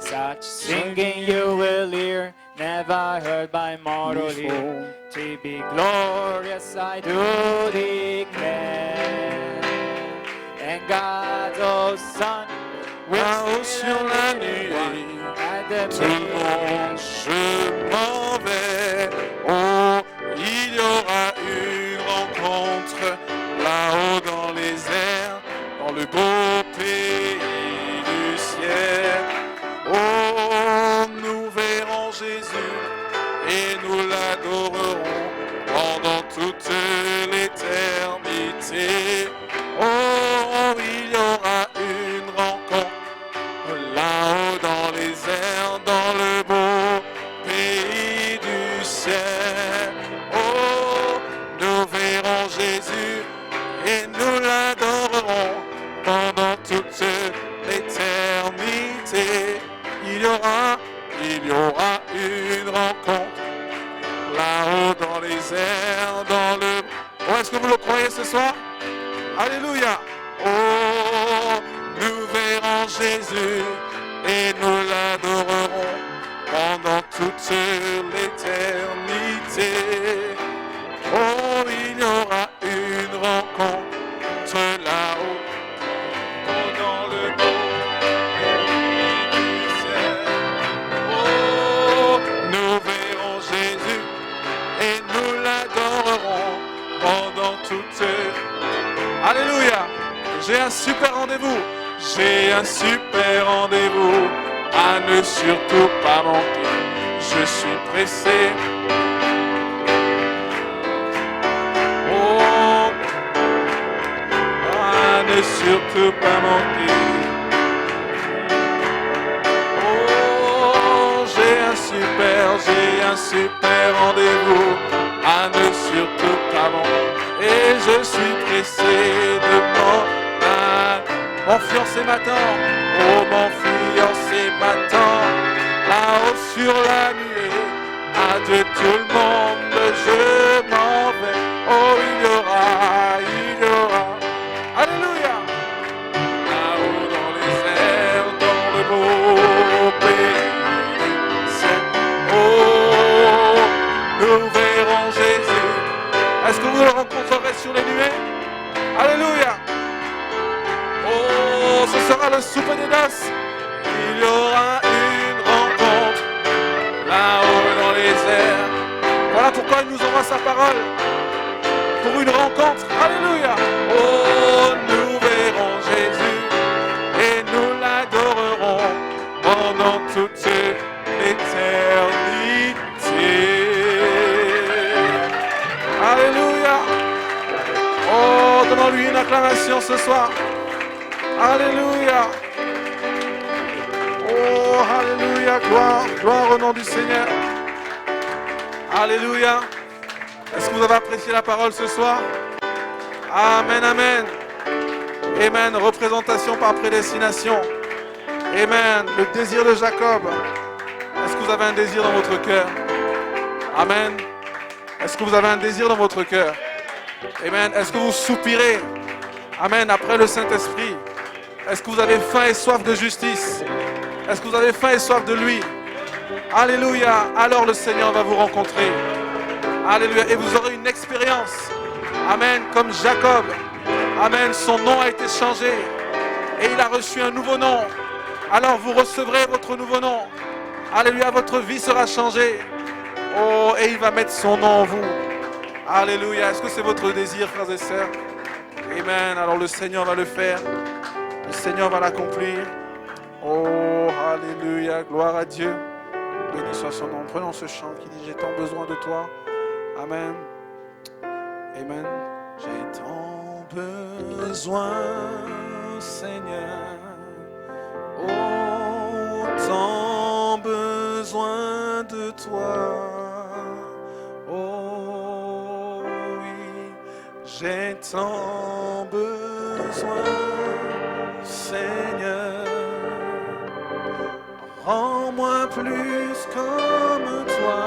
[SPEAKER 2] Such singing you will hear, never heard by mortal ear. To be glorious I do declare. And God, oh Son, will
[SPEAKER 3] Là-haut sur la nuée,
[SPEAKER 2] at the
[SPEAKER 3] tout le monde, je m'en vais. Oh, il y aura une rencontre là-haut dans les airs, dans le beau pays du ciel. Oh, nous verrons Jésus et nous l'adorerons pendant toute l'éternité. Oh, il y aura une rencontre là-haut dans les airs, dans le beau pays du ciel. Oh, nous verrons Jésus et nous l'adorerons pendant toute l'éternité. Il y aura une rencontre là-haut dans les airs, dans le... Oh, est-ce que vous le croyez ce soir? Alléluia. Oh, nous verrons Jésus et nous l'adorerons pendant toute l'éternité. Oh, il y aura une rencontre là-haut, oh, dans le beau pays du ciel. Oh, nous verrons Jésus et nous l'adorerons pendant toute. Alléluia. J'ai un super rendez-vous. J'ai un super rendez-vous à ne surtout pas manquer. Je suis pressé. Oh, à ne surtout pas manquer. Oh, j'ai un super rendez-vous à ne surtout pas manquer. Et je suis pressé de m'en aller. Mon fiancé m'attend, oh mon fiancé m'attend, là-haut sur la nuée, adieu tout le monde, je m'en vais. Oh il y aura, alléluia. nous verrons Jésus. Est-ce que vous le rencontrerez sur les nuées? Alléluia. Oh, ce sera le souper des noces. Il y aura une rencontre là-haut dans les airs. Voilà pourquoi il nous envoie sa parole. Pour une rencontre. Alléluia. Oh, nous verrons Jésus et nous l'adorerons pendant toute l'éternité. Alléluia. Oh, donnons-lui une acclamation ce soir. Alléluia. Oh, alléluia. Gloire, gloire au nom du Seigneur. Alléluia. Est-ce que vous avez apprécié la parole ce soir? Amen, amen. Amen. Représentation par prédestination. Amen. Le désir de Jacob. Est-ce que vous avez un désir dans votre cœur? Amen. Est-ce que vous avez un désir dans votre cœur? Amen. Est-ce que vous soupirez? Amen. Après le Saint-Esprit. Est-ce que vous avez faim et soif de justice? Est-ce que vous avez faim et soif de lui? Alléluia. Alors le Seigneur va vous rencontrer. Alléluia. Et vous aurez une expérience. Amen. Comme Jacob. Amen. Son nom a été changé. Et il a reçu un nouveau nom. Alors vous recevrez votre nouveau nom. Alléluia. Votre vie sera changée. Oh, et il va mettre son nom en vous. Alléluia. Est-ce que c'est votre désir, frères et sœurs? Amen. Alors le Seigneur va le faire. Le Seigneur va l'accomplir. Oh, alléluia. Gloire à Dieu. Béni soit son nom. Prenons ce chant qui dit: j'ai tant besoin de toi. Amen. Amen. J'ai tant besoin, Seigneur. Oh, tant besoin de toi. Oh, oui. J'ai tant besoin, Seigneur. Rends-moi plus comme toi.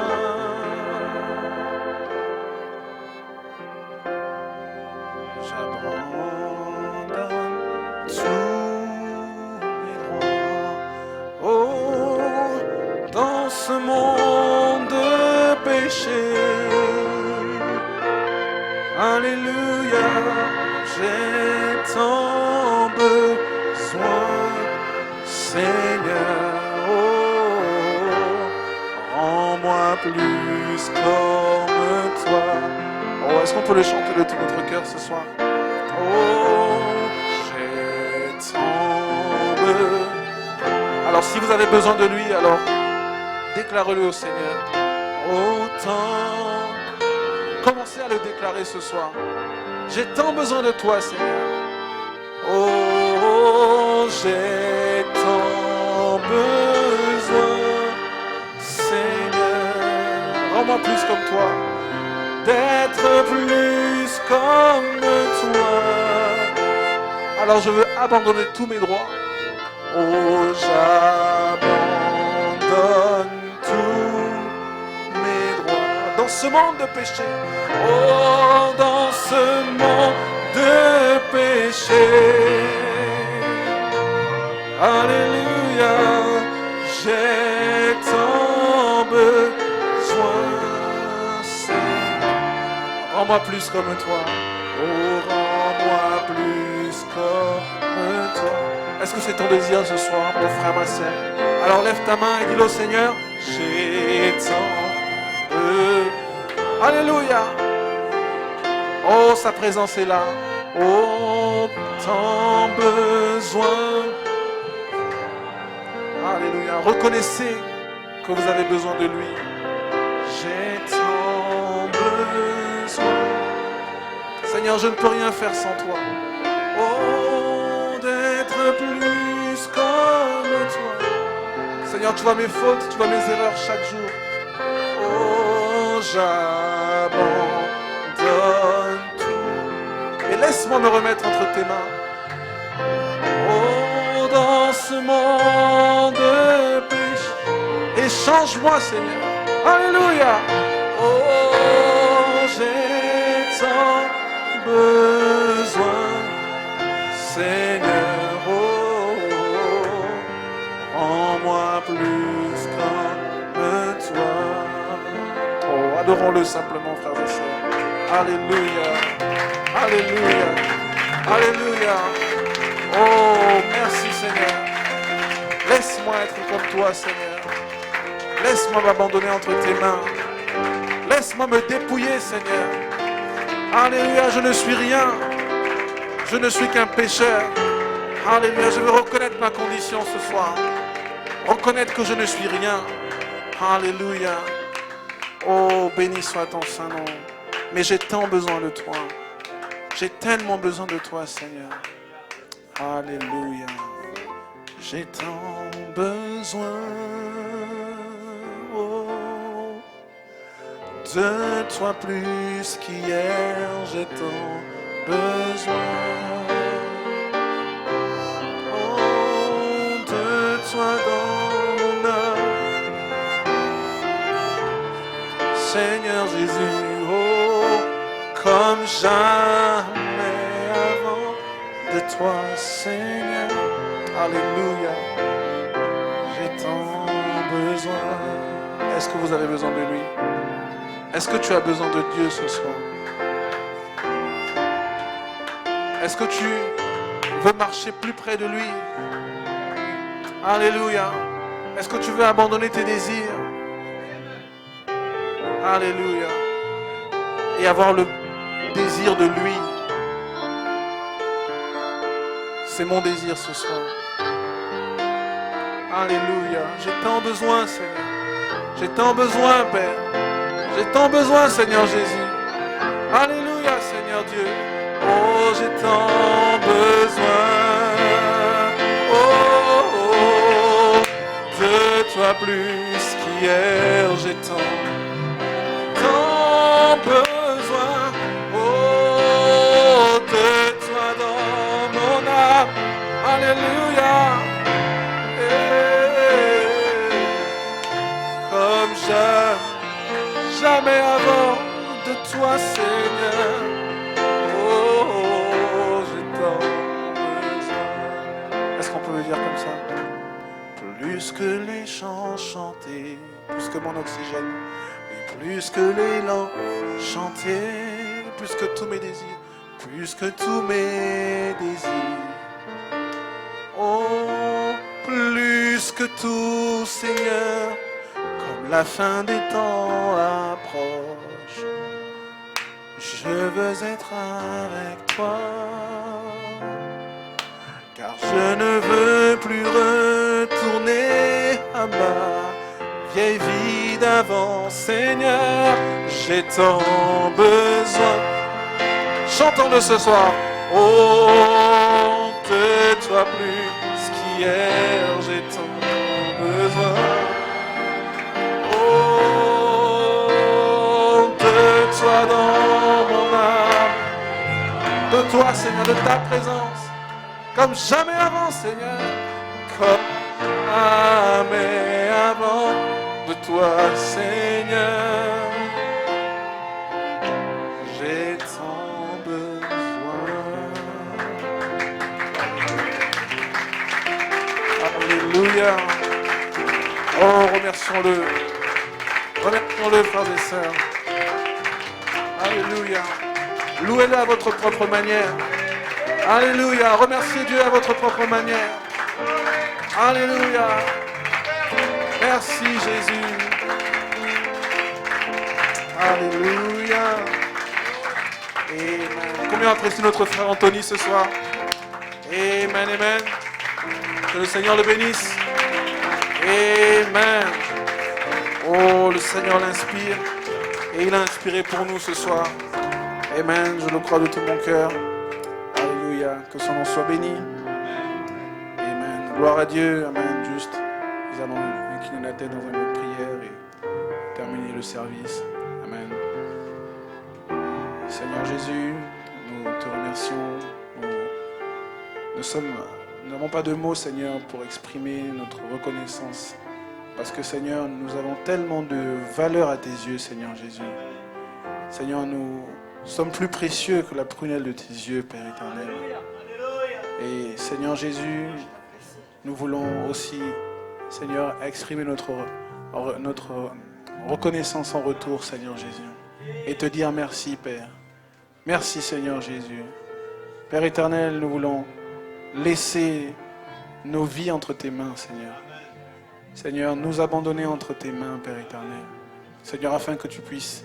[SPEAKER 3] J'abandonne tous mes droits. Oh, dans ce monde de péché. Alléluia, j'ai tant besoin, Seigneur. Rends-moi plus comme toi. Oh, est-ce qu'on peut le chanter de tout notre cœur ce soir? Oh, j'ai tant besoin. Alors si vous avez besoin de lui, alors déclarez-le au Seigneur. Autant. Commencez à le déclarer ce soir. J'ai tant besoin de toi, Seigneur. Oh, j'ai tant besoin, Seigneur. Rends-moi plus comme toi. D'être plus comme toi. Alors je veux abandonner tous mes droits. Oh, j'abandonne tous mes droits. Dans ce monde de péché. Oh, dans ce monde de péché. Alléluia. J'ai tant besoin, Seigneur. Rends-moi plus comme toi. Oh, rends-moi plus comme toi. Est-ce que c'est ton désir ce soir, mon frère, ma sœur? Alors lève ta main et dis-le au Seigneur. J'ai tant besoin. Alléluia. Oh, sa présence est là. Oh, tant besoin. Alléluia. Reconnaissez que vous avez besoin de lui. J'ai tant besoin. Seigneur, je ne peux rien faire sans toi. Oh, d'être plus comme toi. Seigneur, tu vois mes fautes, tu vois mes erreurs chaque jour. Oh, j'abandonne tout. Et laisse-moi me remettre entre tes mains. Oh, dans ce monde de péché. Et change-moi, Seigneur. Alléluia. Oh, j'ai tant besoin, Seigneur. Oh, rends-moi plus comme toi. Oh, Adorons-le simplement, frères et sœurs. Alléluia. Alléluia. Alléluia. Oh, merci Seigneur. Laisse-moi être comme toi, Seigneur. Laisse-moi m'abandonner entre tes mains. Laisse-moi me dépouiller, Seigneur. Alléluia, je ne suis rien. Je ne suis qu'un pécheur. Alléluia, je veux reconnaître ma condition ce soir. Reconnaître que je ne suis rien. Alléluia. Oh, béni soit ton saint nom. Mais j'ai tant besoin de toi. J'ai tellement besoin de toi, Seigneur. Alléluia. J'ai tant besoin de toi plus qu'hier. J'ai tant besoin de toi dans mon âme. Seigneur Jésus, oh, comme jamais avant de toi, Seigneur. Alléluia. J'ai tant besoin. Est-ce que vous avez besoin de lui? Est-ce que tu as besoin de Dieu ce soir? Est-ce que tu veux marcher plus près de lui? Alléluia. Est-ce que tu veux abandonner tes désirs? Alléluia. Et avoir le désir de lui. C'est mon désir ce soir. Alléluia. J'ai tant besoin, Seigneur. J'ai tant besoin, Père. J'ai tant besoin, Seigneur Jésus. Alléluia, Seigneur Dieu. Oh, j'ai tant besoin. Oh, de toi plus qu'hier. J'ai tant besoin. Oh, de toi dans mon âme. Alléluia. Comme jamais avant de toi, Seigneur. Oh, j'ai tant besoin. Est-ce qu'on peut le dire comme ça? Plus que les chants chantés, plus que mon oxygène, et plus que l'élan chanté, plus que tous mes désirs, plus que tous mes désirs. Oh, plus que tout, Seigneur. La fin des temps approche. Je veux être avec toi, car je ne veux plus retourner à ma vieille vie d'avant. Seigneur, j'ai tant besoin. Chantons-le ce soir. Oh, de toi plus qu'hier, j'ai tant besoin. Toi dans mon âme, de toi, Seigneur, de ta présence, comme jamais avant, Seigneur, comme jamais avant, de toi, Seigneur, j'ai tant besoin. Alléluia. Oh, remercions-le. Remercions-le, frères et sœurs. Alléluia. Louez-le à votre propre manière. Alléluia. Remerciez Dieu à votre propre manière. Alléluia. Merci Jésus. Alléluia. Amen. Combien apprécie notre frère Anthony ce soir? Amen, amen. Que le Seigneur le bénisse. Amen. Oh, le Seigneur l'inspire. Et il a inspiré pour nous ce soir. Amen, je le crois de tout mon cœur. Alléluia, que son nom soit béni. Amen, gloire à Dieu. Amen, juste. Nous allons incliner la tête dans un mot de prière et terminer le service. Amen. Seigneur Jésus, nous te remercions. Nous n'avons pas de mots, Seigneur, pour exprimer notre reconnaissance. Parce que, Seigneur, nous avons tellement de valeur à tes yeux, Seigneur Jésus. Seigneur, nous sommes plus précieux que la prunelle de tes yeux, Père éternel. Et, Seigneur Jésus, nous voulons aussi, Seigneur, exprimer notre reconnaissance en retour, Seigneur Jésus. Et te dire merci, Père. Merci, Seigneur Jésus. Père éternel, nous voulons laisser nos vies entre tes mains, Seigneur. Seigneur, nous abandonner entre tes mains, Père éternel. Seigneur, afin que tu puisses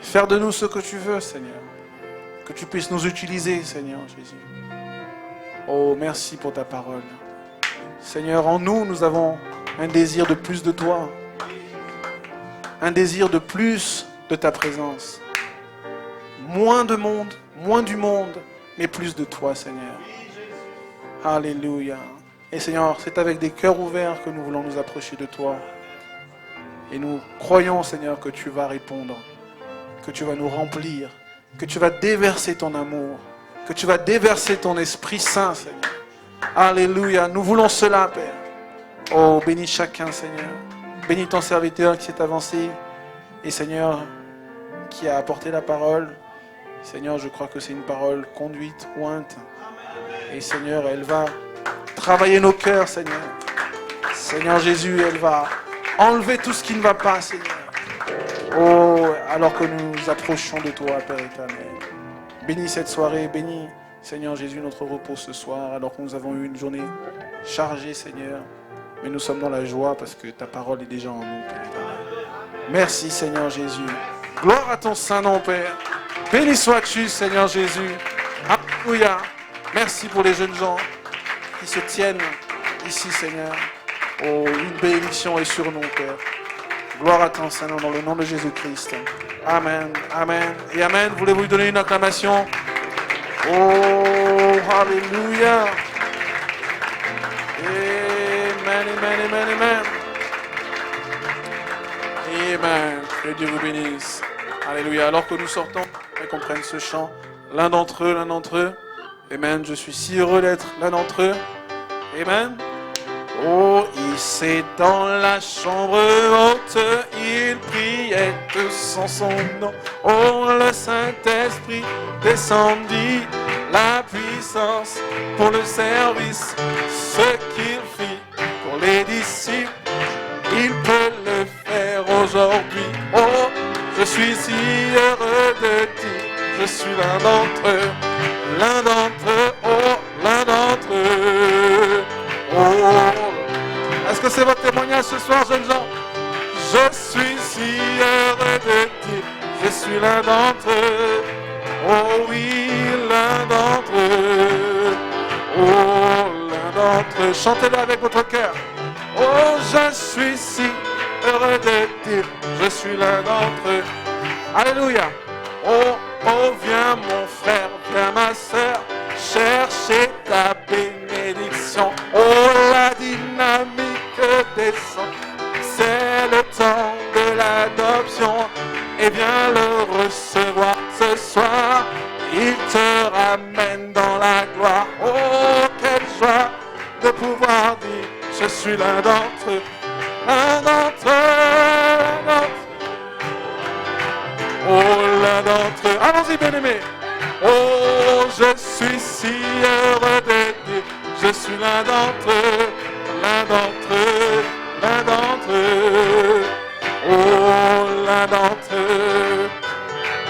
[SPEAKER 3] faire de nous ce que tu veux, Seigneur. Que tu puisses nous utiliser, Seigneur Jésus. Oh, merci pour ta parole. Seigneur, en nous, nous avons un désir de plus de toi. Un désir de plus de ta présence. Moins de monde, moins du monde, mais plus de toi, Seigneur. Alléluia. Et Seigneur, c'est avec des cœurs ouverts que nous voulons nous approcher de toi. Et nous croyons, Seigneur, que tu vas répondre, que tu vas nous remplir, que tu vas déverser ton amour, que tu vas déverser ton Esprit Saint, Seigneur. Alléluia. Nous voulons cela, Père. Oh, bénis chacun, Seigneur. Bénis ton serviteur qui s'est avancé. Et Seigneur, qui a apporté la parole. Seigneur, je crois que c'est une parole conduite, ointe. Et Seigneur, elle va travailler nos cœurs, Seigneur. Seigneur Jésus, elle va enlever tout ce qui ne va pas, Seigneur. Oh, alors que nous nous approchons de toi, Père éternel. Bénis cette soirée, bénis, Seigneur Jésus, notre repos ce soir, alors que nous avons eu une journée chargée, Seigneur. Mais nous sommes dans la joie parce que ta parole est déjà en nous, Père éternel. Merci, Seigneur Jésus. Gloire à ton saint nom, Père. Béni sois-tu, Seigneur Jésus. Alléluia. Merci pour les jeunes gens qui se tiennent ici, Seigneur. Oh, une bénédiction est sur nous, Père. Gloire à ton Saint-Nom dans le nom de Jésus-Christ. Amen, amen et amen. Voulez-vous lui donner une acclamation? Oh, alléluia. Amen, amen, amen, amen. Amen. Que Dieu vous bénisse. Alléluia. Alors que nous sortons et qu'on prenne ce chant, l'un d'entre eux. Amen. Je suis si heureux d'être l'un d'entre eux. Amen. Oh, il s'est dans la chambre haute, il priait tous en son nom. Oh, le Saint-Esprit descendit, la puissance pour le service, ce qu'il fit pour les disciples, il peut le faire aujourd'hui. Oh, je suis si heureux de dire, je suis l'un d'entre eux, oh, l'un d'entre eux. Oh, est-ce que c'est votre témoignage ce soir, jeunes gens? Je suis si heureux de dire, je suis l'un d'entre eux. Oh oui, l'un d'entre eux. Oh, l'un d'entre eux. Chantez-le avec votre cœur. Oh, je suis si heureux de dire, je suis l'un d'entre eux. Alléluia. Oh, oh, viens mon frère, viens ma sœur, chercher ta bénédiction. Oh, la dynamique descend, c'est le temps de l'adoption. Et viens le recevoir ce soir, il te ramène dans la gloire. Oh, quelle joie de pouvoir dire, je suis l'un d'entre eux, l'un d'entre eux. Oh, l'un d'entre eux. Allons-y, bien-aimés. Oh, je suis si heureux de dire, je suis l'un d'entre eux, l'un d'entre eux, l'un d'entre eux. Oh, l'un d'entre eux.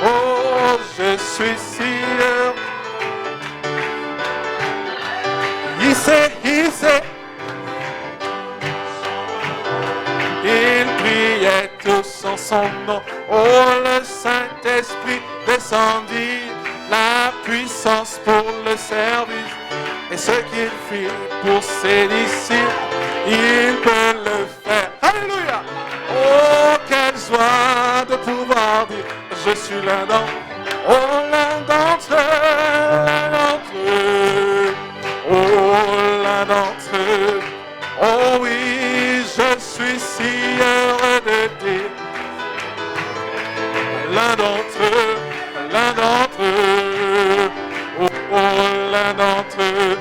[SPEAKER 3] Oh, je suis si heureux. Il sait. Ils priaient tous en son nom. Oh, le Saint-Esprit descendit, la puissance pour le service. Et ce qu'il fit pour ses disciples, il peut le faire. Alléluia! Oh, quelle joie de pouvoir dire, je suis l'un d'entre eux. Oh, l'un d'entre eux, l'un d'entre eux. Oh, l'un d'entre eux. Oh oui, je suis si heureux de dire, l'un d'entre eux, l'un d'entre eux. Oh, oh, l'un d'entre eux.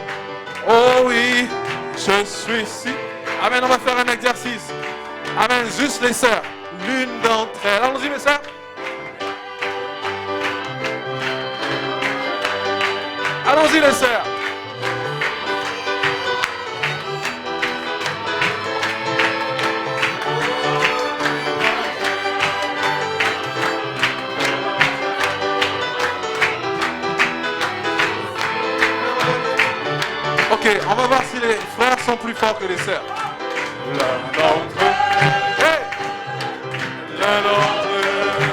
[SPEAKER 3] Oh oui, je suis si. Amen, on va faire un exercice. Amen, juste les sœurs. L'une d'entre elles. Allons-y, mes sœurs. Allons-y, les sœurs.
[SPEAKER 4] chantons plus fort que les sœurs. L'un d'entre eux. Hey! L'un d'entre eux.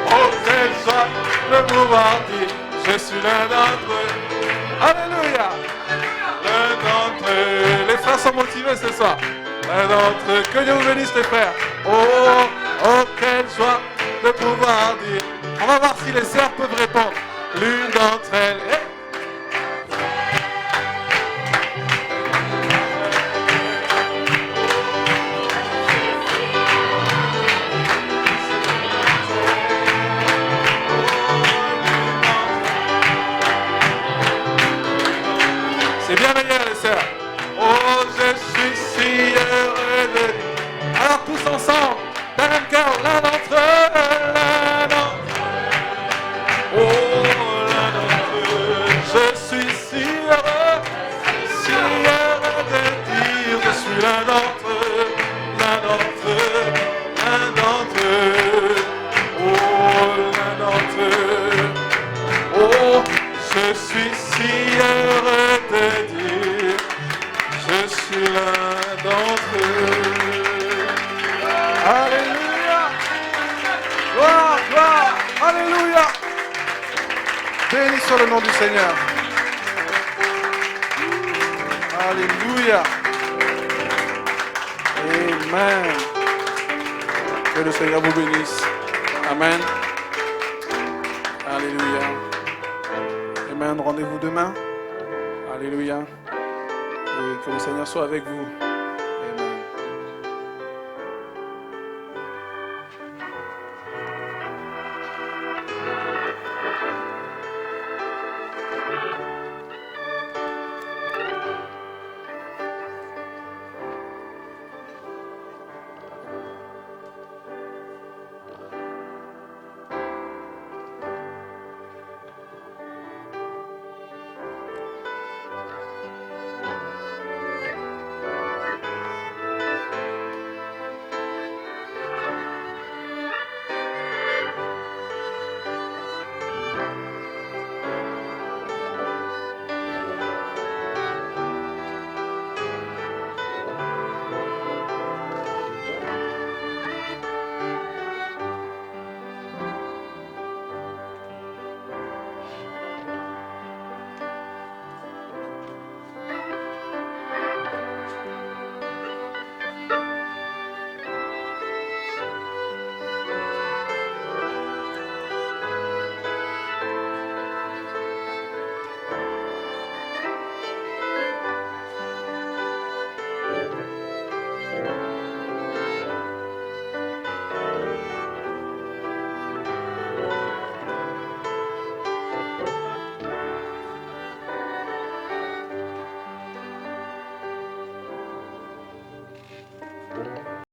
[SPEAKER 4] Oh, quel soit le pouvoir dire, je suis l'un d'entre eux. Alléluia. L'un d'entre eux. Les frères sont motivés ce soir. L'un d'entre eux. Que Dieu vous bénisse les frères. Oh, quelle joie de pouvoir dire. On va voir si les sœurs peuvent répondre. L'une d'entre elles. Hey! C'est bien meilleur les sœurs. Oh, je suis si heureux de dire. Alors tous ensemble, d'un même cœur, l'un d'entre eux, l'un d'entre eux. Oh, l'un d'entre eux, je suis si heureux de dire, je suis l'un d'entre eux, l'un d'entre eux, l'un d'entre eux. Oh, l'un d'entre eux. Oh, je suis si heureux de dire, je suis l'un d'entre eux.
[SPEAKER 3] Alléluia. Gloire, gloire. Alléluia. Béni soit le nom du Seigneur. Alléluia. Amen. Que le Seigneur vous bénisse. Amen. Alléluia. Amen. Rendez-vous demain. Alléluia. Et que le Seigneur soit avec vous.